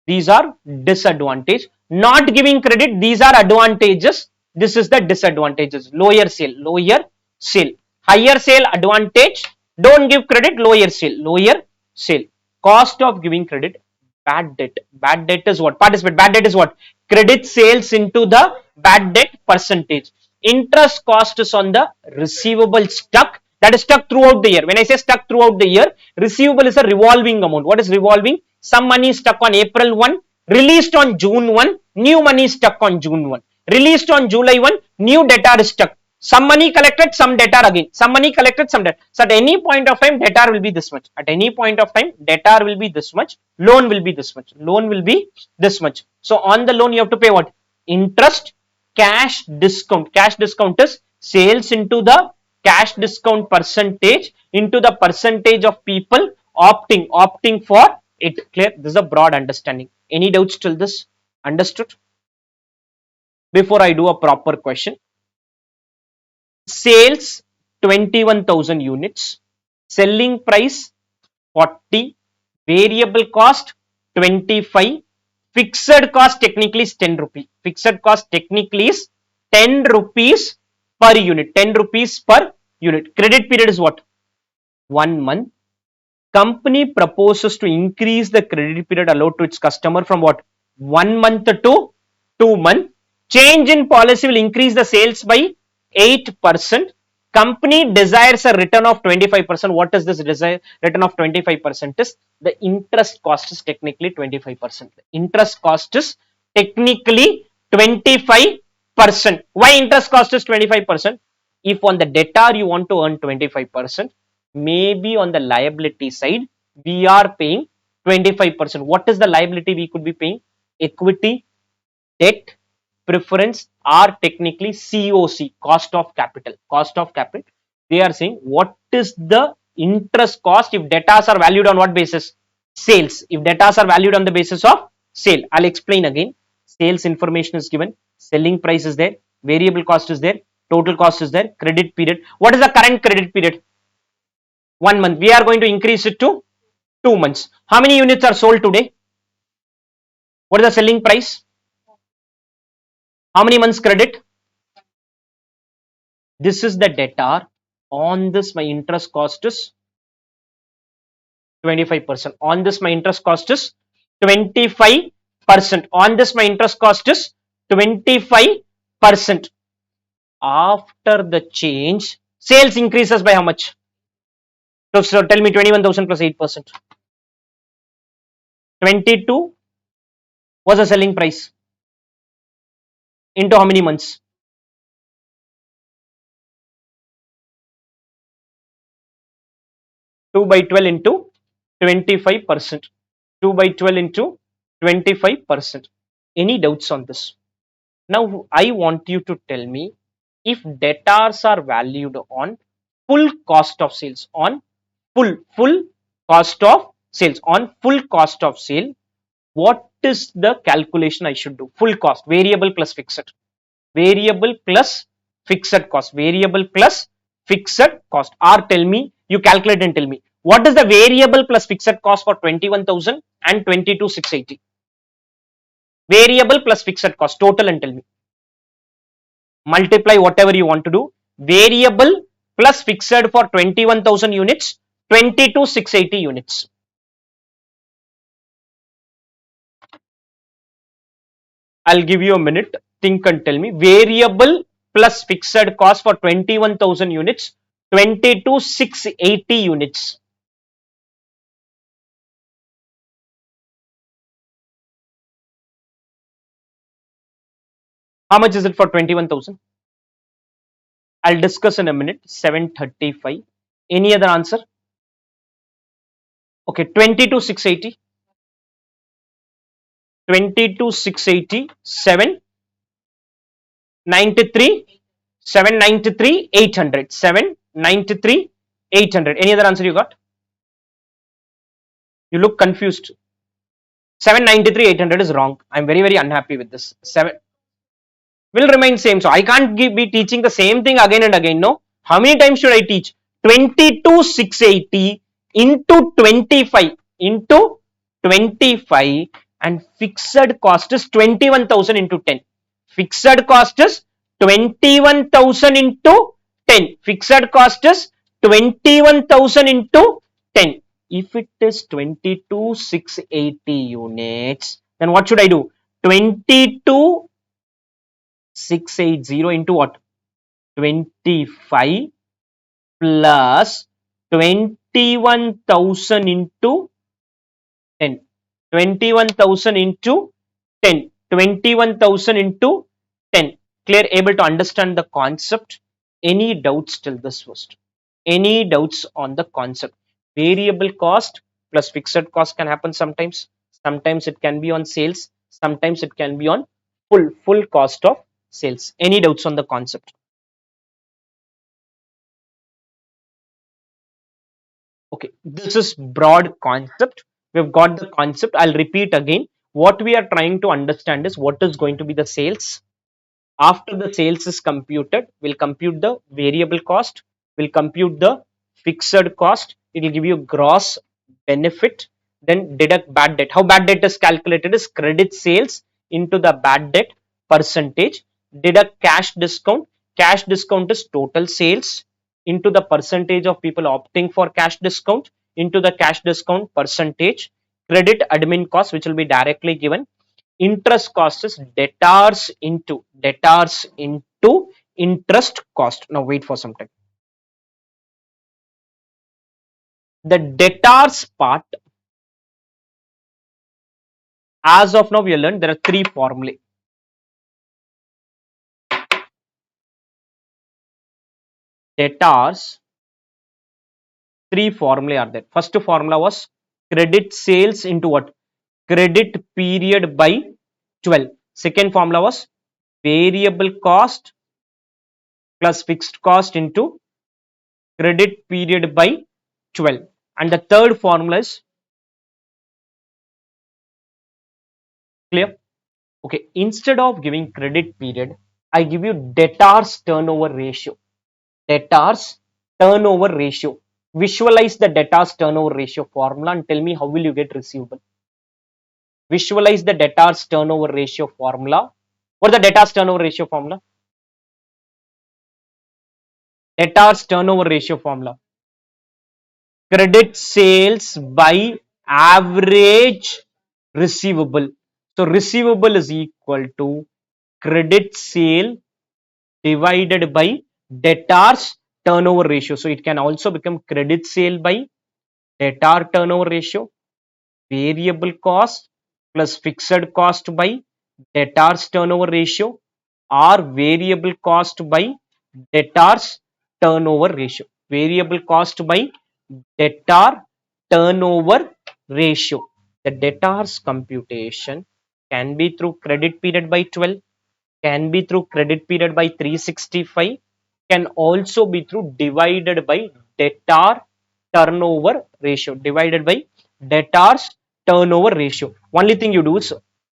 These are disadvantage. Not giving credit, these are advantages. This is the disadvantages. Lower sale, lower sale. Higher sale advantage. Don't give credit, lower sale, lower sale. Cost of giving credit, bad debt. Bad debt is what? Participate. Bad debt is what? Credit sales into the bad debt percentage. Interest cost is on the receivable stuck. That is stuck throughout the year. When I say stuck throughout the year, receivable is a revolving amount. What is revolving? Some money is stuck on April 1, released on June 1, new money is stuck on June 1. Released on July 1, new debtor is stuck. Some money collected, some debtor again. Some money collected, some debtor. So at any point of time, debtor will be this much. At any point of time, debtor will be this much. Loan will be this much. Loan will be this much. So on the loan, you have to pay what? Interest, cash discount. Cash discount is sales into the cash discount percentage into the percentage of people opting for it. Clear? This is a broad understanding. Any doubts till this? Understood? Before I do a proper question, sales 21,000 units, selling price 40, variable cost 25, fixed cost technically is 10 rupees. Fixed cost technically is 10 rupees per unit. 10 rupees per unit. Credit period is what? 1 month. Company proposes to increase the credit period allowed to its customer from what? 1 month to 2 months. Change in policy will increase the sales by 8%. Company desires a return of 25%. What is this desire? Return of 25% is the interest cost is technically 25%. Interest cost is technically 25%. Why interest cost is 25%? If on the debtor you want to earn 25%, maybe on the liability side we are paying 25%. What is the liability we could be paying? Equity, debt, preference, are technically COC, cost of capital. Cost of capital. They are saying what is the interest cost if debtors are valued on what basis? Sales. If debtors are valued on the basis of sale. I'll explain again. Sales information is given, selling price is there, variable cost is there, total cost is there, credit period. What is the current credit period? 1 month. We are going to increase it to 2 months. How many units are sold today? What is the selling price? How many months credit? This is the debtor. On this, my interest cost is 25%. On this, my interest cost is 25%. On this, my interest cost is 25%. After the change, sales increases by how much? So tell me 21,000 plus 8%. 22 was the selling price. Into how many months? 2 by 12 into 25%. 2 by 12 into 25%. Any doubts on this? Now I want you to tell me, if debtors are valued on full cost of sales, on full cost of sales, on full cost of sale, what is the calculation I should do? Full cost, variable plus fixed, variable plus fixed cost, variable plus fixed cost. Or tell me, you calculate and tell me, what is the variable plus fixed cost for 21,000 and 22,680? Variable plus fixed cost total, and tell me. Multiply whatever you want to do. Variable plus fixed for 21,000 units, 22,680 units. I'll give you a minute. Think and tell me. Variable plus fixed cost for 21,000 units, 22,680 units. How much is it for 21,000? I'll discuss in a minute. 735. Any other answer? Okay, 22,680. 22,680. 793. 793. 800. 793. 800. Any other answer you got? You look confused. 793. 800 is wrong. I'm very unhappy with this. 7 will remain same. So I can't be teaching the same thing again and again. No. How many times should I teach? 22,680 into 25 into 25, and fixed cost is 21,000 into 10. Fixed cost is 21,000 into 10. Fixed cost is 21,000 into 10. If it is 22,680 units, then what should I do? 22,680 into what? 25 plus 21,000 into 10. 21,000 into 10. 21,000 into 10. Clear? Able to understand the concept? Any doubts till this first? Any doubts on the concept? Variable cost plus fixed cost can happen sometimes. Sometimes it can be on sales. Sometimes it can be on full cost of sales. Any doubts on the concept? Okay, this is broad concept. We've got the concept. I'll repeat again. What we are trying to understand is what is going to be the sales. After the sales is computed, we'll compute the variable cost, we'll compute the fixed cost. It will give you gross benefit, then deduct bad debt. How bad debt is calculated is credit sales into the bad debt percentage, deduct cash discount. Cash discount is total sales into the percentage of people opting for cash discount into the cash discount percentage, credit admin cost, which will be directly given. Interest cost is debtors into interest cost. Now wait for some time. The debtors part, as of now we have learned there are three formulae. Debtors, three formulae are there. First formula was credit sales into what? Credit period by 12. Second formula was variable cost plus fixed cost into credit period by 12. And the third formula is clear? Okay, instead of giving credit period, I give you debtors turnover ratio. Debtors turnover ratio. Visualize the debtors turnover ratio formula and tell me how will you get receivable. Visualize the debtors turnover ratio formula. What is the debtors turnover ratio formula? Debtors turnover ratio formula. credit sales by average receivable. So receivable is equal to credit sale divided by debtors turnover ratio. So it can also become credit sale by debtor turnover ratio, variable cost plus fixed cost by debtors turnover ratio, or variable cost by debtors turnover ratio. Variable cost by debtor turnover ratio. The debtors computation can be through credit period by 12, can be through credit period by 365, can also be through divided by debtor turnover ratio, divided by debtors turnover ratio. Only thing you do is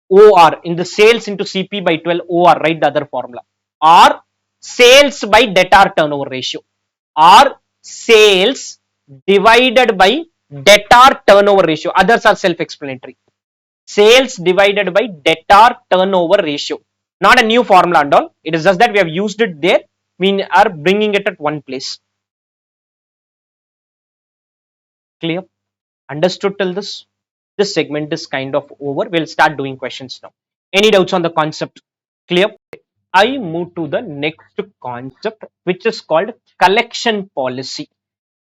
OR in the sales into CP by 12, OR write the other formula, or sales by debtor turnover ratio, or sales divided by debtor turnover ratio. Others are self explanatory. Sales divided by debtor turnover ratio, not a new formula and all, it is just that we have used it there, we are bringing it at one place. Clear? Understood till this? This segment is kind of over, we'll start doing questions now. Any doubts on the concept? Clear? I move to the next concept, which is called collection policy.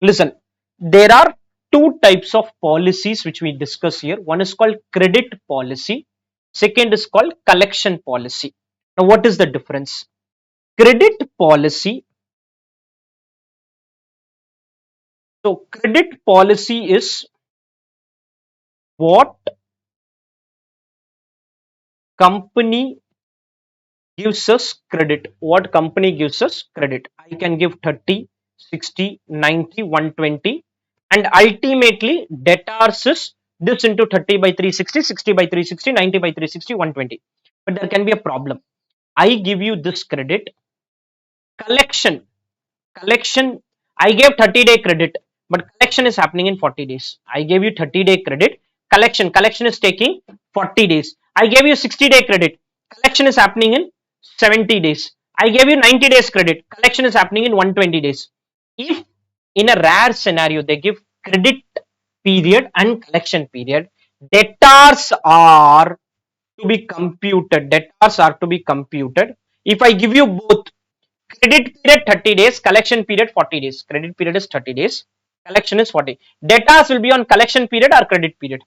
Listen, there are two types of policies which we discuss here. One is called credit policy, second is called collection policy. Now what is the difference? Credit policy, so credit policy is what company gives us credit. What company gives us credit? I can give 30, 60, 90, 120, and ultimately debtors is this into 30 by 360, 60 by 360, 90 by 360, 120. But there can be a problem. I give you this credit. Collection, I gave 30-day credit, but collection is happening in 40 days. I gave you 30-day credit, collection is taking 40 days. I gave you 60-day credit, collection is happening in 70 days. I gave you 90 days credit, collection is happening in 120 days. If in a rare scenario they give credit period and collection period, debtors are to be computed. Debtors are to be computed. If I give you both, credit period 30 days, collection period 40 days. Credit period is 30 days, collection is 40. Debtors will be on collection period or credit period?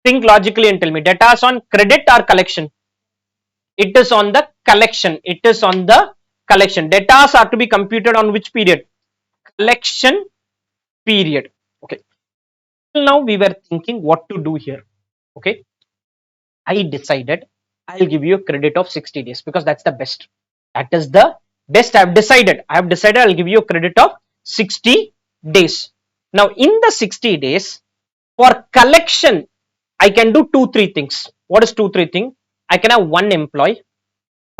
Think logically and tell me, debtors on credit or collection? It is on the collection. It is on the collection. Debtors are to be computed on which period? Collection period. Okay. Now we were thinking what to do here. Okay. I decided I'll give you a credit of 60 days because that's the best. That is the best. I have decided I'll give you a credit of 60 days. Now in the 60 days for collection, I can do 2-3 things. What is 2-3 thing? I can have 1 employee,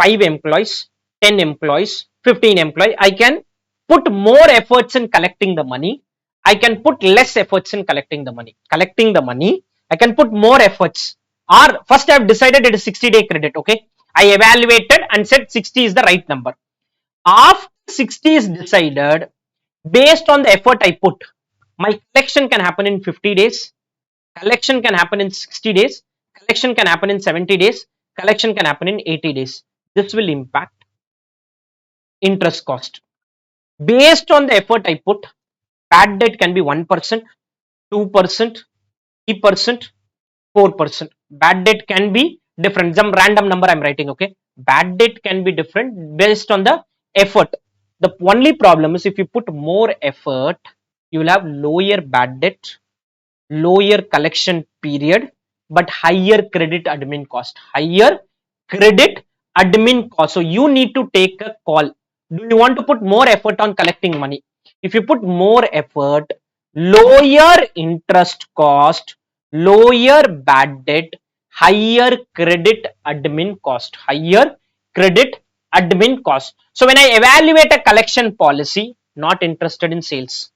5 employees, 10 employees, 15 employees. I can put more efforts in collecting the money. I can put less efforts in collecting the money. Collecting the money, I can put more efforts. Or first I have decided it is 60-day credit. Okay. I evaluated and said 60 is the right number. After 60 is decided, based on the effort I put, my collection can happen in 50 days, collection can happen in 60 days, collection can happen in 70 days, collection can happen in 80 days. This will impact interest cost. Based on the effort I put, bad debt can be 1%, 2%, 3%, 4%. Bad debt can be different. Some random number I'm writing, okay? Bad debt can be different based on the effort. The only problem is if you put more effort, you will have lower bad debt, lower collection period, but higher credit admin cost. Higher credit admin cost. So you need to take a call. Do you want to put more effort on collecting money? If you put more effort, lower interest cost, lower bad debt, higher credit admin cost. Higher credit admin cost. So when I evaluate a collection policy, not interested in sales,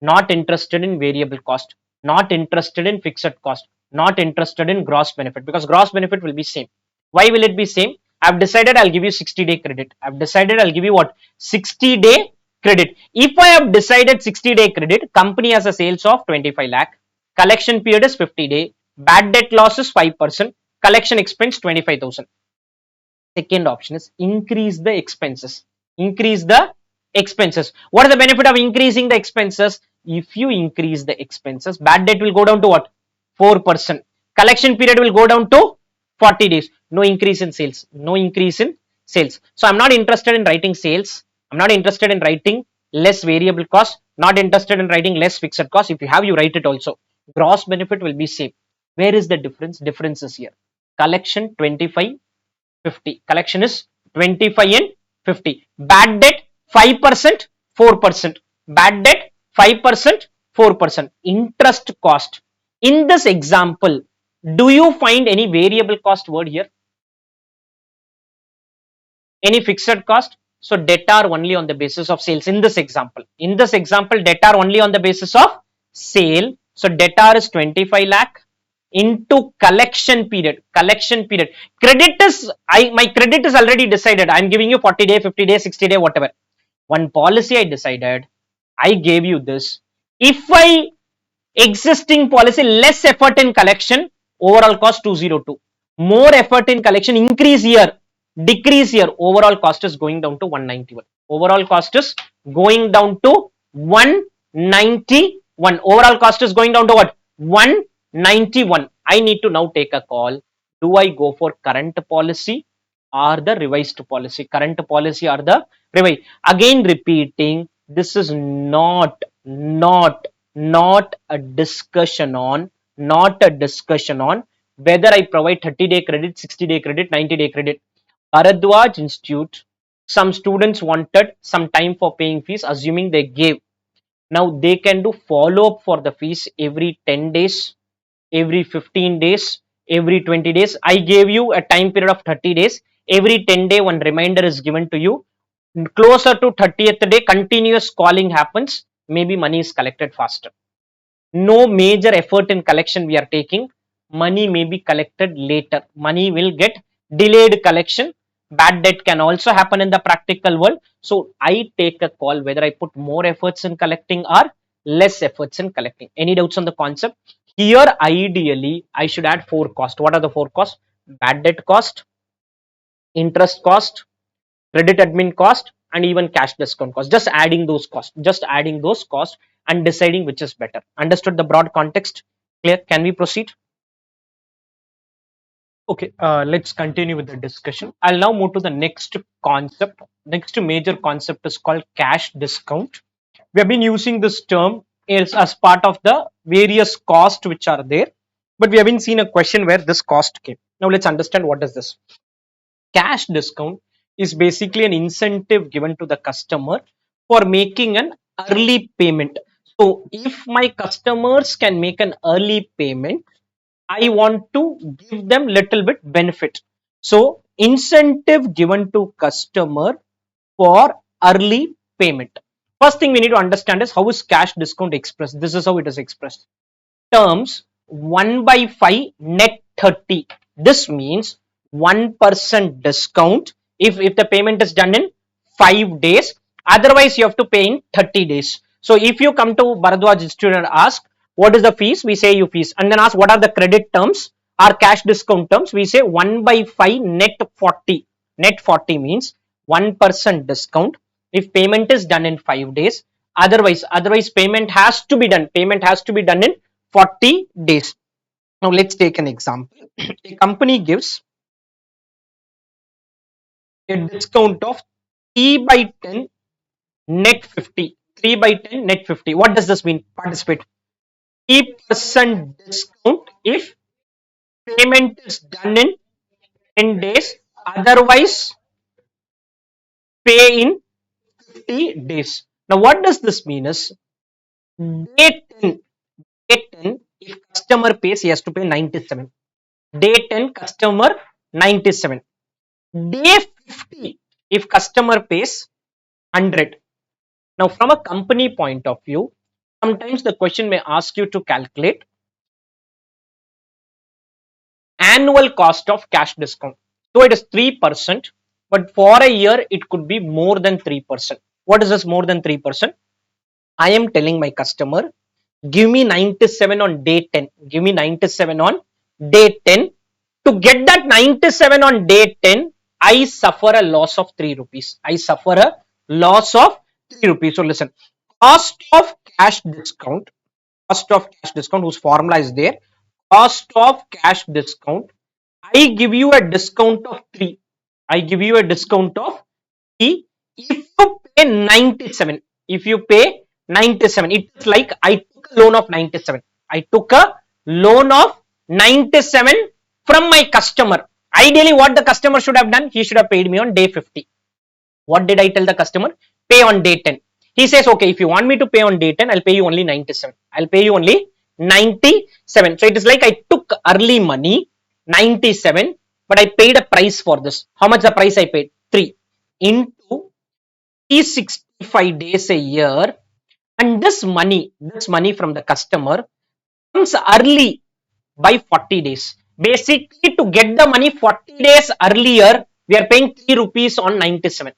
not interested in variable cost, not interested in fixed cost, not interested in gross benefit, because gross benefit will be same. Why will it be same? I've decided I'll give you 60-day credit. I've decided I'll give you what? 60-day credit. If I have decided 60-day credit, company has a sales of 25 lakh, collection period is 50-day, bad debt loss is 5%, collection expense 25,000. Second option is increase the expenses. Increase the expenses. What is the benefit of increasing the expenses? If you increase the expenses, bad debt will go down to what? 4%. Collection period will go down to 40 days. No increase in sales. No increase in sales. So I'm not interested in writing sales. I'm not interested in writing less variable cost. Not interested in writing less fixed cost. If you have, you write it also. Gross benefit will be same. Where is the difference? Difference is here. Collection 25, 50. Collection is 25 and 50. Bad debt 5%, 4%. Bad debt 5%, 4%. Interest cost. In this example, do you find any variable cost word here? Any fixed cost? So debt are only on the basis of sales in this example. In this example, debt are only on the basis of sale. So debt are is 25 lakh into collection period. Collection period. Credit is my credit is already decided. I'm giving you 40-day, 50-day, 60-day, whatever. One policy I decided. I gave you this. If I existing policy less effort in collection, overall cost 202. More effort in collection, increase here, decrease here, overall cost is going down to 191. Overall cost is going down to 191. Overall cost is going down to what? 191. I need to now take a call. Do I go for current policy or the revised policy? Current policy or the revised? Again repeating, this is not a discussion on whether I provide 30-day credit, 60-day credit, 90-day credit. Bharadwaj Institute, some students wanted some time for paying fees, assuming they gave. Now they can do follow up for the fees every 10 days, every 15 days, every 20 days. I gave you a time period of 30 days. Every 10 day, one reminder is given to you. Closer to 30th day, continuous calling happens. Maybe money is collected faster. No major effort in collection we are taking. Money may be collected later. Money will get delayed collection. Bad debt can also happen in the practical world. So I take a call whether I put more efforts in collecting or less efforts in collecting. Any doubts on the concept? Here, ideally, I should add four costs. What are the four costs? Bad debt cost, interest cost, credit admin cost, and even cash discount cost. Just adding those costs. Just adding those costs and deciding which is better. Understood the broad context? Clear? Can we proceed? Okay, let's continue with the discussion. I'll now move to the next concept. Next major concept is called cash discount. We have been using this term as part of the various costs which are there, but we haven't seen a question where this cost came. Now let's understand what is this. Cash discount is basically an incentive given to the customer for making an early payment. So if my customers can make an early payment, I want to give them little bit benefit. So incentive given to customer for early payment. First thing we need to understand is how is cash discount expressed. This is how it is expressed. Terms 1 by 5 net 30. This means 1% discount if the payment is done in 5 days. Otherwise, you have to pay in 30 days. So if you come to Bharadwaj Institute and ask what is the fees, we say you fees, and then ask what are the credit terms or cash discount terms, we say 1 by 5 net 40. Net 40 means 1% discount if payment is done in 5 days. Otherwise payment has to be done. Payment has to be done in 40 days. Now let's take an example. A company gives a discount of 3 by 10 net 50. 3 by 10 net 50. What does this mean? Participate. 3% discount if payment is done in 10 days. Otherwise, pay in 50 days. Now, what does this mean is day 10, if customer pays, he has to pay 97. Day 10, customer 97. Day 50, if customer pays 100. Now, from a company point of view, sometimes the question may ask you to calculate annual cost of cash discount. So it is 3%, but for a year it could be more than 3%. What is this more than 3%? I am telling my customer, give me 97 on day 10. Give me 97 on day 10. To get that 97 on day 10, I suffer a loss of 3 rupees. I suffer a loss of 3 rupees. So listen, cost of cash discount, whose formula is there, cost of cash discount. I give you a discount of 3. I give you a discount of 3 if you pay 97. If you pay 97, it's like I took a loan of 97. I took a loan of 97 from my customer. Ideally, what the customer should have done, he should have paid me on day 50. What did I tell the customer? Pay on day 10. He says, okay, if you want me to pay on day 10, I'll pay you only 97. I'll pay you only 97. So it is like I took early money, 97, but I paid a price for this. How much the price I paid? 3 into 365 days a year. And this money from the customer comes early by 40 days. Basically, to get the money 40 days earlier, we are paying 3 rupees on 97.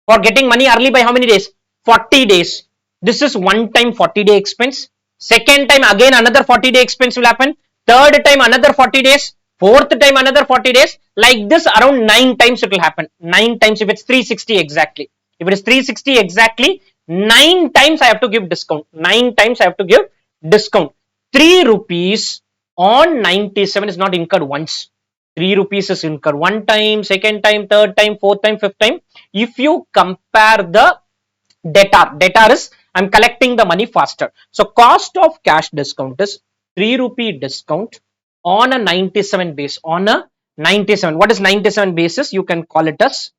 For getting money early by how many days? 40 days. This is one time 40-day expense. Second time again another 40-day expense will happen. Third time another 40 days. Fourth time another 40 days. Like this around 9 times it will happen. 9 times if it's 360 exactly. If it is 360 exactly, 9 times I have to give discount. 9 times I have to give discount. 3 rupees on 97 is not incurred once. 3 rupees is incurred one time, second time, third time, fourth time, fifth time. If you compare the debtor is I'm collecting the money faster. So cost of cash discount is 3 rupee discount on a 97 base. On a 97. What is 97 basis? You can call it as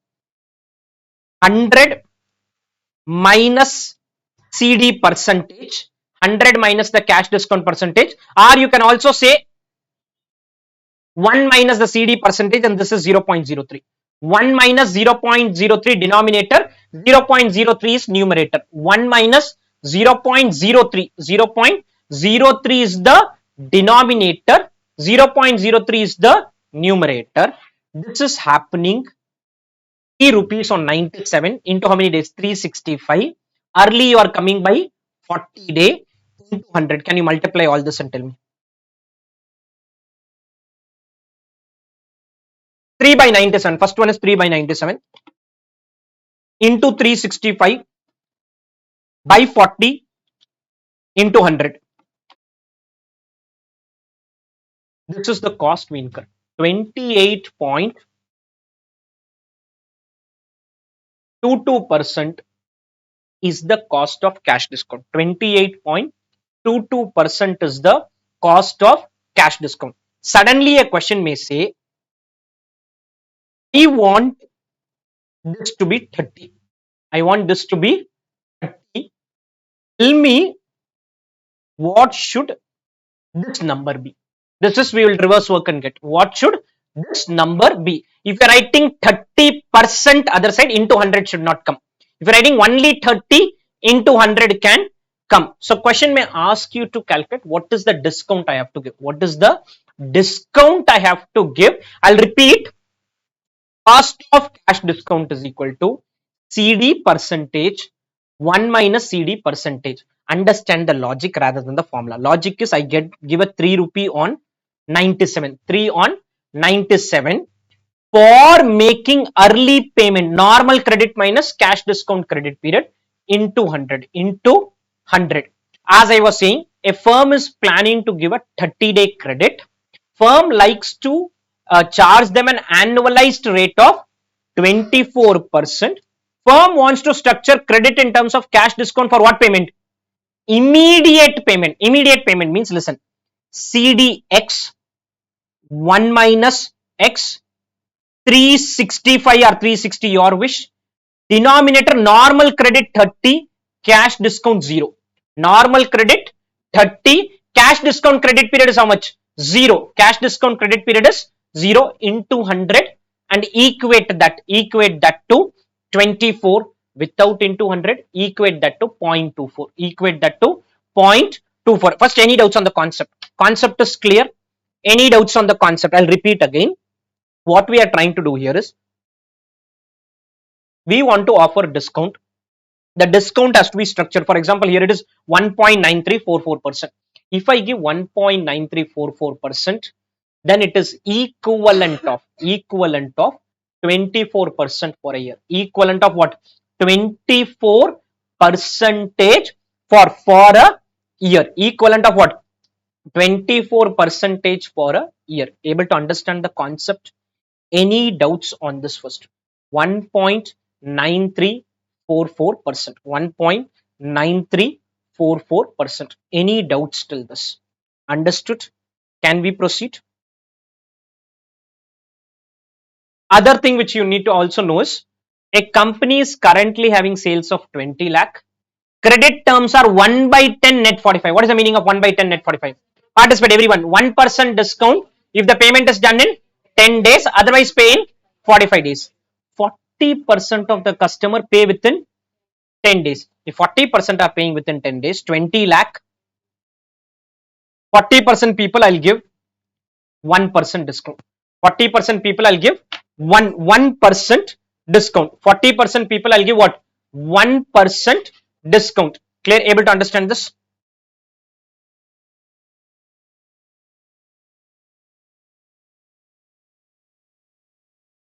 100 minus CD percentage, 100 minus the cash discount percentage, or you can also say 1 minus the CD percentage, and this is 0.03. 1 minus 0.03 denominator, 0.03 is numerator. 1 minus 0.03. 0.03 is the denominator, 0.03 is the numerator. This is happening 3 rupees on 97 into how many days? 365. Early you are coming by 40 day into 100. Can you multiply all this and tell me? 3 by 97. First one is 3 by 97 into 365 by 40 into 100. This is the cost we incur. 28.22% is the cost of cash discount. 28.22% is the cost of cash discount. Suddenly a question may say, I want this to be 30. I want this to be 30. Tell me what should this number be? This is we will reverse work and get. What should this number be? If you are writing 30% other side, into 100 should not come. If you are writing only 30, into 100 can come. So question may ask you to calculate what is the discount I have to give. What is the discount I have to give? I'll repeat. Cost of cash discount is equal to CD percentage 1 minus CD percentage. Understand the logic rather than the formula. Logic is I give a 3 rupee on 97. 3 on 97 for making early payment. Normal credit minus cash discount credit period into 100. Into 100. As I was saying, a firm is planning to give a 30-day credit. Firm likes to charge them an annualized rate of 24%. Firm wants to structure credit in terms of cash discount for what payment? Immediate payment. Immediate payment means, listen, CDX 1 minus X 365 or 360 your wish. Denominator normal credit 30, cash discount 0. Normal credit 30, cash discount credit period is how much? 0. Cash discount credit period is 0 into 100 and equate that to 24 without into 100, equate that to 0.24. Equate that to 0.24. First, any doubts on the concept? Concept is clear. Any doubts on the concept? I'll repeat again. What we are trying to do here is we want to offer discount The discount has to be structured. For example, here it is 1.9344%. If I give 1.9344%, then it is equivalent of 24% for a year. Equivalent of what? 24 percentage for a year. Equivalent of what? 24 percentage for a year. Able to understand the concept? Any doubts on this first? 1.9344%. 1.9344%. Any doubts till this? Understood? Can we proceed? Other thing which you need to also know is a company is currently having sales of 20 lakh. Credit terms are 1 by 10 net 45. What is the meaning of 1 by 10 net 45? Participate everyone. 1% discount if the payment is done in 10 days, otherwise pay in 45 days. 40% of the customer pay within 10 days. If 40% are paying within 10 days, 20 lakh, 40% people I'll give 1% discount. 40% people I'll give 1% discount. 40% people I'll give what? 1% discount. Clear? Able to understand this?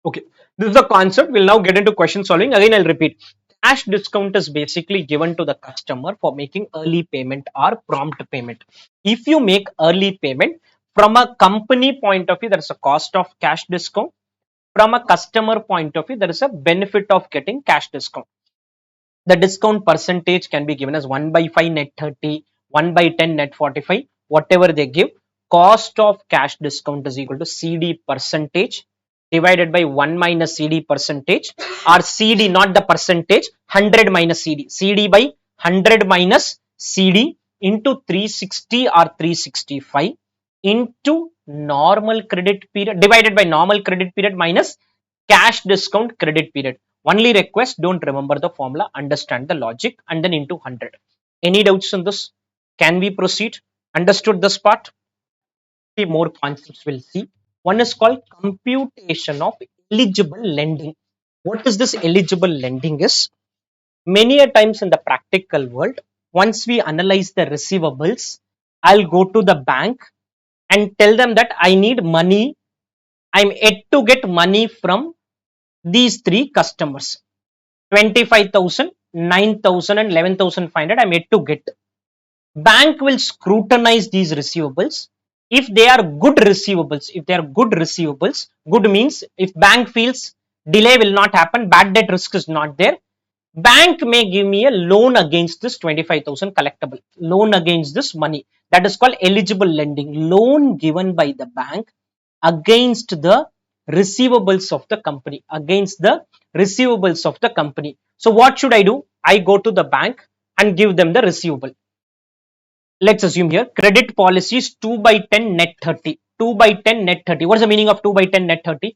Okay, this is the concept. We'll now get into question solving. Again, I'll repeat. Cash discount is basically given to the customer for making early payment or prompt payment. If you make early payment, from a company point of view, there is a cost of cash discount. From a customer point of view, there is a benefit of getting cash discount. The discount percentage can be given as 1 by 5 net 30, 1 by 10 net 45, whatever they give. Cost of cash discount is equal to CD percentage divided by 1 minus CD percentage, or CD, not the percentage, 100 minus CD. CD by 100 minus CD into 360 or 365 into normal credit period divided by normal credit period minus cash discount credit period. Only request, don't remember the formula, understand the logic, and then into 100. Any doubts in this? Can we proceed? Understood this part? See, more concepts we'll see. One is called computation of eligible lending. What is this eligible lending is? Many a times in the practical world, once we analyze the receivables, I'll go to the bank and tell them that I need money. I'm yet to get money from these three customers. 25,000, 9,000 and 11,500 I'm yet to get. Bank will scrutinize these receivables. If they are good receivables, good means if bank feels delay will not happen, bad debt risk is not there, bank may give me a loan against this 25,000 collectible, loan against this money. That is called eligible lending. Loan given by the bank against the receivables of the company, So what should I do? I go to the bank and give them the receivable. Let's assume here credit policy is 2 by 10 net 30. 2 by 10 net 30. What is the meaning of 2 by 10 net 30?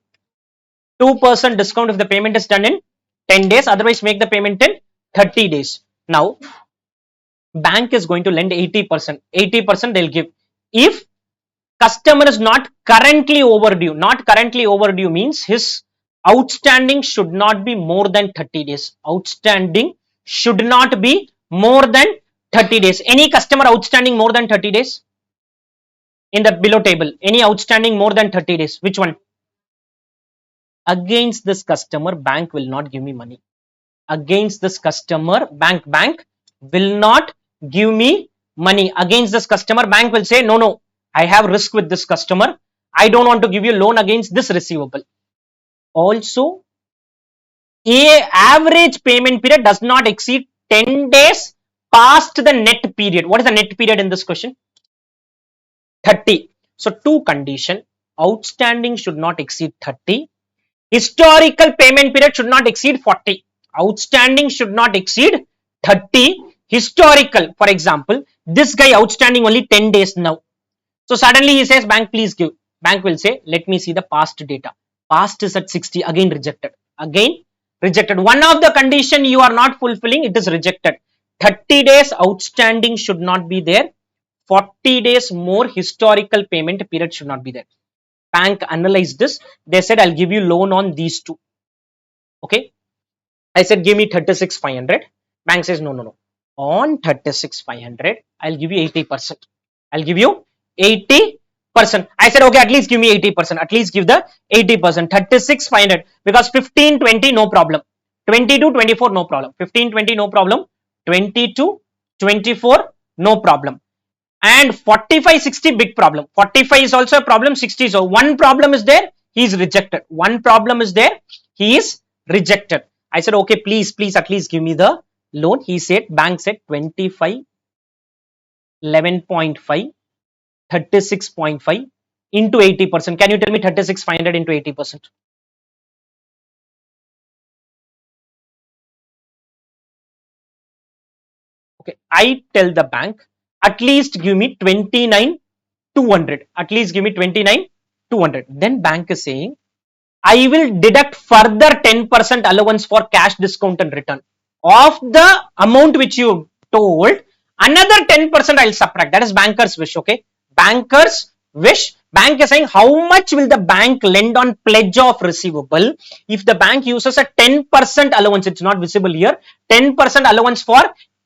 2% discount if the payment is done in 10 days, otherwise make the payment in 30 days. Now, bank is going to lend 80%. 80% they'll give. If customer is not currently overdue means his outstanding should not be more than 30 days. Outstanding should not be more than 30 days. Any customer outstanding more than 30 days? In the below table, any outstanding more than 30 days? Which one? Against this customer, bank will not give me money. Against this customer, bank will not give me money. Against this customer, bank will say, no, I have risk with this customer. I don't want to give you loan against this receivable. Also, average payment period does not exceed 10 days past the net period. What is the net period in this question? 30. So, two condition, outstanding should not exceed 30. Historical payment period should not exceed 40. Outstanding should not exceed 30. Historical, for example, this guy outstanding only 10 days now. So suddenly he says, bank, please give. Bank will say, let me see the past data. Past is at 60. Again rejected. Again rejected. One of the condition you are not fulfilling, it is rejected. 30 days outstanding should not be there. 40 days more historical payment period should not be there. Bank analyzed this. They said, I'll give you loan on these two. Okay. I said, give me 36,500. Bank says, no, no, no. On 36,500, I'll give you 80%. I'll give you 80%. I said, okay, at least give me 80%. At least give the 80%. 36,500 because 15, 20, no problem. 22, 24, no problem. 15, 20, no problem. 22, 24, no problem. And 45, 60, big problem. 45 is also a problem. 60 is one problem is there. He is rejected. One problem is there. He is rejected. I said, okay, please, at least give me the loan. He said, bank said 25, 11.5, 36.5 into 80%. Can you tell me 36,500 into 80%? Okay, I tell the bank, at least give me 29,200. At least give me 29,200. Then bank is saying, I will deduct further 10% allowance for cash discount and return. Of the amount which you told, another 10% I'll subtract. That is banker's wish. Okay. Banker's wish. Bank is saying how much will the bank lend on pledge of receivable if the bank uses a 10% allowance. It's not visible here. 10% allowance for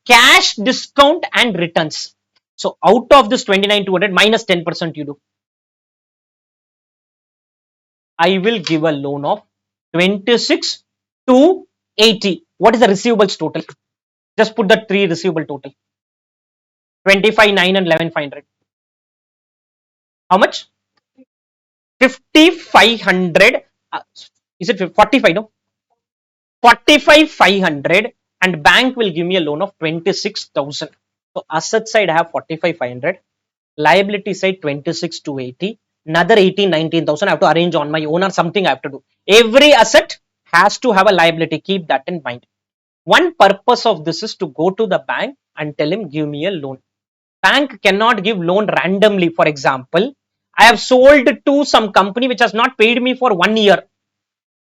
cash discount and returns. So out of this 29,200 minus 10% you do. I will give a loan of 26 to 80. What is the receivables total? Just put the three receivable total. 25, 9 and 11,500. How much? 5,500. Is it 45? No. 45,500 and bank will give me a loan of 26,000. So asset side I have 45,500. Liability side 26 to 80. Another 18, 19,000 I have to arrange on my own or something I have to do. Every asset has to have a liability. Keep that in mind. One purpose of this is to go to the bank and tell him, give me a loan. Bank cannot give loan randomly. For example, I have sold to some company which has not paid me for 1 year.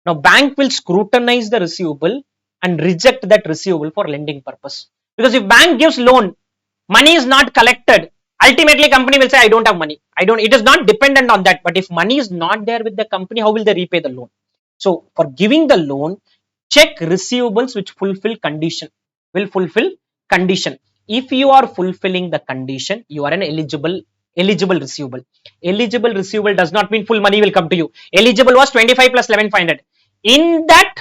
Now, bank will scrutinize the receivable and reject that receivable for lending purpose. Because if bank gives loan, money is not collected. Ultimately, company will say, I don't have money. It is not dependent on that. But if money is not there with the company, how will they repay the loan? So, for giving the loan, check receivables which fulfill condition. Will fulfill condition. If you are fulfilling the condition, you are an eligible receivable. Eligible receivable does not mean full money will come to you. Eligible was 25 plus 11,500. In that,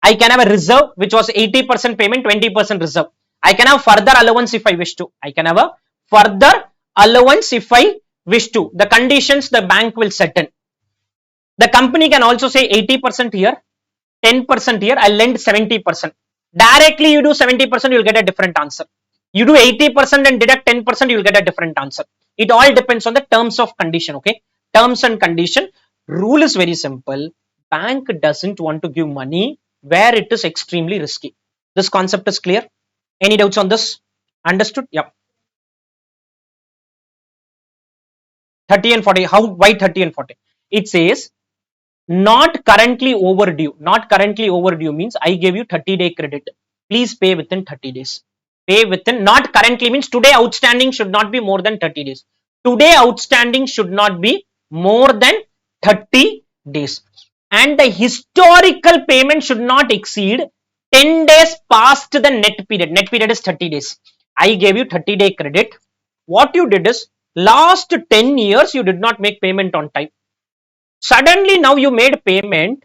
I can have a reserve which was 80% payment, 20% reserve. I can have further allowance if I wish to. I can have a further allowance if I wish to. The conditions the bank will set in. The company can also say 80% here, 10% here, I'll lend 70%. Directly you do 70%, you'll get a different answer. You do 80% and deduct 10%, you'll get a different answer. It all depends on the terms of condition. Okay. Terms and condition. Rule is very simple. Bank doesn't want to give money where it is extremely risky. This concept is clear. Any doubts on this? Understood? Yep. 30 and 40. Why 30 and 40? It says not currently overdue. Not currently overdue means I gave you 30-day credit. Please pay within 30 days. Pay within, not currently means today outstanding should not be more than 30 days. Today outstanding should not be more than 30 days. And the historical payment should not exceed 10 days past the net period. Net period is 30 days. I gave you 30-day credit. What you did is last 10 years you did not make payment on time. Suddenly now you made payment,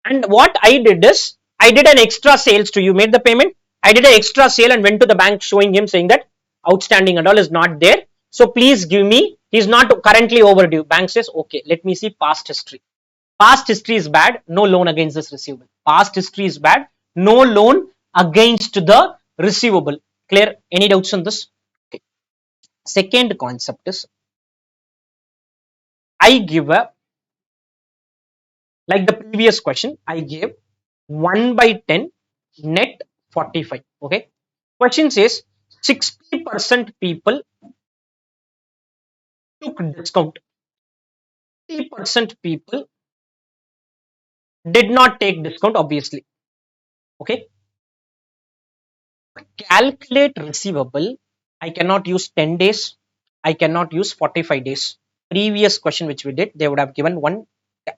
and what I did is I did an extra sales to you. Made the payment. I did an extra sale and went to the bank showing him saying that outstanding and all is not there. So please give me. He's not currently overdue. Bank says okay. Let me see past history. Past history is bad. No loan against this receivable. Past history is bad. No loan against the receivable. Clear? Any doubts on this? Okay. Second concept is I give a, like the previous question, I gave 1 by 10 net 45. Okay. Question says 60% people took discount. 50% people did not take discount, obviously. Okay. Calculate receivable. I cannot use 10 days. I cannot use 45 days. Previous question which we did, they would have given one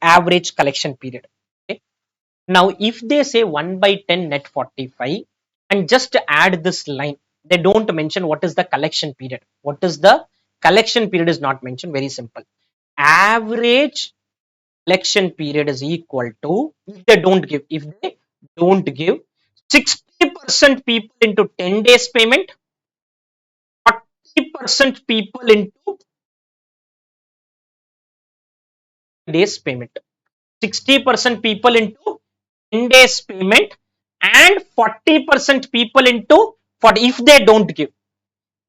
average collection period. Okay. Now, if they say 1 by 10 net 45, And just to add this line, they don't mention what is the collection period. What is the collection period is not mentioned. Very simple. Average collection period is equal to, if they don't give 60% people into 10 days payment, 40% people into days payment, 60% people into 10 days payment, and 40% people into 40 if they don't give.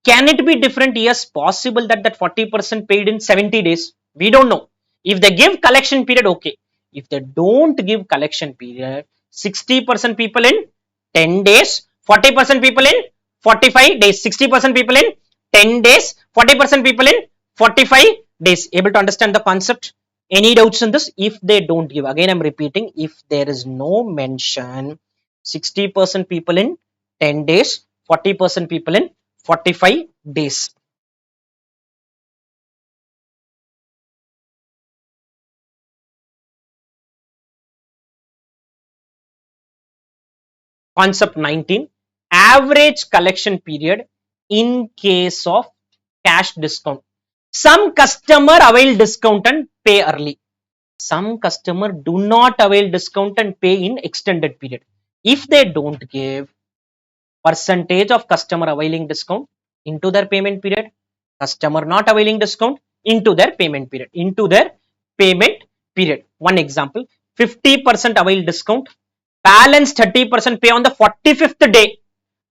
Can it be different? Yes, possible that 40% paid in 70 days. We don't know. If they give collection period, okay. If they don't give collection period, 60% people in 10 days, 40% people in 45 days, 60% people in 10 days, 40% people in 45 days. Able to understand the concept? Any doubts in this? If they don't give, again I'm repeating, if there is no mention, 60% people in 10 days, 40% people in 45 days. Concept 19, average collection period in case of cash discount. Some customer avail discount and pay early. Some customer do not avail discount and pay in extended period. If they don't give percentage of customer availing discount into their payment period, customer not availing discount into their payment period, One example, 50% avail discount, balance 30% pay on the 45th day,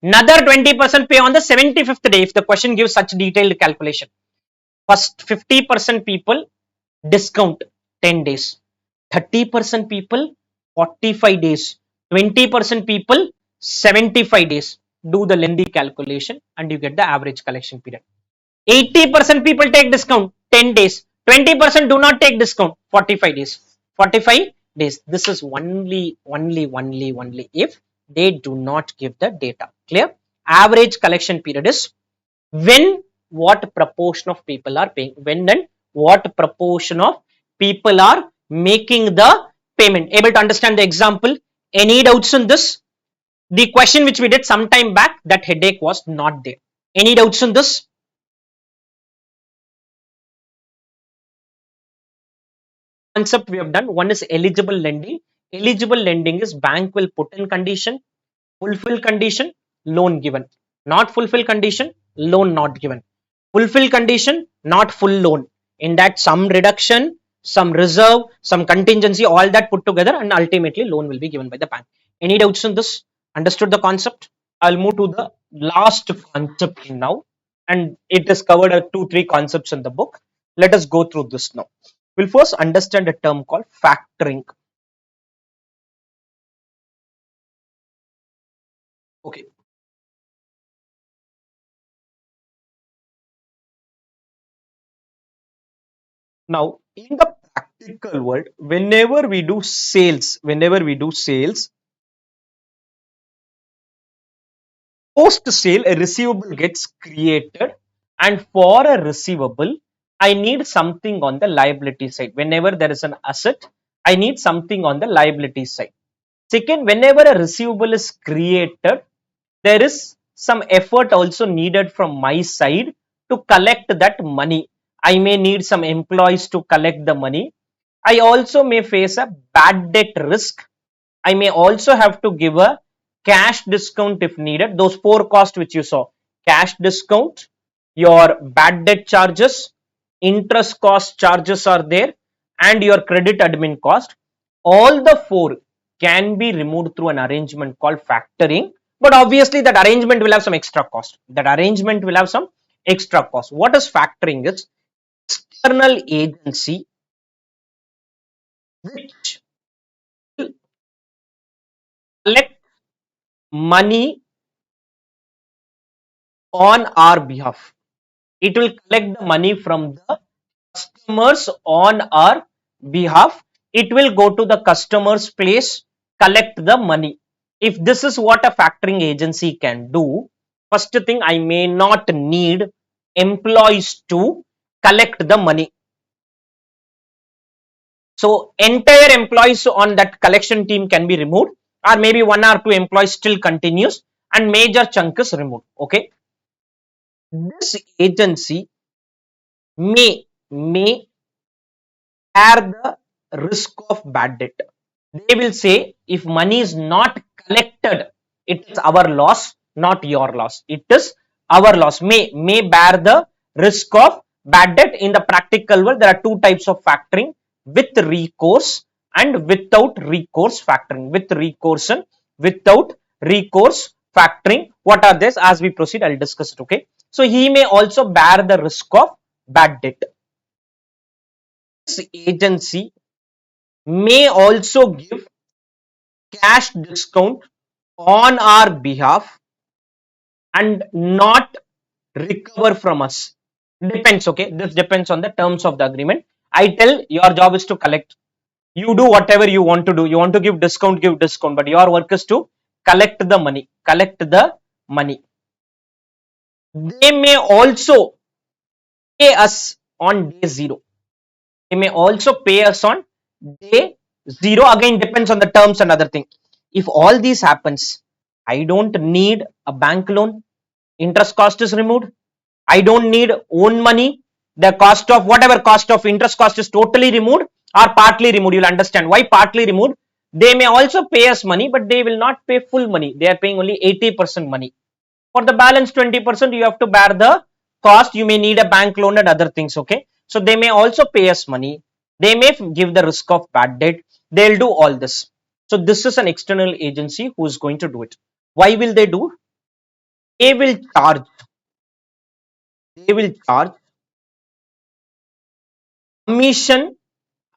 another 20% pay on the 75th day. If the question gives such detailed calculation, first 50% people discount 10 days, 30% people 45 days, 20% people 75 days. Do the lengthy calculation and you get the average collection period. 80% people take discount 10 days, 20% do not take discount 45 days. 45 days. This is only if they do not give the data. Clear? Average collection period is when what proportion of people are paying, when and what proportion of people are making the payment. Able to understand the example? Any doubts in this? The question which we did some time back, that headache was not there. Any doubts in this? Concept we have done. One is eligible lending. Eligible lending is bank will put in condition, fulfill condition, loan given. Not fulfill condition, loan not given. Fulfill condition, not full loan. In that some reduction, some reserve, some contingency, all that put together, and ultimately loan will be given by the bank. Any doubts in this? Understood the concept? I'll move to the last concept now, and it is covered 2-3 concepts in the book. Let us go through this now. We'll first understand a term called factoring. Okay. Now, in the practical world, whenever we do sales, post sale, a receivable gets created, and for a receivable, I need something on the liability side. Whenever there is an asset, I need something on the liability side. Second, whenever a receivable is created, there is some effort also needed from my side to collect that money. I may need some employees to collect the money. I also may face a bad debt risk. I may also have to give a cash discount if needed. Those 4 costs which you saw: cash discount, your bad debt charges, interest cost charges are there, and your credit admin cost. All the 4 can be removed through an arrangement called factoring. But obviously that arrangement will have some extra cost. What is factoring? Is external agency which will collect money on our behalf. It will collect the money from the customers on our behalf. It will go to the customer's place, collect the money. If this is what a factoring agency can do, first thing, I may not need employees to collect the money. So entire employees on that collection team can be removed, or maybe 1 or 2 employees still continues. and major chunk is removed. Okay, this agency may bear the risk of bad debt. They will say if money is not collected, it is our loss, not your loss. It is our loss. May bear the risk of bad debt. In the practical world, there are two types of factoring: with recourse and without recourse factoring. With recourse and without recourse factoring. What are these? As we proceed, I'll discuss it. Okay. So he may also bear the risk of bad debt. This agency may also give cash discount on our behalf and not recover from us. Depends. Okay, this depends on the terms of the agreement. I tell your job is to collect. You do whatever you want to do. You want to give discount, but your work is to collect the money. Collect the money. They may also pay us on day zero. They may also pay us on day zero. Again, depends on the terms and other thing. If all these happens, I don't need a bank loan. Interest cost is removed. I don't need own money. The cost of whatever cost of interest cost is totally removed or partly removed. You'll understand why partly removed. They may also pay us money, but they will not pay full money. They are paying only 80% money. For the balance 20%, you have to bear the cost. You may need a bank loan and other things. Okay. So they may also pay us money. They may give the risk of bad debt. They'll do all this. So this is an external agency who is going to do it. Why will they do? They will charge. They will charge commission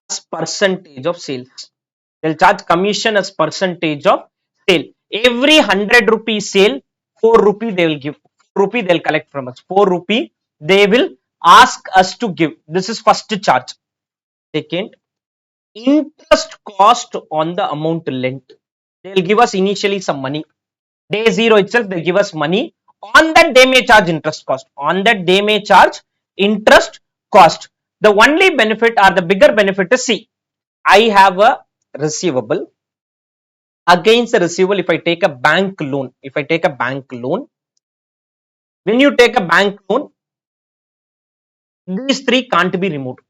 as percentage of sales. They'll charge commission as percentage of sale. Every 100 rupee sale, 4 rupee they will give. 4 rupee they'll collect from us. 4 rupee they will ask us to give. This is first charge. Second, interest cost on the amount lent. They'll give us initially some money. Day zero itself, they give us money. On that, they may charge interest cost. On that, they may charge interest cost. The only benefit or the bigger benefit is, see, I have a receivable. Against the receivable, if I take a bank loan, when you take a bank loan, these three can't be removed.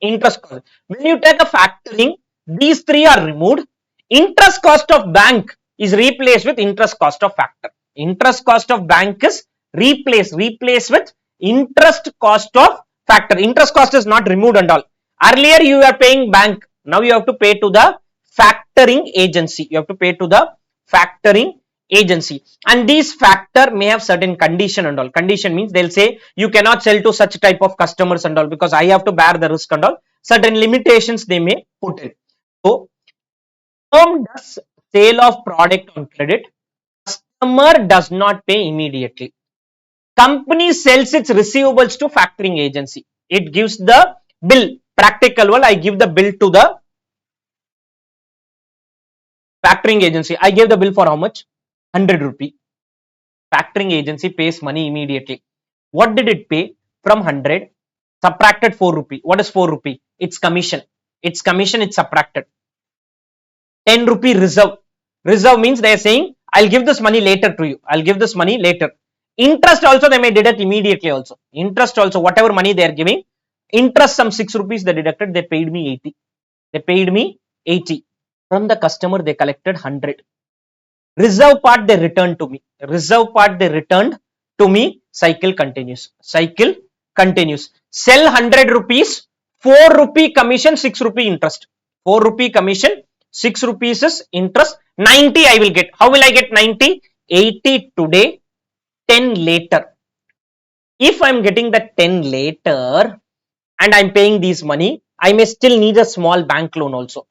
Interest cost. When you take a factoring, these three are removed. Interest cost of bank is replaced with interest cost of factor. Interest cost of bank is replaced with interest cost of factor. Interest cost is not removed and all. Earlier you are paying bank. Now you have to pay to the factoring agency. And these factor may have certain condition and all. Condition means they'll say you cannot sell to such type of customers and all, because I have to bear the risk and all. Certain limitations they may put in. So firm does sale of product on credit. Customer does not pay immediately. Company sells its receivables to factoring agency. It gives the bill. Practical world, I give the bill to the factoring agency. I gave the bill for how much? 100 rupee. Factoring agency pays money immediately. What did it pay? From 100, subtracted 4 rupee. What is 4 rupee? It's commission. It's subtracted. 10 rupee reserve. Reserve means they are saying, I'll give this money later to you. Interest also they may deduct immediately also. Interest also, whatever money they are giving, interest some 6 rupees they deducted, they paid me 80. From the customer they collected 100. Reserve part they returned to me. Cycle continues. Sell 100 rupees, 4 rupee commission, 6 rupee interest. 4 rupee commission, 6 rupees is interest. 90 I will get. How will I get 90? 80 today, 10 later. If I am getting the 10 later and I am paying this money, I may still need a small bank loan also.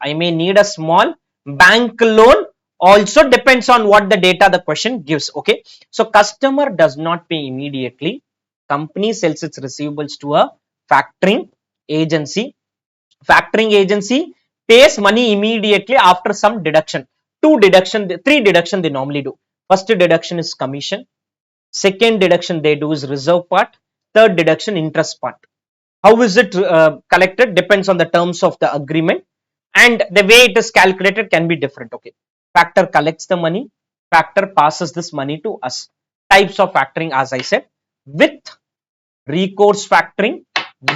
Also depends on what the data the question gives. Okay. So customer does not pay immediately. Company sells its receivables to a factoring agency. Factoring agency pays money immediately after some deduction. Three deduction they normally do. First deduction is commission. Second deduction they do is reserve part. Third deduction interest part. How is it collected? Depends on the terms of the agreement, and the way it is calculated can be different. Okay. Factor collects the money. factor passes this money to us. Types of factoring, as I said, with recourse factoring,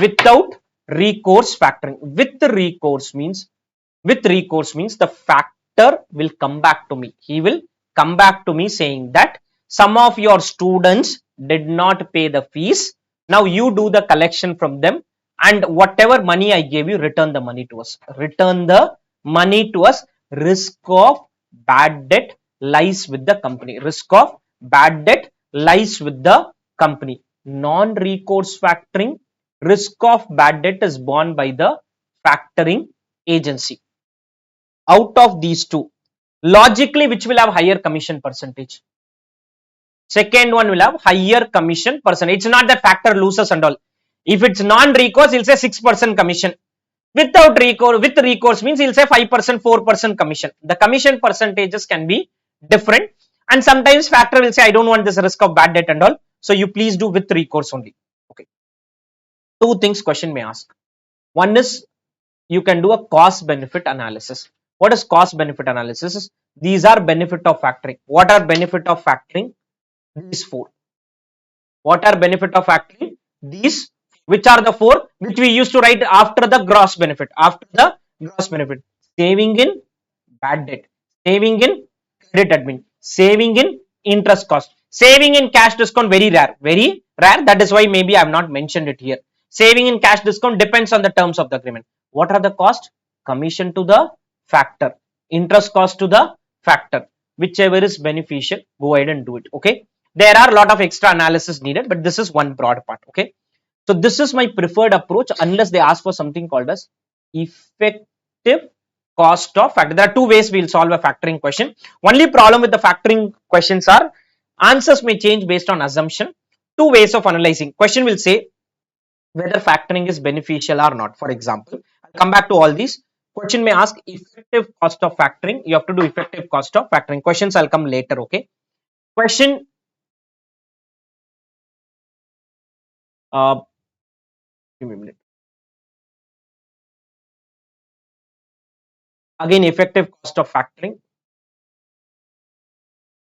without recourse factoring. With recourse means the factor will come back to me. He will come back to me saying that some of your students did not pay the fees. Now you do the collection from them, and whatever money I gave you, return the money to us. Return the money to us. Risk of bad debt lies with the company. Risk of bad debt lies with the company. Non-recourse factoring, risk of bad debt is borne by the factoring agency. Out of these two, logically, which will have higher commission percentage? Second one will have higher commission percentage. It's not that factor loses and all. If it's non-recourse, he'll say 6% commission. Without recourse, with recourse means he'll say 5%, 4% commission. The commission percentages can be different, and sometimes factor will say, I don't want this risk of bad debt and all. So you please do with recourse only. Okay. Two things question may ask. One is you can do a cost benefit analysis. What is cost benefit analysis? These are benefit of factoring. What are benefit of factoring? These four. What are benefit of factoring? These. Which are the four which we used to write after the gross benefit? After the gross benefit, saving in bad debt, saving in credit admin, saving in interest cost, saving in cash discount. Very rare, very rare. That is why maybe I have not mentioned it here. Saving in cash discount depends on the terms of the agreement. What are the cost? Commission to the factor, interest cost to the factor. Whichever is beneficial, go ahead and do it. Okay. There are a lot of extra analysis needed, but this is one broad part. Okay. So this is my preferred approach unless they ask for something called as effective cost of factor. There are two ways we will solve a factoring question. Only problem with the factoring questions are answers may change based on assumption. Two ways of analyzing. Question will say whether factoring is beneficial or not. For example, I'll come back to all these. Question may ask effective cost of factoring. You have to do effective cost of factoring. Questions I'll come later. Okay. Question. Give me a minute. Again, effective cost of factoring.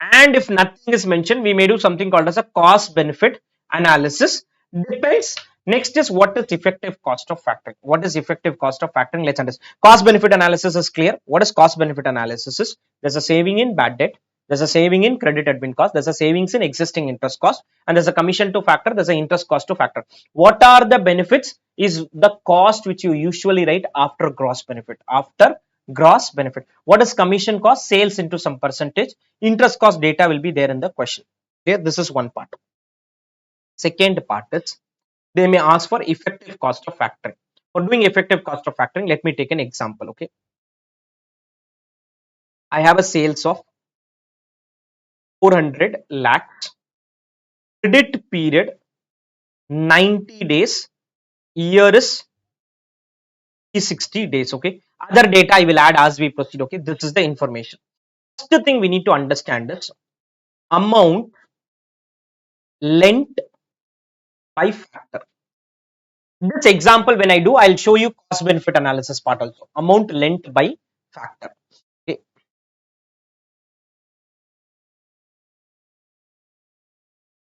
And if nothing is mentioned, we may do something called as a cost benefit analysis. Depends. Next is what is effective cost of factoring. What is effective cost of factoring? Let's understand. Cost benefit analysis is clear. What is cost benefit analysis? Is there's a saving in bad debt, there's a saving in credit admin cost, there's a savings in existing interest cost, and there's a commission to factor, there's an interest cost to factor. What are the benefits? Is the cost which you usually write after gross benefit. After gross benefit. What is commission cost? Sales into some percentage. Interest cost data will be there in the question. Okay, this is one part. Second part is they may ask for effective cost of factoring. For doing effective cost of factoring, let me take an example. Okay, I have a sales of 400 lakhs, credit period 90 days, year is 60 days. Okay, other data I will add as we proceed. Okay, this is the information. First thing we need to understand is amount lent by factor. This example when I do, I'll show you cost benefit analysis part also. Amount lent by factor. Okay.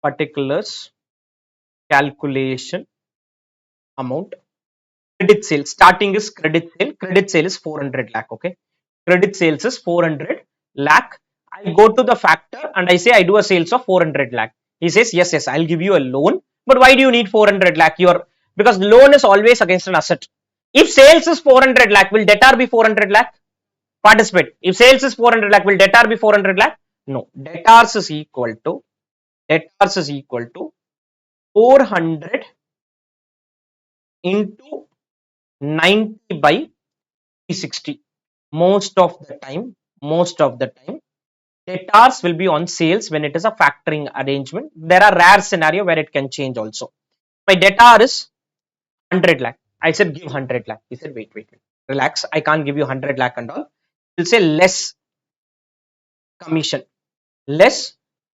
Particulars, calculation, amount, credit sale. Starting is credit sale. Credit sale is 400 lakh. Okay. Credit sales is 400 lakh. I go to the factor and I say I do a sales of 400 lakh. He says, yes, I'll give you a loan. But why do you need 400 lakh? Because loan is always against an asset. If sales is 400 lakh, will debtor be 400 lakh? Participate. If sales is 400 lakh, will debtor be 400 lakh? No. Debtors is equal to 400 into 90 by 360. Most of the time, debtors will be on sales when it is a factoring arrangement. There are rare scenario where it can change also. My debtor is 100 lakh. I said give 100 lakh. He said wait. Relax. I can't give you 100 lakh and all. He'll say less commission. Less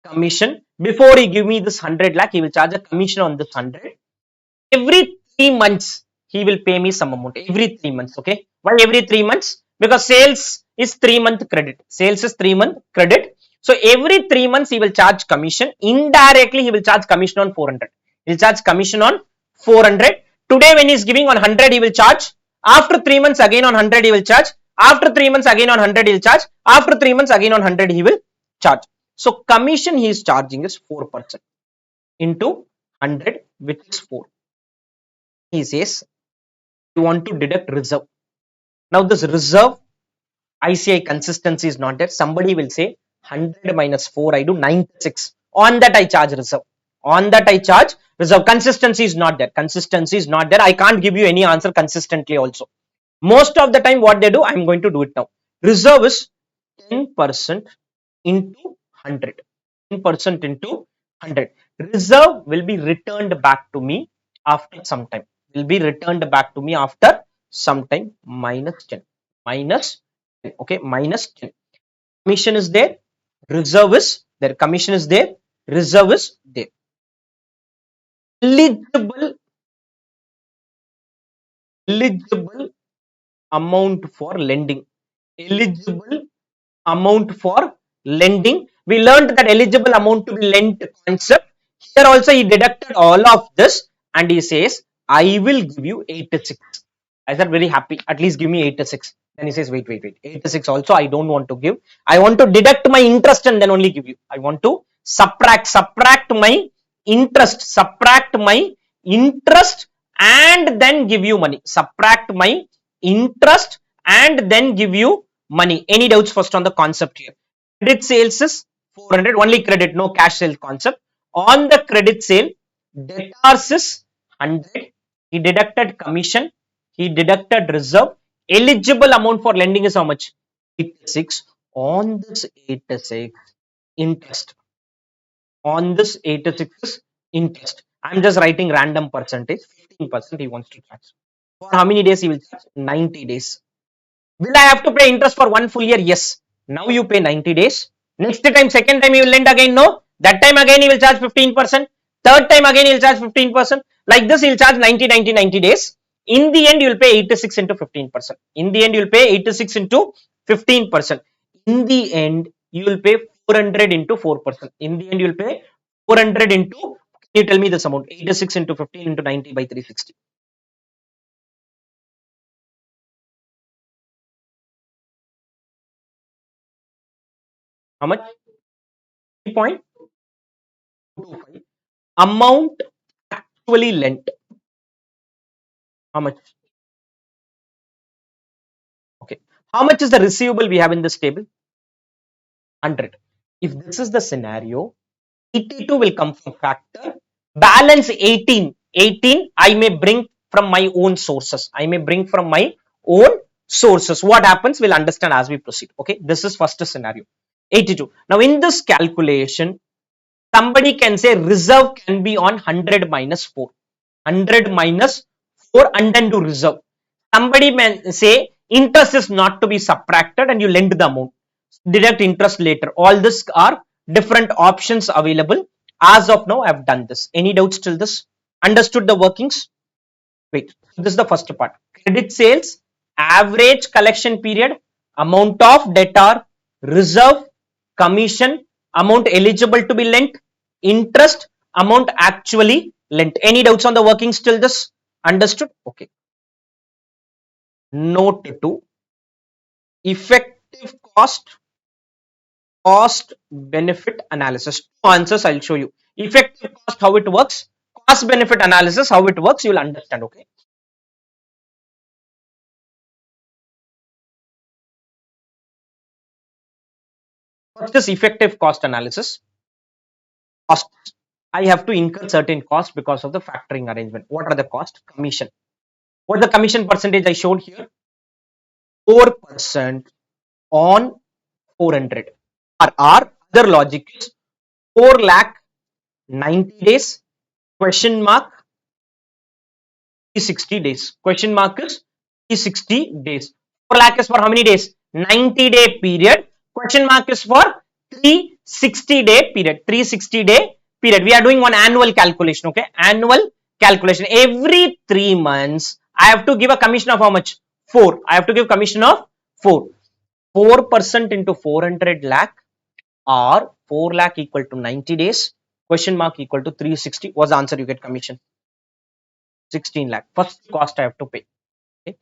commission. Before he give me this 100 lakh, he will charge a commission on this 100. Every 3 months, he will pay me some amount. Every 3 months. Okay. Why every 3 months? Because sales is 3 month credit. Sales is 3 month credit. So every 3 months he will charge commission. Indirectly he will charge commission on 400. He will charge commission on 400. Today when he is giving on 100 he will charge. After 3 months again on 100 he will charge. After 3 months again on 100 he will charge. After 3 months again on 100 he will charge. So commission he is charging is 4% into 100, which is 4. He says you want to deduct reserve. Now this reserve ICAI consistency is not there. Somebody will say 100 minus 4 I do 96. On that I charge reserve. On that I charge reserve. Consistency is not there. Consistency is not there. I can't give you any answer consistently also. Most of the time what they do, I am going to do it now. Reserve is 10% into 100. 10% into 100. Reserve will be returned back to me after some time. Will be returned back to me after some time. Minus 10. Minus 10. Okay, minus 10. Commission is there. Reserve is there. Commission is there. Reserve is there. Eligible amount for lending. Eligible amount for lending. We learned that eligible amount to be lent concept. Here also he deducted all of this and he says, I will give you 86. I said very happy, at least give me 86. Then he says, wait, 86 also I don't want to give. I want to deduct my interest and then only give you. I want to subtract my interest, and then give you money. Subtract my interest and then give you money. Any doubts first on the concept here? Credit sales is 400, only credit, no cash sale concept. On the credit sale, debtors is 100. He deducted commission. He deducted reserve. Eligible amount for lending is how much? 86. On this 86, interest. On this 86 is interest. I'm just writing random percentage. 15% he wants to charge. For how many days he will charge? 90 days. Will I have to pay interest for 1 full year? Yes. Now you pay 90 days. Next time, second time you will lend again? No. That time again he will charge 15%. Third time again he will charge 15%. Like this he will charge 90 days. In the end you will pay 86 into 15%. In the end you will pay 86 into 15%. In the end you will pay 400 into 4%. In the end you will pay 400 into, can you tell me this amount? 86 into 15 into 90 by 360. How much? 3.25. Amount actually lent. How much? Okay. How much is the receivable we have in this table? 100. If this is the scenario, 82 will come from factor. Balance 18. 18 I may bring from my own sources. I may bring from my own sources. What happens? We'll understand as we proceed. Okay. This is first scenario. 82. Now in this calculation, somebody can say reserve can be on 100 minus 4. 100 minus 4 and then do reserve. Somebody may say interest is not to be subtracted and you lend the amount. Deduct interest later. All this are different options available. As of now, I have done this. Any doubts till this? Understood the workings? Wait, this is the first part. Credit sales, average collection period, amount of debtor, reserve, commission, amount eligible to be lent, interest, amount actually lent. Any doubts on the workings till this? Understood? Okay. Note 2. Effective cost benefit analysis. Two answers I'll show you. Effective cost, how it works. Cost benefit analysis, how it works, you will understand. Okay. First is effective cost analysis. Costs. I have to incur certain costs because of the factoring arrangement. What are the costs? Commission. What the commission percentage I showed here? 4% on 400. Our other logic is 4 lakh 90 days, question mark 360 days. Question mark is 360 days. 4 lakh is for how many days? 90-day period. Question mark is for 360-day period. 360-day period. We are doing one annual calculation. Okay. Annual calculation. Every 3 months, I have to give a commission of how much? 4. I have to give commission of 4. 4% into 400 lakh or 4 lakh equal to 90 days, question mark equal to 360. What's the answer? You get commission 16 lakh. First cost I have to pay. Okay.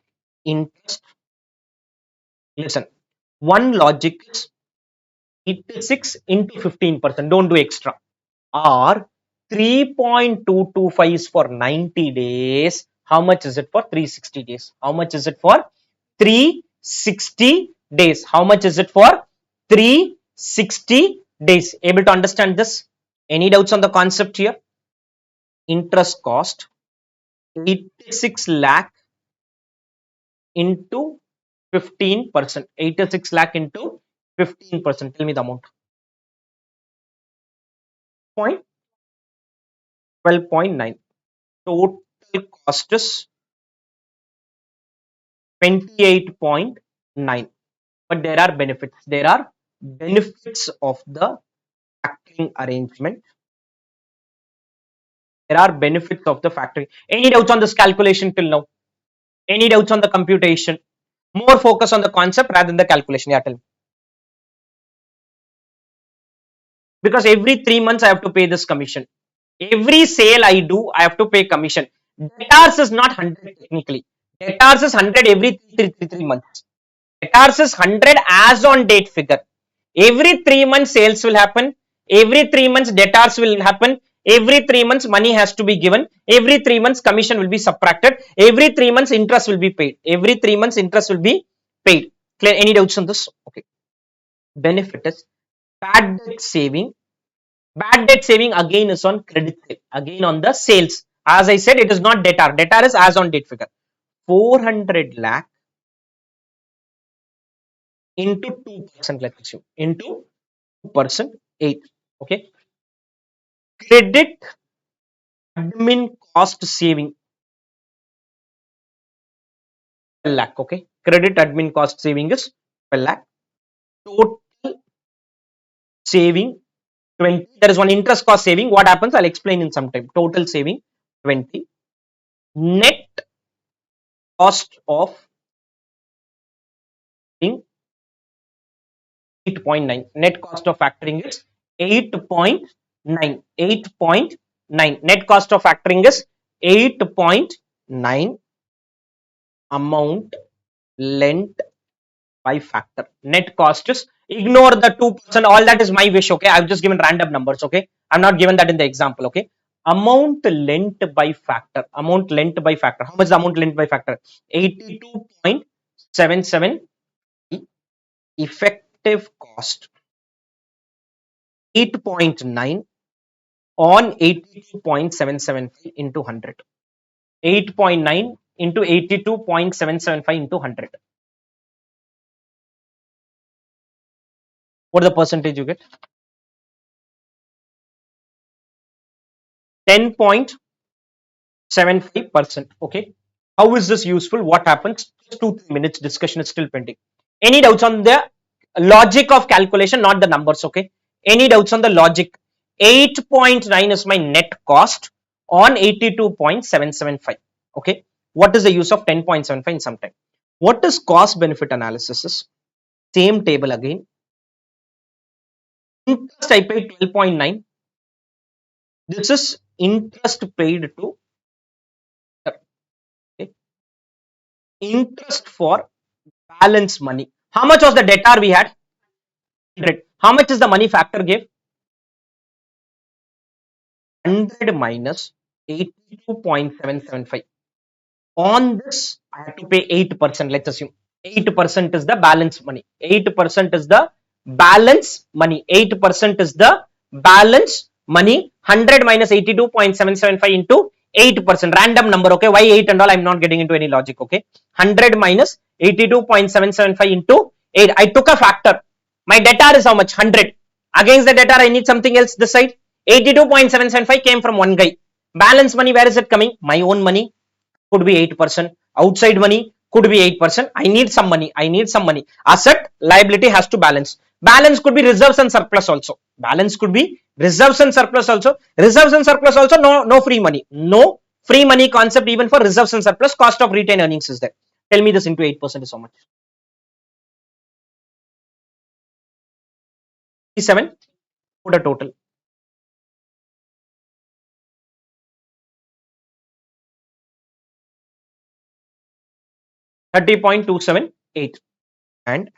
Interest. Listen, one logic is 86 into 15%. Don't do extra. Or 3.225 is for 90 days. How much is it for 360 days? How much is it for 360 days? How much is it for 360 days? Able to understand this? Any doubts on the concept here? Interest cost 86 lakh into 15%. 86 lakh into 15%. Tell me the amount. 12.9. Total cost is 28.9. But there are benefits. There are benefits of the factoring arrangement. There are benefits of the factoring. Any doubts on this calculation till now? Any doubts on the computation? More focus on the concept rather than the calculation. Yeah, tell me. Because every 3 months I have to pay this commission. Every sale I do, I have to pay commission. Debtors is not 100 technically. Debtors is 100 every 3 months. Debtors is 100 as on date figure. Every 3 months sales will happen. Every 3 months debtors will happen. Every 3 months money has to be given. Every 3 months commission will be subtracted. Every 3 months interest will be paid. Every 3 months interest will be paid. Clear? Any doubts on this? Okay. Benefit is bad debt saving. Bad debt saving again is on credit sale. Again on the sales. As I said, it is not debtor. Debtor is as on date figure. 400 lakh into 2%, let's assume, into 2%, 8. Okay. Credit admin cost saving 12 lakh. Okay. Credit admin cost saving is 12 lakh. Total saving 20. There is one interest cost saving. What happens? I'll explain in some time. Total saving 20. Net cost of 8.9. Net cost of factoring is 8.9. 8.9. Net cost of factoring is 8.9. Amount lent by factor. Net cost is, ignore the 2%. All that is my wish. Okay. I've just given random numbers. Okay. I'm not given that in the example. Okay. Amount lent by factor. Amount lent by factor. How much is the amount lent by factor? 82.77. Effective cost 8.9 on 82.775 into 100. 8.9 into 82.775 into 100. What is the percentage you get? 10.75%. Okay. How is this useful? What happens? Just 2-3 minutes. Discussion is still pending. Any doubts on the logic of calculation, not the numbers? Okay. Any doubts on the logic? 8.9 is my net cost on 82.775. Okay. What is the use of 10.75 in some time? What is cost benefit analysis? Is same table again. Interest I paid 12.9. This is interest paid to, okay, interest for balance money. How much was the debtor we had? 100. How much is the money factor gave? 100 minus 82.775. On this, I have to pay 8%. Let's assume 8% is the balance money. 8% is the balance money. 8% is the balance money. 100 minus 82.775 into 8%. Random number. Okay. Why 8 and all? I'm not getting into any logic. Okay. 100 minus 82.775 into 8. I took a factor. My debtor is how much? 100. Against the debtor, I need something else this side. 82.775 came from one guy. Balance money, where is it coming? My own money. Could be 8%. Outside money could be 8%. I need some money. I need some money. Asset liability has to balance. Balance could be reserves and surplus also. Balance could be reserves and surplus also. Reserves and surplus also. No free money. No free money concept even for reserves and surplus. Cost of retained earnings is there. Tell me this into 8% is how much? 7, put a total. 30.278. And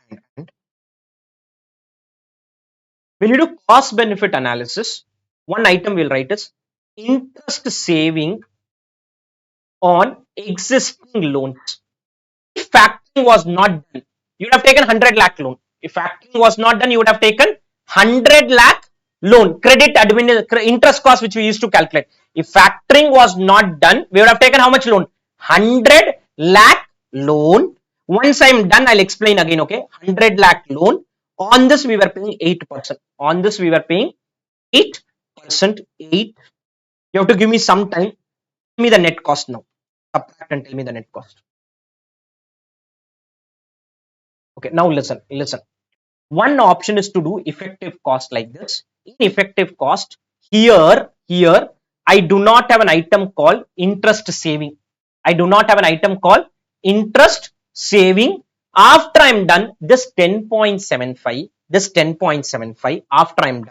when you do cost benefit analysis, one item we'll write is interest saving on existing loans. If factoring was not done, you would have taken 100 lakh loan. If factoring was not done, you would have taken 100 lakh loan, credit admin interest cost, which we used to calculate. If factoring was not done, we would have taken how much loan? 100 lakh loan. Once I'm done, I'll explain again. Okay, 100 lakh loan. On this, we were paying 8%. On this, we were paying 8%. 8. You have to give me some time. Give me the net cost now. Subtract and tell me the net cost. Okay, now listen. One option is to do effective cost like this. In effective cost, here, I do not have an item called interest saving. I do not have an item called interest saving. After I'm done, this 10.75, after I'm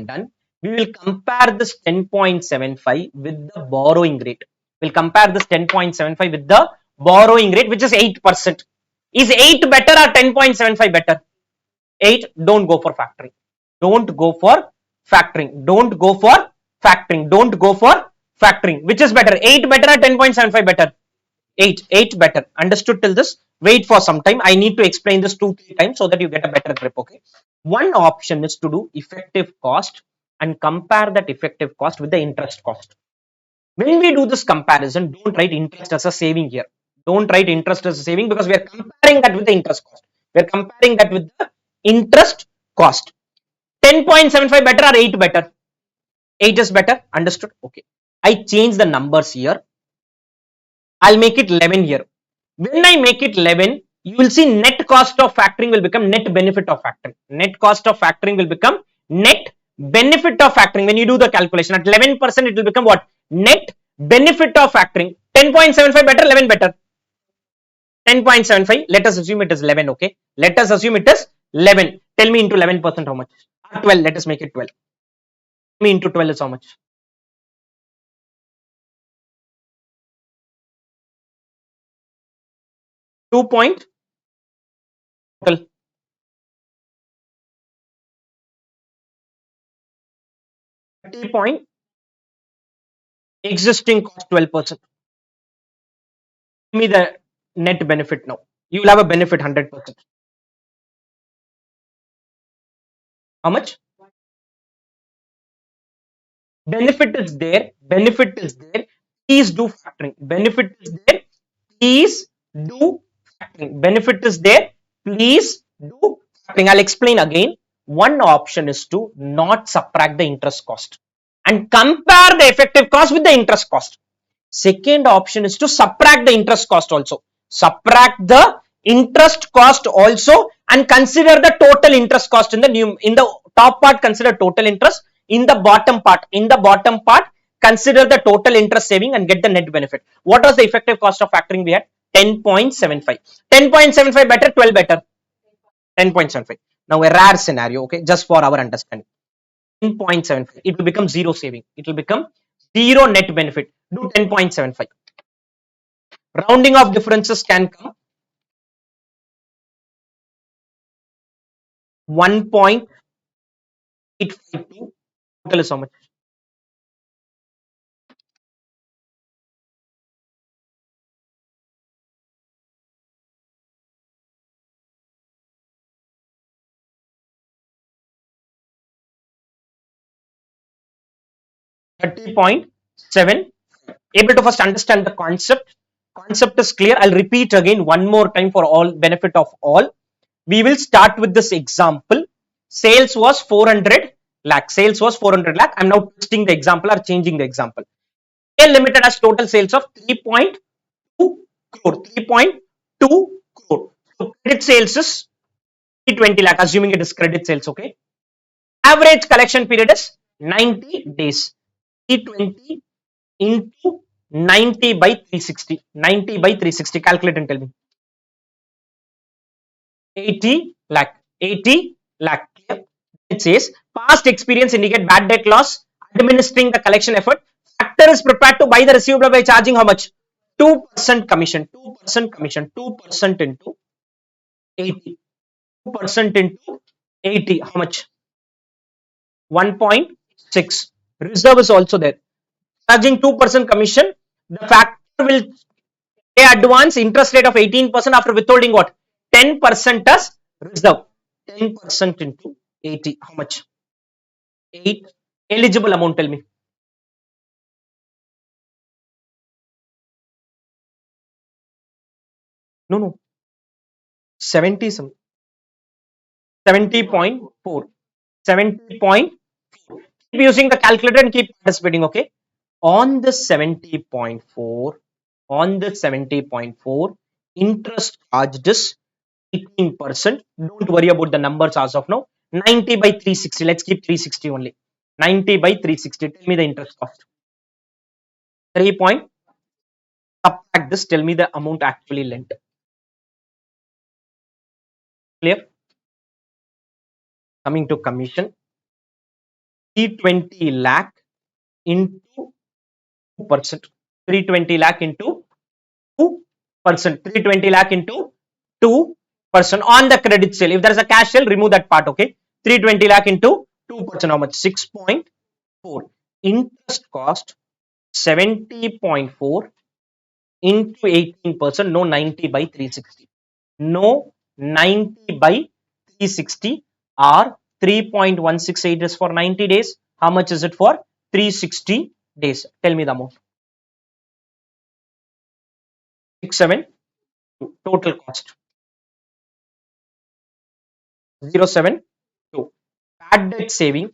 done, we will compare this 10.75 with the borrowing rate. We'll compare this 10.75 with the borrowing rate, which is 8%. Is 8 better or 10.75 better? 8. Don't go for factoring. Don't go for factoring. Don't go for factoring. Don't go for factoring. Which is better? 8 better or 10.75 better? 8. 8 better. Understood till this? Wait for some time. I need to explain this 2-3 times so that you get a better grip. Okay. One option is to do effective cost and compare that effective cost with the interest cost. When we do this comparison, don't write interest as a saving here. Don't write interest as a saving because we are comparing that with the interest cost. We are comparing that with the interest cost. 10.75 better or 8 better? 8 is better. Understood? Okay. I change the numbers here. I'll make it 11 here. When I make it 11, you will see net cost of factoring will become net benefit of factoring. Net cost of factoring will become net benefit of factoring. When you do the calculation at 11%, it will become what? Net benefit of factoring. 10.75 better, 11 better. 10.75. Let us assume it is 11. Okay. Let us assume it is 11. Tell me into 11% how much? 12. Let us make it 12. Tell me into 12 is how much? 2 point total. 30 point existing cost 12%. Give me the net benefit now. You will have a benefit 100%. How much? Benefit is there. Benefit is there. Please do factoring. Benefit is there. Please do factoring. Benefit is there. Please do factoring. I'll explain again. One option is to not subtract the interest cost and compare the effective cost with the interest cost. Second option is to subtract the interest cost also. Subtract the interest cost also and consider the total interest cost in the top part. Consider total interest. In the bottom part, consider the total interest saving and get the net benefit. What was the effective cost of factoring we had? 10.75. 10.75 better, 12 better. 10.75. Now a rare scenario, okay, just for our understanding. 10.75. It will become zero saving. It will become zero net benefit. Do 10.75. Rounding of differences can come. 1.852. Total is how much? 30.7. Able to first understand the concept. Concept is clear. I'll repeat again one more time for all benefit of all. We will start with this example. Sales was 400 lakh. Sales was 400 lakh. I'm now twisting the example or changing the example. A Limited has total sales of 3.2 crore. 3.2 crore. So credit sales is 320 lakh, assuming it is credit sales. Okay. Average collection period is 90 days. 320 into 90 by 360. 90 by 360. Calculate and tell me. 80 lakh. 80 lakh. It says past experience indicate bad debt loss, administering the collection effort. Factor is prepared to buy the receivable by charging how much? 2% commission, 2% commission, 2% into 80, 2% into 80, how much? 1.6. Reserve is also there. Charging 2% commission, the factor will pay advance interest rate of 18% after withholding what? 10% as reserve. 10% into 80, how much? 8. Eligible amount, tell me. No, no. 70 some. 70.4. 70.4. Keep using the calculator and keep participating, okay? On the 70.4, on the 70.4, interest charged is 18%. Don't worry about the numbers as of now. 90 by 360. Let's keep 360 only. 90 by 360. Tell me the interest cost. 3 point. Subtract this. Tell me the amount actually lent. Clear? Coming to commission. 320 lakh into 2%. 320 lakh into 2%. 320 lakh into 2% on the credit sale. If there is a cash sale, remove that part, okay? 320 lakh into 2%, how much? 6.4. Interest cost 70.4 into 18%. No, 90 by 360. No, 90 by 360 or 3.168 is for 90 days. How much is it for 360 days? Tell me the amount. 67 total cost. 072. Bad debt saving. How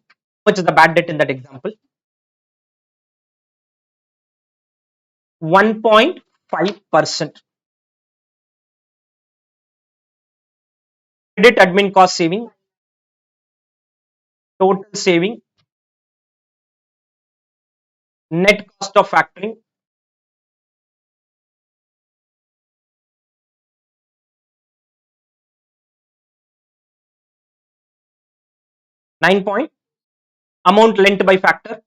much is the bad debt in that example? 1.5%. Credit admin cost saving. Total saving. Net cost of factoring. Nine point. Amount lent by factor.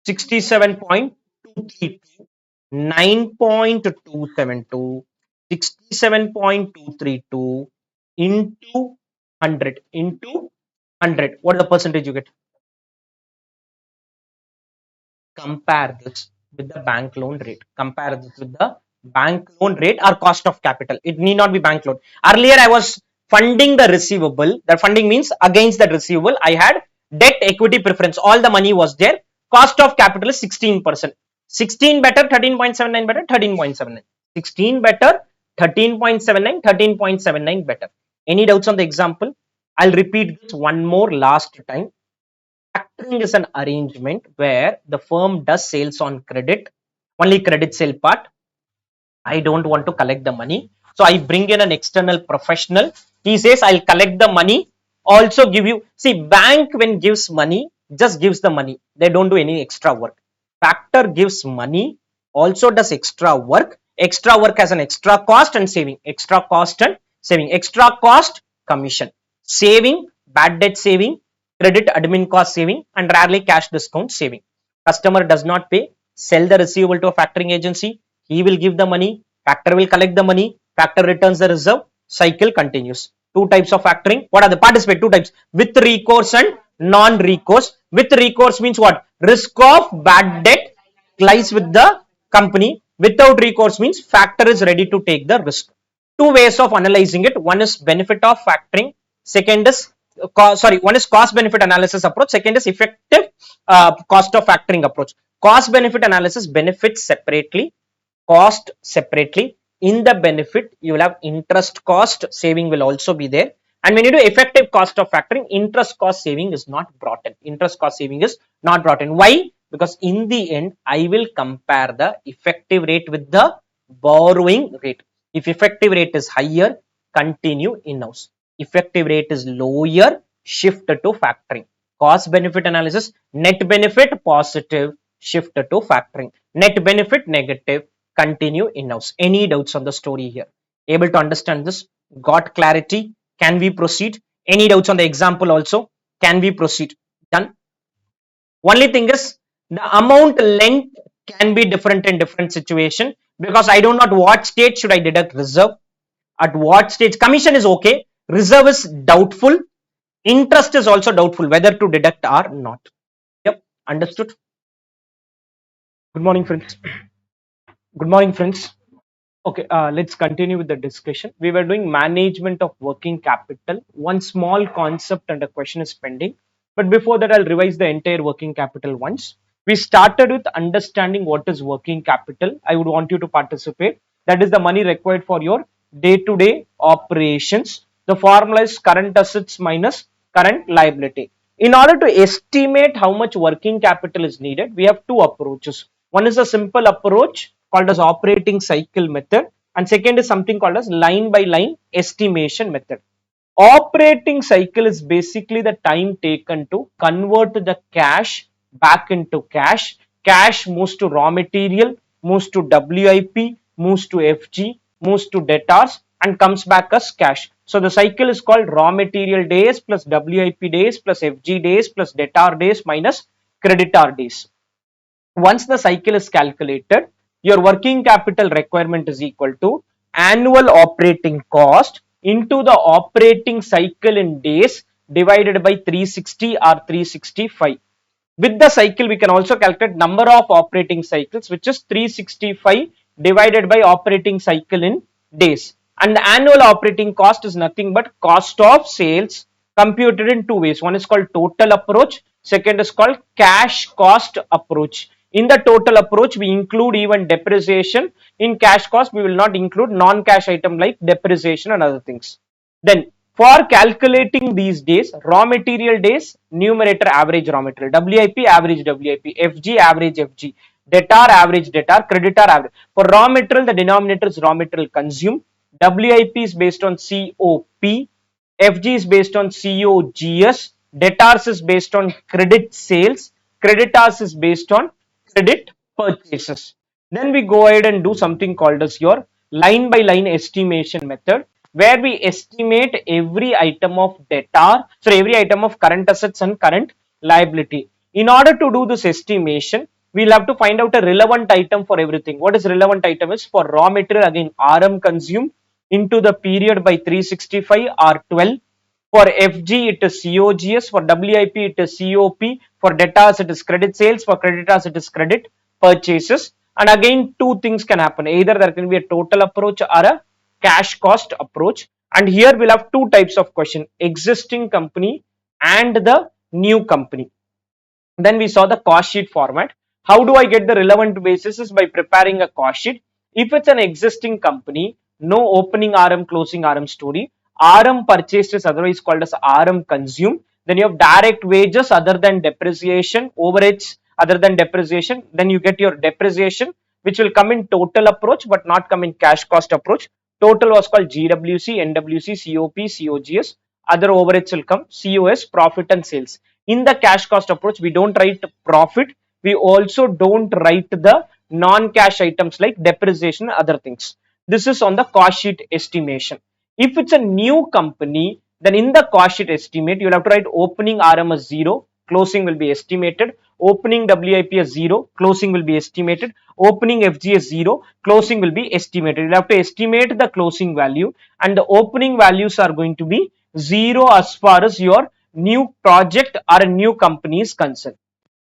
67.232. 9.272. 67.232 into 100 into 100. What is the percentage you get? Compare this with the bank loan rate. Compare this with the bank loan rate or cost of capital. It need not be bank loan. Earlier I was funding the receivable. That funding means against that receivable I had debt equity preference. All the money was there. Cost of capital is 16%. 16 better, 13.79 better, 13.79. 16 better, 13.79, 13.79 better. Any doubts on the example? I'll repeat this one more last time. Factoring is an arrangement where the firm does sales on credit, only credit sale part. I don't want to collect the money. So I bring in an external professional. He says, I'll collect the money, also give you. See, bank when gives money, just gives the money. They don't do any extra work. Factor gives money, also does extra work. Extra work has an extra cost and saving. Extra cost and saving. Extra cost, commission. Saving, bad debt saving, credit admin cost saving, and rarely cash discount saving. Customer does not pay, sell the receivable to a factoring agency. He will give the money, factor will collect the money, factor returns the reserve, cycle continues. Two types of factoring. What are the participate? Two types, with recourse and non-recourse. With recourse means what? Risk of bad debt lies with the company. Without recourse means factor is ready to take the risk. Two ways of analyzing it. One is benefit of factoring. Second is one is cost benefit analysis approach. Second is effective cost of factoring approach. Cost benefit analysis, benefits separately, cost separately. In the benefit, you will have interest cost saving will also be there. And when you do effective cost of factoring, interest cost saving is not brought in. Interest cost saving is not brought in. Why? Because in the end, I will compare the effective rate with the borrowing rate. If effective rate is higher, continue in-house. Effective rate is lower, shift to factoring. Cost benefit analysis, net benefit positive, shift to factoring. Net benefit negative, continue in-house. Any doubts on the story here? Able to understand this? Got clarity? Can we proceed? Any doubts on the example also? Can we proceed? Done. Only thing is the amount length can be different in different situation, because I don't know at what stage should I deduct reserve, at what stage commission is okay, reserve is doubtful, interest is also doubtful whether to deduct or not. Yep, understood. Good morning, friends. Good morning, friends. Okay, let's continue with the discussion. We were doing management of working capital. One small concept and a question is pending. But before that, I'll revise the entire working capital once. We started with understanding what is working capital. I would want you to participate. That is the money required for your day-to-day operations. The formula is current assets minus current liability. In order to estimate how much working capital is needed, we have two approaches. One is a simple approach called as operating cycle method, and second is something called as line by line estimation method. Operating cycle is basically the time taken to convert the cash back into cash. Cash moves to raw material, moves to WIP, moves to FG, moves to debtors, and comes back as cash. So the cycle is called raw material days plus WIP days plus FG days plus debtor days minus creditor days. Once the cycle is calculated, your working capital requirement is equal to annual operating cost into the operating cycle in days divided by 360 or 365. With the cycle, we can also calculate number of operating cycles, which is 365 divided by operating cycle in days. And the annual operating cost is nothing but cost of sales computed in two ways. One is called total approach, second is called cash cost approach. In the total approach, we include even depreciation. In cash cost, we will not include non-cash item like depreciation and other things. Then for calculating these days, raw material days, numerator average raw material, WIP average WIP, FG average FG, debtor average debtor, creditor average. For raw material, the denominator is raw material consumed. WIP is based on COP, FG is based on COGS, debtors is based on credit sales, creditors is based on credit purchases. Then we go ahead and do something called as your line by line estimation method, where we estimate every item of debtor, so every item of current assets and current liability. In order to do this estimation, we'll have to find out a relevant item for everything. What is relevant item is for raw material, again RM consumed into the period by 365 or 12. For FG, it is COGS. For WIP, it is COP. For debtors, it is credit sales. For creditors, it is credit purchases. And again, two things can happen. Either there can be a total approach or a cash cost approach. And here we'll have two types of question: existing company and the new company. Then we saw the cost sheet format. How do I get the relevant basis? Is by preparing a cost sheet. If it's an existing company, no opening RM, closing RM story. RM purchased is otherwise called as RM consumed. Then you have direct wages other than depreciation, overheads other than depreciation. Then you get your depreciation, which will come in total approach but not come in cash cost approach. Total was called GWC, NWC, COP, COGS. Other overheads will come COS, profit and sales. In the cash cost approach, we don't write profit. We also don't write the non-cash items like depreciation and other things. This is on the cost sheet estimation. If it's a new company, then in the cost sheet estimate, you'll have to write opening RM as 0, closing will be estimated. Opening WIP as 0, closing will be estimated. Opening FG as 0, closing will be estimated. You'll have to estimate the closing value, and the opening values are going to be 0 as far as your new project or a new company is concerned.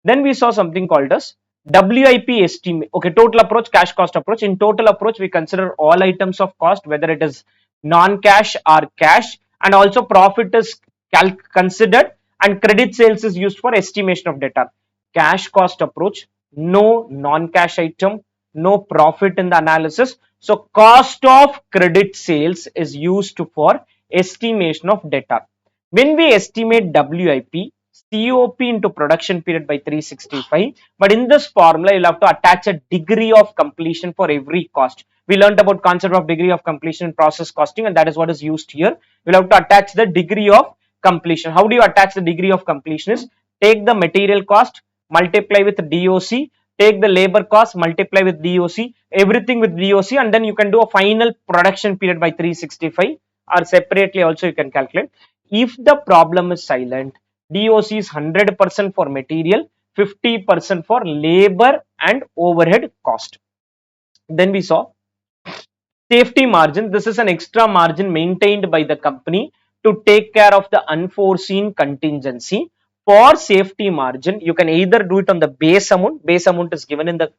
Then we saw something called as WIP estimate. Okay, total approach, cash cost approach. In total approach, we consider all items of cost, whether it is non-cash or cash, and also profit is considered, and credit sales is used for estimation of debtor. Cash cost approach, no non-cash item, no profit in the analysis. So cost of credit sales is used for estimation of debtor. When we estimate WIP, COP into production period by 365, but in this formula, you'll have to attach a degree of completion for every cost. We learned about concept of degree of completion in process costing, and that is what is used here. We'll have to attach the degree of completion. How do you attach the degree of completion? Is take the material cost, multiply with DOC, take the labor cost, multiply with DOC, everything with DOC, and then you can do a final production period by 365, or separately also you can calculate. If the problem is silent, DOC is 100% for material, 50% for labor and overhead cost. Then we saw safety margin. This is an extra margin maintained by the company to take care of the unforeseen contingency. For safety margin, you can either do it on the base amount. Base amount is given in the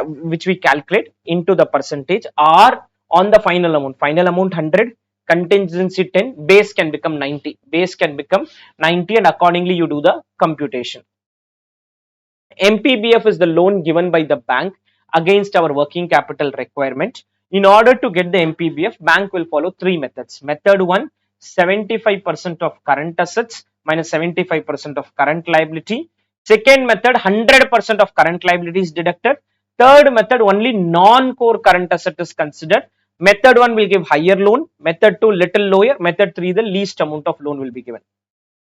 which we calculate into the percentage, or on the final amount. Final amount 100, contingency 10, base can become 90. Base can become 90, and accordingly you do the computation. MPBF is the loan given by the bank against our working capital requirement. In order to get the MPBF, bank will follow three methods. Method 1, 75% of current assets minus 75% of current liability. Second method, 100% of current liability is deducted. Third method, only non-core current asset is considered. Method 1 will give higher loan. Method 2 little lower. Method 3 the least amount of loan will be given.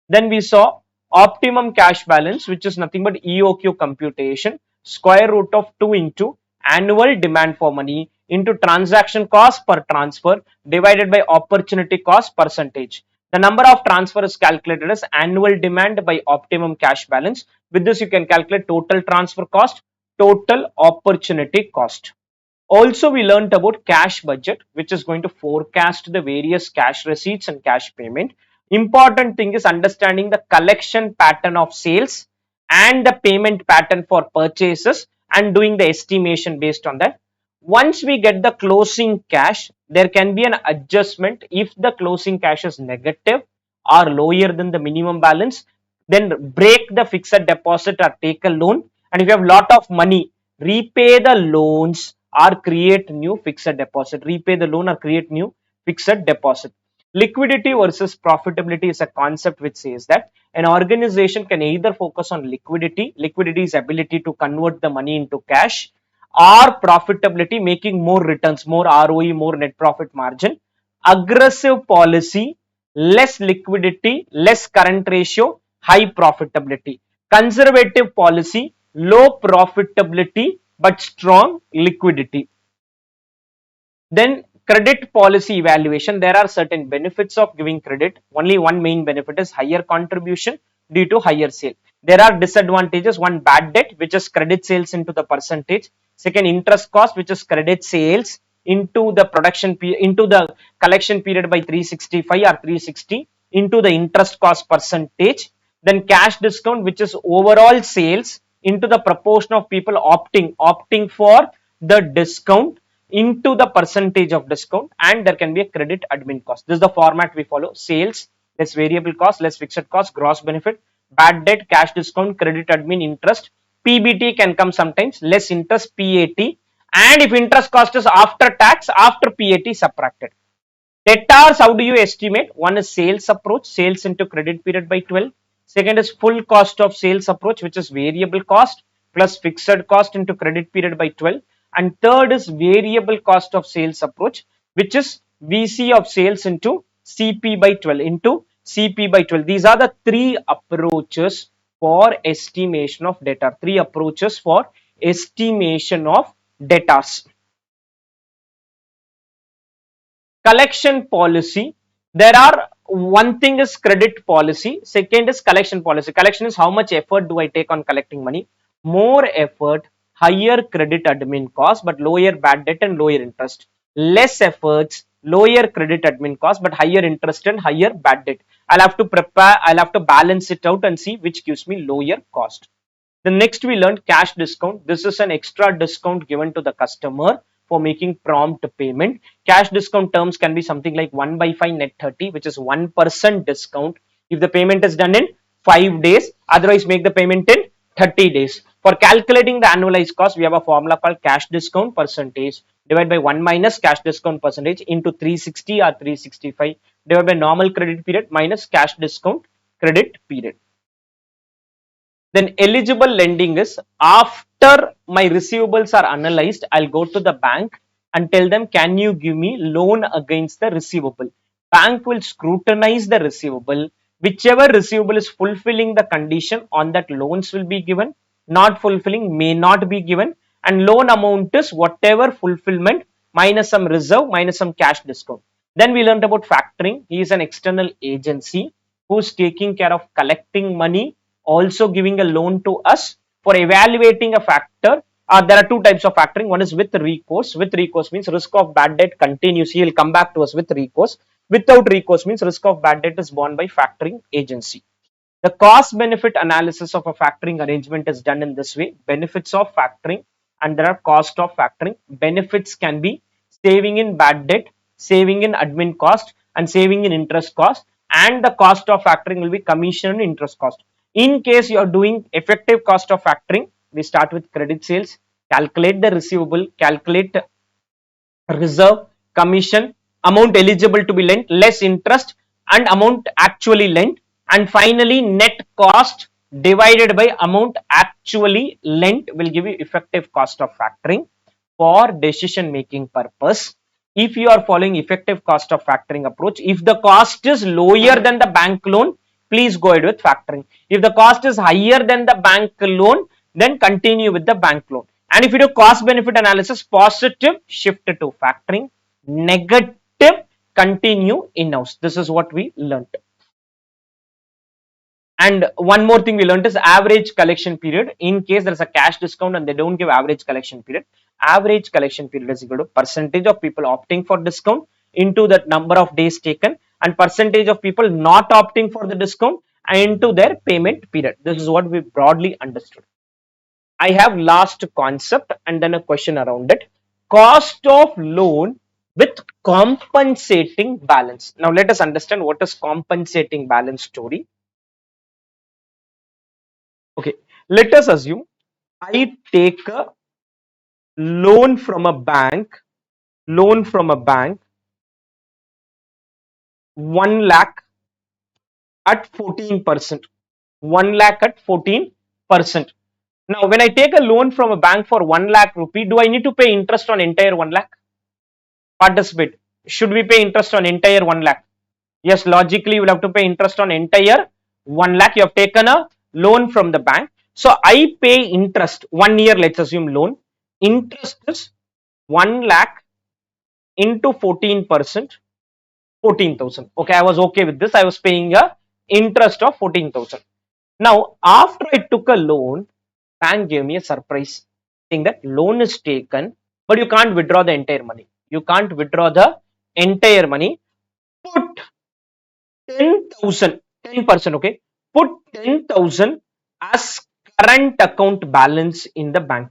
Then we saw optimum cash balance, which is nothing but EOQ computation, square root of 2 into annual demand for money into transaction cost per transfer divided by opportunity cost percentage. The number of transfer is calculated as annual demand by optimum cash balance. With this, you can calculate total transfer cost, total opportunity cost. Also, we learned about cash budget, which is going to forecast the various cash receipts and cash payment. Important thing is understanding the collection pattern of sales and the payment pattern for purchases and doing the estimation based on that. Once we get the closing cash, there can be an adjustment if the closing cash is negative or lower than the minimum balance. Then break the fixed deposit or take a loan. And if you have lot of money, repay the loans or create new fixed deposit. Repay the loan or create new fixed deposit. Liquidity versus profitability is a concept which says that an organization can either focus on liquidity. Liquidity is ability to convert the money into cash, or profitability, making more returns, more ROE, more net profit margin. Aggressive policy, less liquidity, less current ratio, high profitability. Conservative policy, low profitability but strong liquidity. Then credit policy evaluation. There are certain benefits of giving credit. Only one main benefit is higher contribution due to higher sale. There are disadvantages. One, bad debt, which is credit sales into the percentage. Second, interest cost, which is credit sales into the production into the collection period by 365 or 360 into the interest cost percentage. Then cash discount, which is overall sales into the proportion of people opting for the discount into the percentage of discount. And there can be a credit admin cost. This is the format we follow: sales less variable cost less fixed cost, gross benefit, bad debt, cash discount, credit admin, interest. PBT can come sometimes, less interest, PAT. And if interest cost is after tax, after PAT subtracted. Debtors, how do you estimate? One is sales approach, sales into credit period by 12. Second is full cost of sales approach, which is variable cost plus fixed cost into credit period by 12. And third is variable cost of sales approach, which is VC of sales into CP by 12 into CP by 12. These are the three approaches for estimation of debtor. Three approaches for estimation of debtors. Collection policy. There are, one thing is credit policy, second is collection policy. Collection is how much effort do I take on collecting money. More effort, higher credit admin cost but lower bad debt and lower interest. Less efforts, lower credit admin cost but higher interest and higher bad debt. I'll have to balance it out and see which gives me lower cost. The next we learned cash discount. This is an extra discount given to the customer for making prompt payment. Cash discount terms can be something like 1/5 net 30, which is 1% discount if the payment is done in 5 days. Otherwise, make the payment in 30 days. For calculating the annualized cost, we have a formula called cash discount percentage divided by 1 minus cash discount percentage into 360 or 365 divided by normal credit period minus cash discount credit period. Then eligible lending is after my receivables are analyzed, I'll go to the bank and tell them, can you give me loan against the receivable? Bank will scrutinize the receivable. Whichever receivable is fulfilling the condition, on that loans will be given. Not fulfilling may not be given. And loan amount is whatever fulfillment minus some reserve minus some cash discount. Then we learned about factoring. He is an external agency who's taking care of collecting money, also giving a loan to us for evaluating a factor. There are two types of factoring. One is with recourse. With recourse means risk of bad debt continues. He will come back to us with recourse. Without recourse means risk of bad debt is borne by factoring agency. The cost benefit analysis of a factoring arrangement is done in this way. Benefits of factoring, and there are cost of factoring. Benefits can be saving in bad debt, saving in admin cost, and saving in interest cost, and the cost of factoring will be commission and interest cost. In case you are doing effective cost of factoring, we start with credit sales, calculate the receivable, calculate reserve, commission, amount eligible to be lent, less interest, and amount actually lent, and finally net cost divided by amount actually lent will give you effective cost of factoring for decision making purpose. If you are following effective cost of factoring approach, if the cost is lower than the bank loan, please go ahead with factoring. If the cost is higher than the bank loan, then continue with the bank loan. And if you do cost benefit analysis, positive, shift to factoring, negative, continue in-house. This is what we learned. And one more thing we learned is average collection period. In case there is a cash discount and they don't give average collection period is equal to percentage of people opting for discount into the number of days taken, and percentage of people not opting for the discount into their payment period. This is what we broadly understood. I have last concept and then a question around it. Cost of loan with compensating balance. Now let us understand what is compensating balance story. Okay, let us assume I take a loan from a bank, 1 lakh at 14%. 1 lakh at 14%. Now, when I take a loan from a bank for 1 lakh rupee, do I need to pay interest on entire 1 lakh? Participate. Should we pay interest on entire 1 lakh? Yes, logically, you will have to pay interest on entire 1 lakh. You have taken a loan from the bank. So, I pay interest 1 year, let's assume loan. Interest is 1 lakh into 14%, 14,000. Okay, I was okay with this. I was paying a interest of 14,000. Now, after I took a loan, bank gave me a surprise saying that loan is taken, but you can't withdraw the entire money. You can't withdraw the entire money. Put 10,000, 10%, okay. Put 10,000 as current account balance in the bank.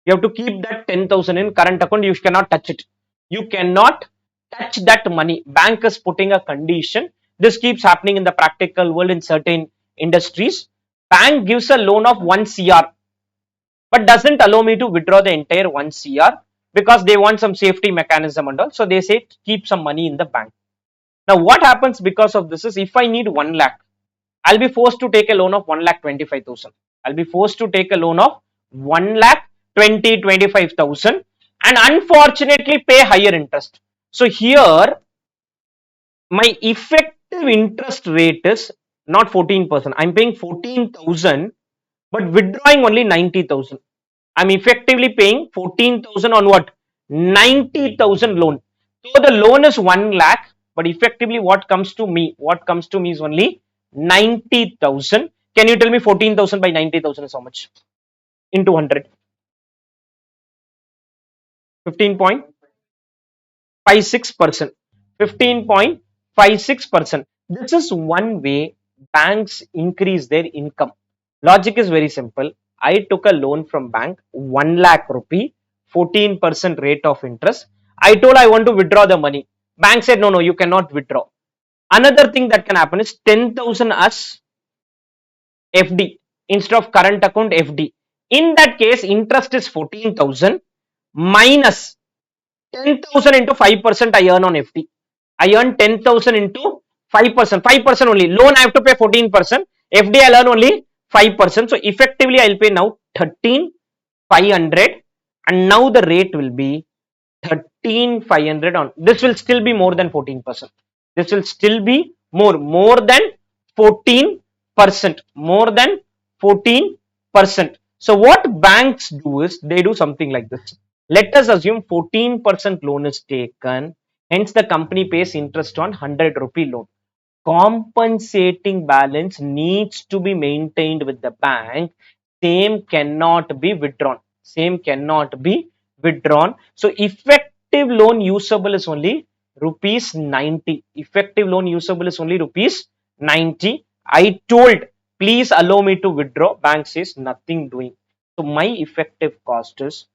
You have to keep that 10,000 in current account. You cannot touch it. You cannot touch that money. Bank is putting a condition. This keeps happening in the practical world in certain industries. Bank gives a loan of 1 CR, but doesn't allow me to withdraw the entire 1 CR because they want some safety mechanism and all. So they say keep some money in the bank. Now what happens because of this is, if I need 1 lakh, I'll be forced to take a loan of 1,25,000. I'll be forced to take a loan of 1,25,000 and unfortunately pay higher interest. So here my effective interest rate is not 14%. I'm paying 14,000 but withdrawing only 90,000. I'm effectively paying 14,000 on what? 90,000 loan. So the loan is 1 lakh, but effectively what comes to me? What comes to me is only 90,000. Can you tell me 14,000 by 90,000 is how much? Into 100. 15.56%. 15.56%. This is one way banks increase their income. Logic is very simple. I took a loan from bank, 1 lakh rupee, 14% rate of interest. I told I want to withdraw the money. Bank said, no, you cannot withdraw. Another thing that can happen is 10,000 as FD instead of current account FD. In that case, interest is 14,000 minus 10,000 into 5% I earn on FD. I earn 10,000 into 5%, 5% only. Loan I have to pay 14%. FD I earn only 5%. So effectively I will pay now 13,500 and now the rate will be 13,500 on. This will still be more than 14%. This will still be more than 14%. More than 14%. So what banks do is they do something like this. Let us assume 14% loan is taken. Hence the company pays interest on 100 rupee loan. Compensating balance needs to be maintained with the bank. Same cannot be withdrawn. Same cannot be withdrawn. So effective loan usable is only rupees 90. Effective loan usable is only rupees 90. I told, please allow me to withdraw. Bank says nothing doing. So my effective cost is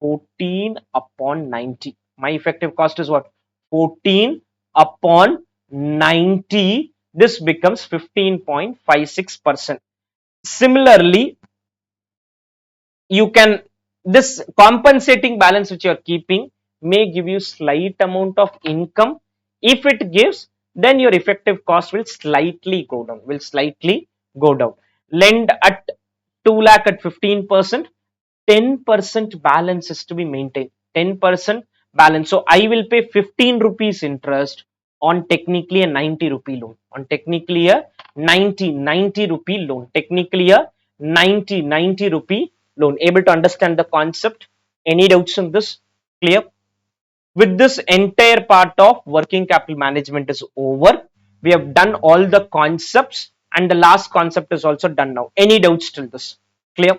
14 upon 90. My effective cost is what? 14 upon 90. This becomes 15.56%. Similarly, you can, this compensating balance which you are keeping may give you slight amount of income. If it gives, then your effective cost will slightly go down, lend at 2 lakh at 15%, 10% balance is to be maintained. 10% balance. So I will pay 15 rupees interest on technically a 90 rupee loan. On technically a 90 rupee loan. Technically a 90 rupee loan. Able to understand the concept? Any doubts in this? Clear? With this, entire part of working capital management is over. We have done all the concepts and the last concept is also done now. Any doubts till this? Clear?